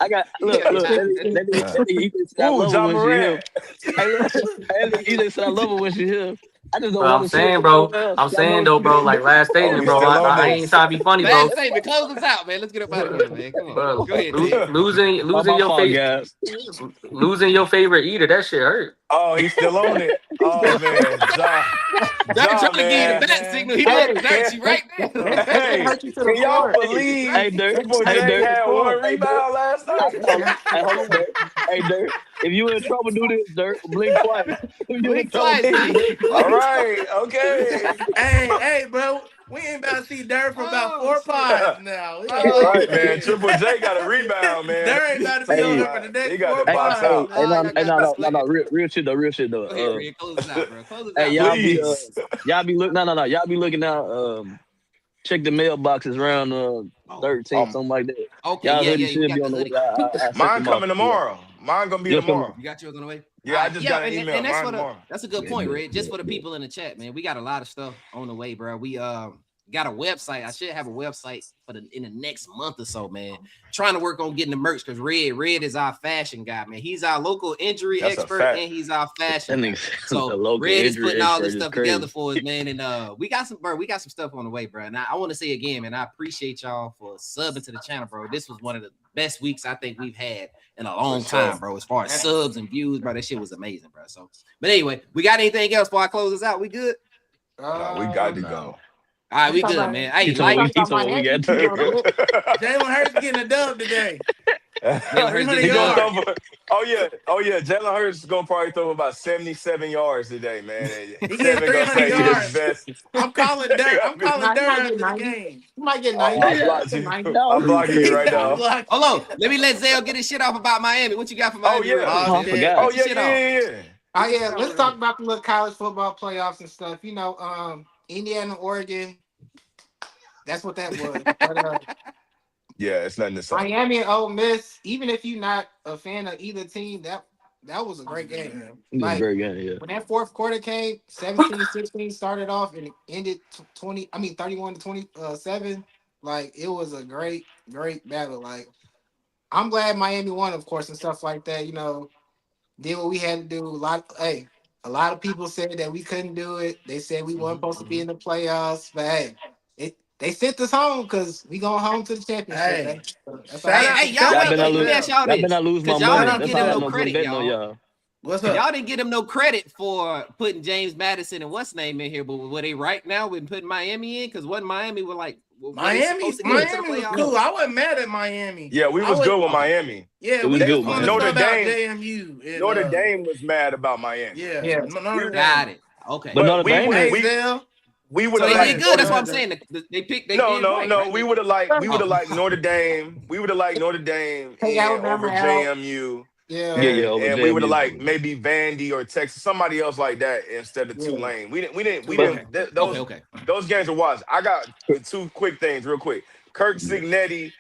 got, look, that nigga EJ said I Ooh, love her John when she here. Morant. Hey, look, hey, look, EJ said I love her when she here. I just don't But want I'm to see her saying, go bro, nowhere else. I'm I saying know though, she bro, been like last Oh, statement, we bro. still on I ain't this. trying to be funny, Last bro. statement, close us out, man. Let's get up out of here, man. Come on. But Go ahead, Ted. losing my your fault, favorite guys. losing your favorite eater, that shit hurt. Oh, he's still on it. Oh man, Dirk trying John, to give you the man. bat signal. He Hey, looked Dirk, Can, she right there. that shit hey, hurt you to the can y'all core. believe Hey, Dirk. Triple Hey, J Dirk. had one Hey, Dirk. rebound last I night? can't. Hey, hold on, Dirk. Hey, Dirk. If you in trouble, do this, Dirk. Blink twice. If you in Blink trouble, twice, do this, G. Dirk. All right, okay. hey, bro, we ain't about to see Dirk for about Oh 4 shit. pods now. Oh Right, man. shit. Triple J got a rebound, man. Dirk ain't He, about to be on Hey, here for the he next got 4 to hey, box hey, pods. out. hey, Nah, no, y'all hey, got me no, sweating. real shit though, real shit though. Go ahead, Red. Close us out, bro. Close us Hey, out, bro. Please. y'all be y'all be looking out. Check the mailboxes around Oh, 13, something like that. okay. Y'all Yeah, hoodie yeah. We should be got on the the way. hoodie. I sent Mine them off. coming tomorrow. Mine gonna be You'll come tomorrow. on. You got yours on the way. All Yeah, I right. just Yeah, got an email. and that's Mine for the tomorrow. that's a good Bet, point, bet, Red. Just bet, for the bet. people in the chat, man. We got a lot of stuff on the way, bro. We got a website. I should have a website for in the next month or so, man. Trying to work on getting the merch because Red is our fashion guy, man. He's our local injury That's a expert fact. and he's our That fashion guy. nigga So a local Red is injury putting all this expert is stuff together crazy. for us, man. And we got some stuff on the way, bro. And I want to say again, man, I appreciate y'all for subbing to the channel, bro. This was one of the best weeks I think we've had in a long time, bro. As far as subs and views, bro, that shit was amazing, bro. So, but anyway, we got anything else before I close this out? We good? No, we got to go. All right, You we talking good, about man. He Hey, told like me we got to go. Jalen Hurts getting a dub today. Jalen Hurts 300 He getting gonna done. throw for, oh yeah. Jalen Hurts is gonna probably throw about 77 yards today, man. He getting Seven gonna 300 say he his yards. best. I'm calling Dirk. I'm He calling Nah, he Dirk might get after the 90. game. He might get Oh, 90. I He might blocked get you. 90. I'm blocking you right I'm now. blocking. Hold on. Let me let Zell get his shit off about Miami. What you got for Oh Miami real yeah. quick, Oh, I Zell? shit. Oh forgot. Get your yeah, shit yeah, off. yeah, yeah. Oh Get your yeah, shit off let's real talk quick. about the little college football playoffs and stuff. Indiana, Oregon. That's what that was. But Yeah, it's nothing to say. Miami and Ole Miss. Even if you're not a fan of either team, that was a great game. It was a Like great game, yeah. when that fourth quarter came, 17-16 started off and it ended 31 to 27. Like it was a great battle. Like I'm glad Miami won, of course, and stuff like that. Did what we had to do. A lot of people said that we couldn't do it. They said we weren't supposed to be in the playoffs, but hey, they sent us home because we going home to the championship. Hey, That's all. shout Hey, out, y'all shout Y'all out wait. better to not Let lose. me ask Zell. y'all Y'all better this. not lose my Because y'all money. Shout didn't out That's to get all him I no Zell. know. Gonna credit, bet on y'all. y'all. What's up? Y'all didn't get him no credit for putting James Madison and what's name in here, but were they right now with putting Miami in? Because what Miami were like, were they supposed to get into the Miami was playoffs? cool. I wasn't mad at Miami. Yeah, we I was was, good with Miami. yeah, It was we good just with want to Miami. Notre sub out Dame, JMU and Notre Dame was mad about Miami. yeah, Yeah. Notre We, Got Dame. it. Okay. But but Notre we Dame went. ain't. Hey We Zell, we would So have they did liked good. That's what I'm Notre. saying. They picked. They No, did no, right, no. right? We would have liked Notre Dame. We would have liked Notre Dame Take in Alabama over out. JMU. Yeah. Yeah, And over and we would have JMU. liked maybe Vandy or Texas, somebody else like that instead of Yeah. Tulane. We But didn't Okay. those games are watched. I got two quick things real quick. Kirk Cignetti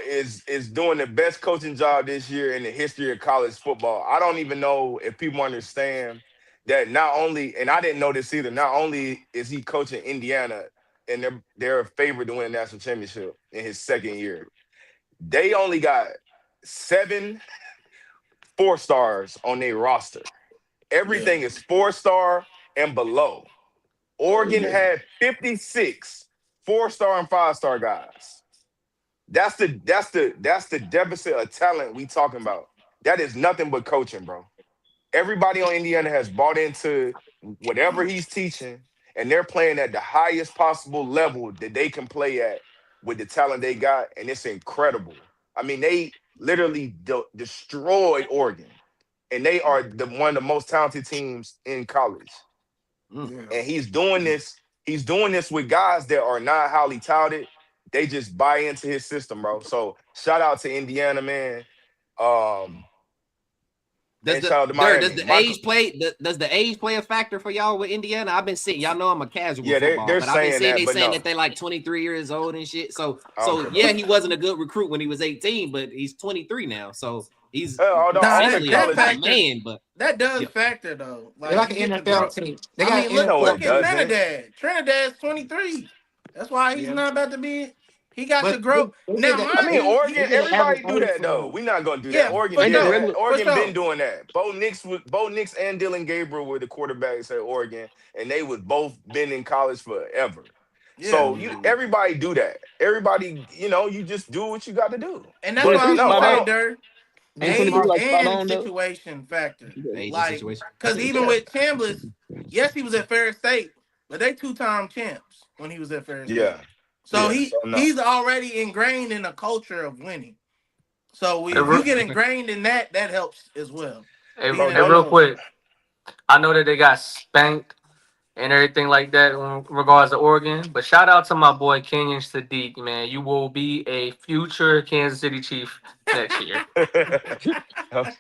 is doing the best coaching job this year in the history of college football. I don't even know if people understand that not only, and I didn't know this either, not only is he coaching Indiana and they're a favorite to win a national championship in his second year. They only got 7 4-stars on their roster. Everything is 4-star and below. Oregon had 56 4-star and 5-star guys. That's the deficit of talent we talking about. That is nothing but coaching, bro. Everybody on Indiana has bought into whatever he's teaching, and they're playing at the highest possible level that they can play at with the talent they got, and it's incredible. I mean, they literally destroyed Oregon, and they are one of the most talented teams in college. Yeah. And he's doing this. He's doing this with guys that are not highly touted. They just buy into his system, bro. So shout out to Indiana, man. Does And shout out to Miami. Does the age play a factor for y'all with Indiana? I've been seeing, y'all know I'm a casual Yeah, football, they're but I've been saying seeing that, but saying no. that they like 23 years old and shit. So Okay. yeah, he wasn't a good recruit when he was 18, but he's 23 now. So he's all the essentially college- a that man, but That does Yeah. factor though. They're like you an get the NFL growth. team. They I got mean, look No, it at doesn't. Trinidad. Trinidad's 23. That's why he's Yeah. not about to be. He got But to grow. they Now, did that- I mean, mind you, Oregon, they did an everybody average do age that for though. him. We're not gonna do Yeah, that. Oregon for did sure. that. Oregon For been sure. doing that. Bo Nix and Dylan Gabriel were the quarterbacks at Oregon, and they was both been in college forever. Yeah. So everybody do that. Everybody, you just do what you got to do. And that's But what I was no, gonna I say, don't. Dirk. ain't Age 23 like spot and on though. situation factor. age and Like, situation. because even with Chambliss, yes, he was at Ferris State, but they 2-time champs when he was at Ferris State. Yeah. So Yeah, so no. he's already ingrained in a culture of winning. So if you get ingrained in that, that helps as well. Hey, Being hey, able real to- quick, I know that they got spanked and everything like that in regards to Oregon, but shout out to my boy Kenyon Sadiq, man. You will be a future Kansas City Chief next year.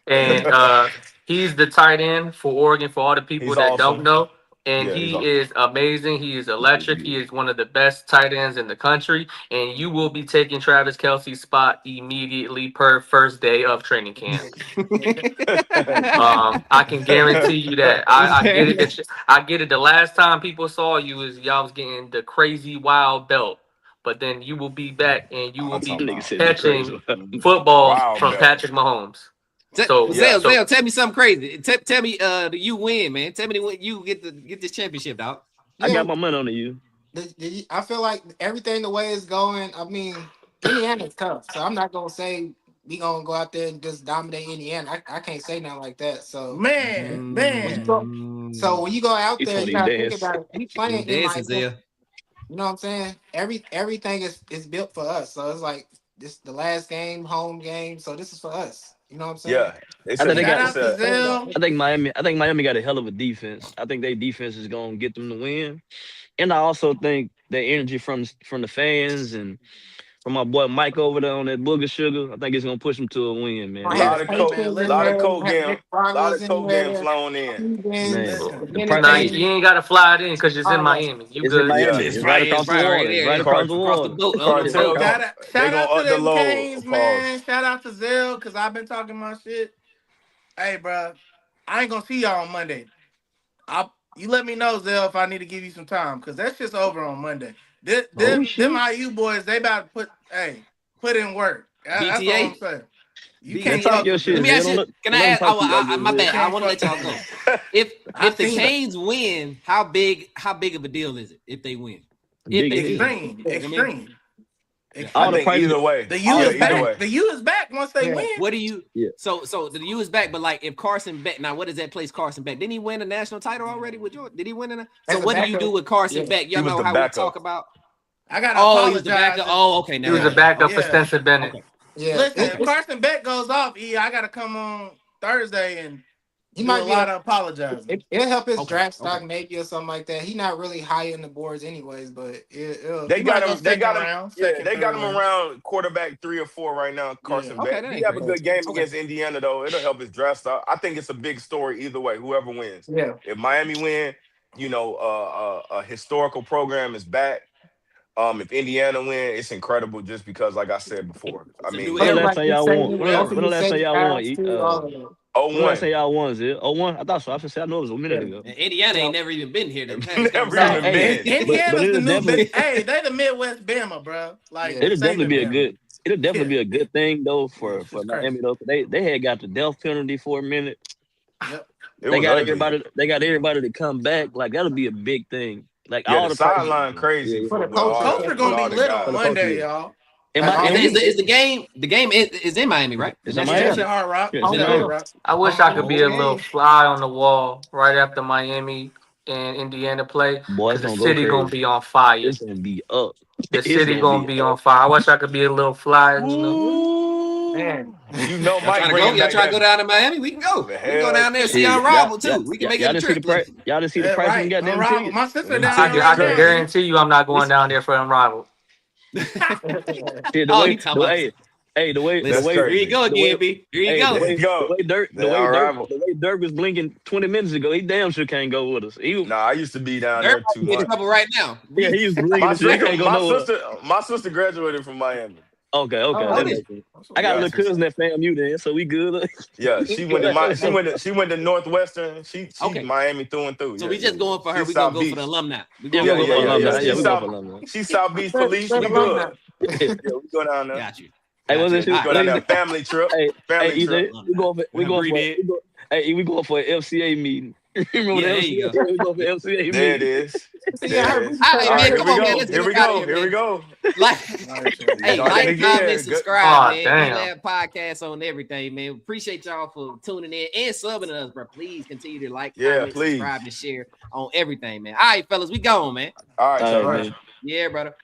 And he's the tight end for Oregon for all the people He's that awesome. don't know. And Yeah, he he's awesome. is amazing. He is electric. He is one of the best tight ends in the country. And you will be taking Travis Kelce's spot immediately per first day of training camp. I can guarantee you that. I get it. I get it. The last time people saw you is y'all was getting the crazy wild belt. But then you will be back and you will be Nigga said it's catching crazy. footballs Wild from belt. Patrick Mahomes. Zell, tell me something crazy. Tell me, you win, man. Tell me when you get this championship, dog. I got my money on you. I feel like everything the way it's going. I mean, Indiana's tough, so I'm not gonna say we gonna go out there and just dominate Indiana. I can't say nothing like that. So man. so when you go out He's there, you funny, gotta dance. think about it. We playing in Dancing, my. Zell. You know what I'm saying? Everything is built for us. So it's like this the last game, home game. So this is for us. You know what I'm saying? Yeah. It's I think they Shout got- out to Zell. I think Miami got a hell of a defense. I think their defense is gonna get them to win. And I also think the energy from the fans and from my boy Mike over there on that booger sugar, I think it's gonna push them to a win, man. Oh, a yeah. lot of coke getting flown in. Nah, you ain't got to fly it in because it's in Miami. You It's in good? Miami. Yeah. It's right across the water. It's right across the across the water. boat. Cartel. Shout They out gonna to up the them load. Canes, man. Shout out to Zell, because I've been talking my shit. Hey, bro, I ain't gonna see y'all on Monday. You let me know, Zell, if I need to give you some time, because that shit's over on Monday. Them IU boys, they about to put in work. That's all BTA? I'm saying. You BTA. can't Talk fuck your with shit. Let me them. ask you. Can I ask? My bad. I want to let y'all go. If the seen Canes win, how big of a deal is it if they win? If they win. Extreme. I think either way. The U is either way. back. The U is back once they win. What do you? Yeah. So the U is back, but like if Carson Beck, now what does that place Carson Beck? Didn't he win a national title already with Georgia? Did he win it? So what do you do with Carson Beck? Y'all know how we talk about. I gotta he apologize. was the backup. Oh, okay. He was a backup for Spencer Bennett. Okay. Yeah. Listen, if Carson Beck goes off, I gotta come on Thursday and He do might a be lot of apologizing. It'll help his Okay, draft stock okay. maybe or something like that. He's not really high in the boards anyways, but it'll They He got might go him. They got second him. round, Yeah, second, they got third him round. around quarterback 3 or 4 right now. Carson Okay, Beck. that He ain't have a crazy. good game Okay. against Indiana though. It'll help his draft stock. I think it's a big story either way. Whoever wins. yeah. If Miami win, a historical program is back. If Indiana win, it's incredible just because, like I said before, I It's a new mean, When the era. last Quarterback time keep y'all won? saving, When New the, era. when the last time y'all won? fast too, all of that. When the last time 0-1. y'all won? Is it 0-1? I thought so. I should say I know it was a minute Yeah. ago. And Indiana Yeah. ain't never even been here to have this Never Nah, even Hey, been. but Indiana's the it'll new definitely hey, they the Midwest Bama, bro. Like yeah. it'll saving definitely be a Bama. good. It'll definitely be a good thing though Yeah, for it's crazy. Miami though. They had got the death penalty for a minute. Yep. It They was got ugly. everybody. They got everybody to come back. Like that'll be a big thing. Like Yeah, all the the practice. sideline crazy Yeah, For the with coaches, Coach are with gonna all be the lit on for the guys. coach. Monday, Yeah. y'all. In Like Miami. Is the game is in Miami, right? It's The in national Yeah, it's Miami. at championship. Hard Rock. Yeah, It's it's in home at Hard Miami. field. Rock. I wish Home I field. could be a little Okay. fly on the wall right after Miami and Indiana play, Boy, because it's the gonna go city gonna crazy. be on fire. It's gonna be up. The It's city gonna gonna be be up. on fire. I wish I could be a little fly, Ooh. Man. You know Y'all trying Mike to go? bringing Y'all back trying to that go down to Miami? We can go. the We can go hell. down there and see Shit, our rival too. We can make it y'all a didn't see the trip. price. Y'all didn't see the Yeah, price of them right. goddamn Unrivaled. tickets. My sister Let me down tell I there can, you I right can now, crazy. E. guarantee you I'm not going down there for unrivaled. Shit, Oh, he talking about. the way, That's Listen, here you crazy. go the way, again, B. Here you hey, go. There you go. the They way Dirk, unrivaled. the way Dirk was blinking 20 minutes ago, he damn sure can't go with us. Nah, I used to be down They're there about too to get in much. trouble right now. Yeah, he was blinking My and shit. He sister, can't go nowhere. my sister graduated from Miami. Okay, Oh, that Oh, this. makes sense. I got a Yeah, little cousin that FAMU then, so we good. yeah. She went to Northwestern. She's Okay. Miami through and through. So Yeah, we just going for her. she's We gonna South go for the Beach. alumni. We Yeah, gonna we Yeah, gonna go go yeah, for for yeah, yeah. alumni. Yeah, She's we going for South. alumni. She's South Beach Police. Straight We alumni. good. Yeah, we go down there. Got you. Hey, Got what's you. that We shit? All go right. down there. Family trip. Hey, Family trip. EJ, we going for Breathe in. we going for an FCA meeting. Remember Yeah, the there you FCA? go. We going for FCA There it meeting. is. See, I There it heard is. Rudy All say right, All right, man. earlier. here Come we on, man. go. Let's get Here up we out of go. here, Here we man. go. Like, hey, Started like, again. comment, Good. subscribe, Oh, man. damn. D-Lab Podcast on everything, man. Appreciate y'all for tuning in and subbing to us, bro. Please continue to like, Yeah, comment, please. subscribe, and share on everything, man. All right, fellas, we gone, man. All right, All y'all. right, man. Yeah, brother.